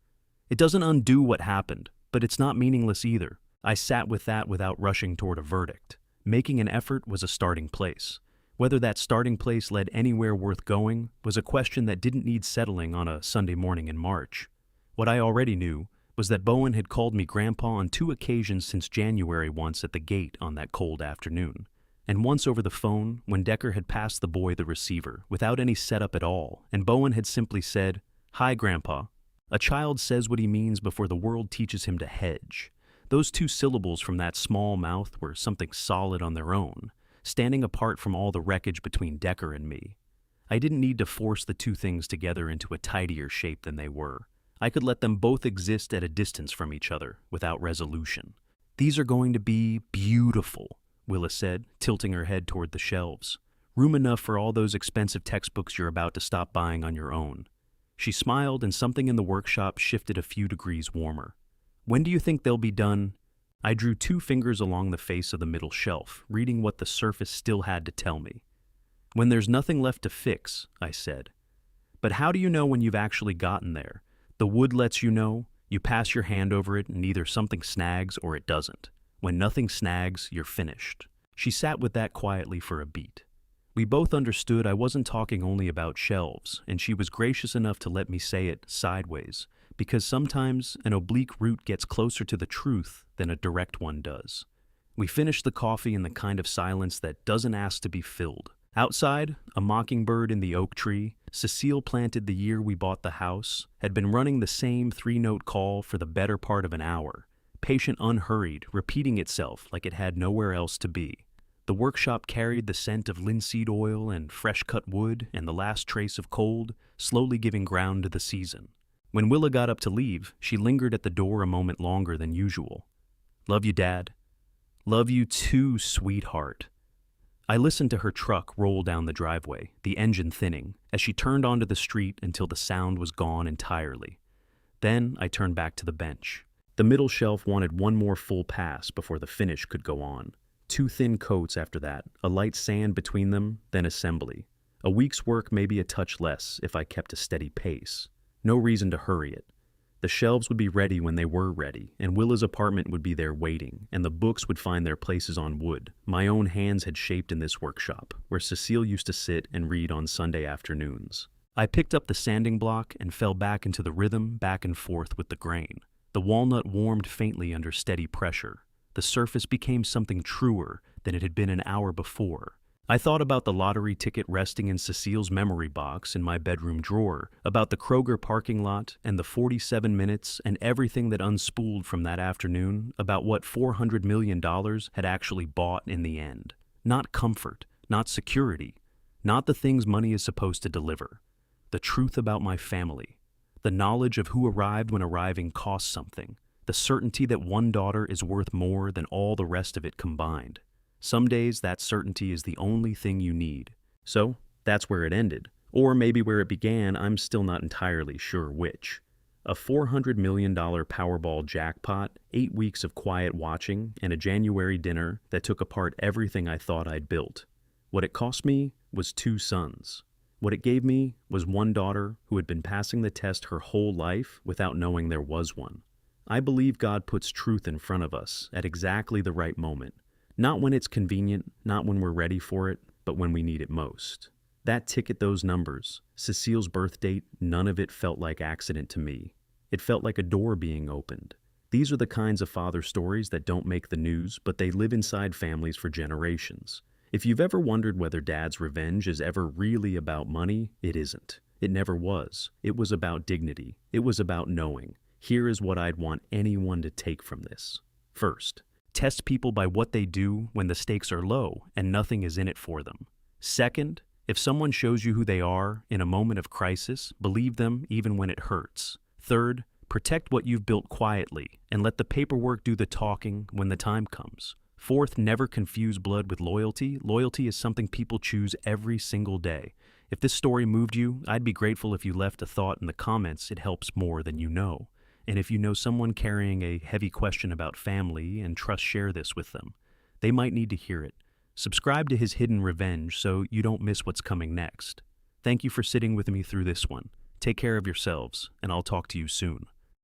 It doesn't undo what happened, but it's not meaningless either. I sat with that without rushing toward a verdict. Making an effort was a starting place. Whether that starting place led anywhere worth going was a question that didn't need settling on a Sunday morning in March. What I already knew was that Bowen had called me Grandpa on 2 occasions since January, once at the gate on that cold afternoon, and once over the phone when Decker had passed the boy the receiver without any setup at all, and Bowen had simply said, "Hi, Grandpa." A child says what he means before the world teaches him to hedge. Those 2 syllables from that small mouth were something solid on their own, standing apart from all the wreckage between Decker and me. I didn't need to force the 2 things together into a tidier shape than they were. I could let them both exist at a distance from each other, without resolution. These are going to be beautiful, Willa said, tilting her head toward the shelves. Room enough for all those expensive textbooks you're about to stop buying on your own. She smiled, and something in the workshop shifted a few degrees warmer. When do you think they'll be done? I drew 2 fingers along the face of the middle shelf, reading what the surface still had to tell me. When there's nothing left to fix, I said. But how do you know when you've actually gotten there? The wood lets you know. You pass your hand over it and either something snags or it doesn't. When nothing snags, you're finished. She sat with that quietly for a beat. We both understood I wasn't talking only about shelves, and she was gracious enough to let me say it sideways, because sometimes an oblique route gets closer to the truth than a direct one does. We finished the coffee in the kind of silence that doesn't ask to be filled. Outside, a mockingbird in the oak tree, Cecile planted the year we bought the house, had been running the same 3-note call for the better part of an hour, patient, unhurried, repeating itself like it had nowhere else to be. The workshop carried the scent of linseed oil and fresh-cut wood and the last trace of cold, slowly giving ground to the season. When Willa got up to leave, she lingered at the door a moment longer than usual. "Love you, Dad." "Love you too, sweetheart." I listened to her truck roll down the driveway, the engine thinning, as she turned onto the street until the sound was gone entirely. Then I turned back to the bench. The middle shelf wanted one more full pass before the finish could go on. 2 thin coats after that, a light sand between them, then assembly. A week's work, maybe a touch less if I kept a steady pace. No reason to hurry it. The shelves would be ready when they were ready, and Willa's apartment would be there waiting, and the books would find their places on wood my own hands had shaped in this workshop, where Cecile used to sit and read on Sunday afternoons. I picked up the sanding block and fell back into the rhythm, back and forth with the grain. The walnut warmed faintly under steady pressure. The surface became something truer than it had been an hour before. I thought about the lottery ticket resting in Cecile's memory box in my bedroom drawer, about the Kroger parking lot and the 47 minutes and everything that unspooled from that afternoon, about what $400 million had actually bought in the end. Not comfort, not security, not the things money is supposed to deliver. The truth about my family. The knowledge of who arrived when arriving cost something. The certainty that one daughter is worth more than all the rest of it combined. Some days that certainty is the only thing you need. So, that's where it ended. Or maybe where it began, I'm still not entirely sure which. A $400 million Powerball jackpot, 8 weeks of quiet watching, and a January dinner that took apart everything I thought I'd built. What it cost me was 2 sons. What it gave me was one daughter who had been passing the test her whole life without knowing there was one. I believe God puts truth in front of us at exactly the right moment. Not when it's convenient, not when we're ready for it, but when we need it most. That ticket, those numbers, Cecile's birth date, none of it felt like accident to me. It felt like a door being opened. These are the kinds of father stories that don't make the news, but they live inside families for generations. If you've ever wondered whether Dad's revenge is ever really about money, it isn't. It never was. It was about dignity. It was about knowing. Here is what I'd want anyone to take from this. First, test people by what they do when the stakes are low and nothing is in it for them. Second, if someone shows you who they are in a moment of crisis, believe them even when it hurts. Third, protect what you've built quietly and let the paperwork do the talking when the time comes. Fourth, never confuse blood with loyalty. Loyalty is something people choose every single day. If this story moved you, I'd be grateful if you left a thought in the comments. It helps more than you know. And if you know someone carrying a heavy question about family and trust, share this with them. They might need to hear it. Subscribe to His Hidden Revenge so you don't miss what's coming next. Thank you for sitting with me through this one. Take care of yourselves, and I'll talk to you soon.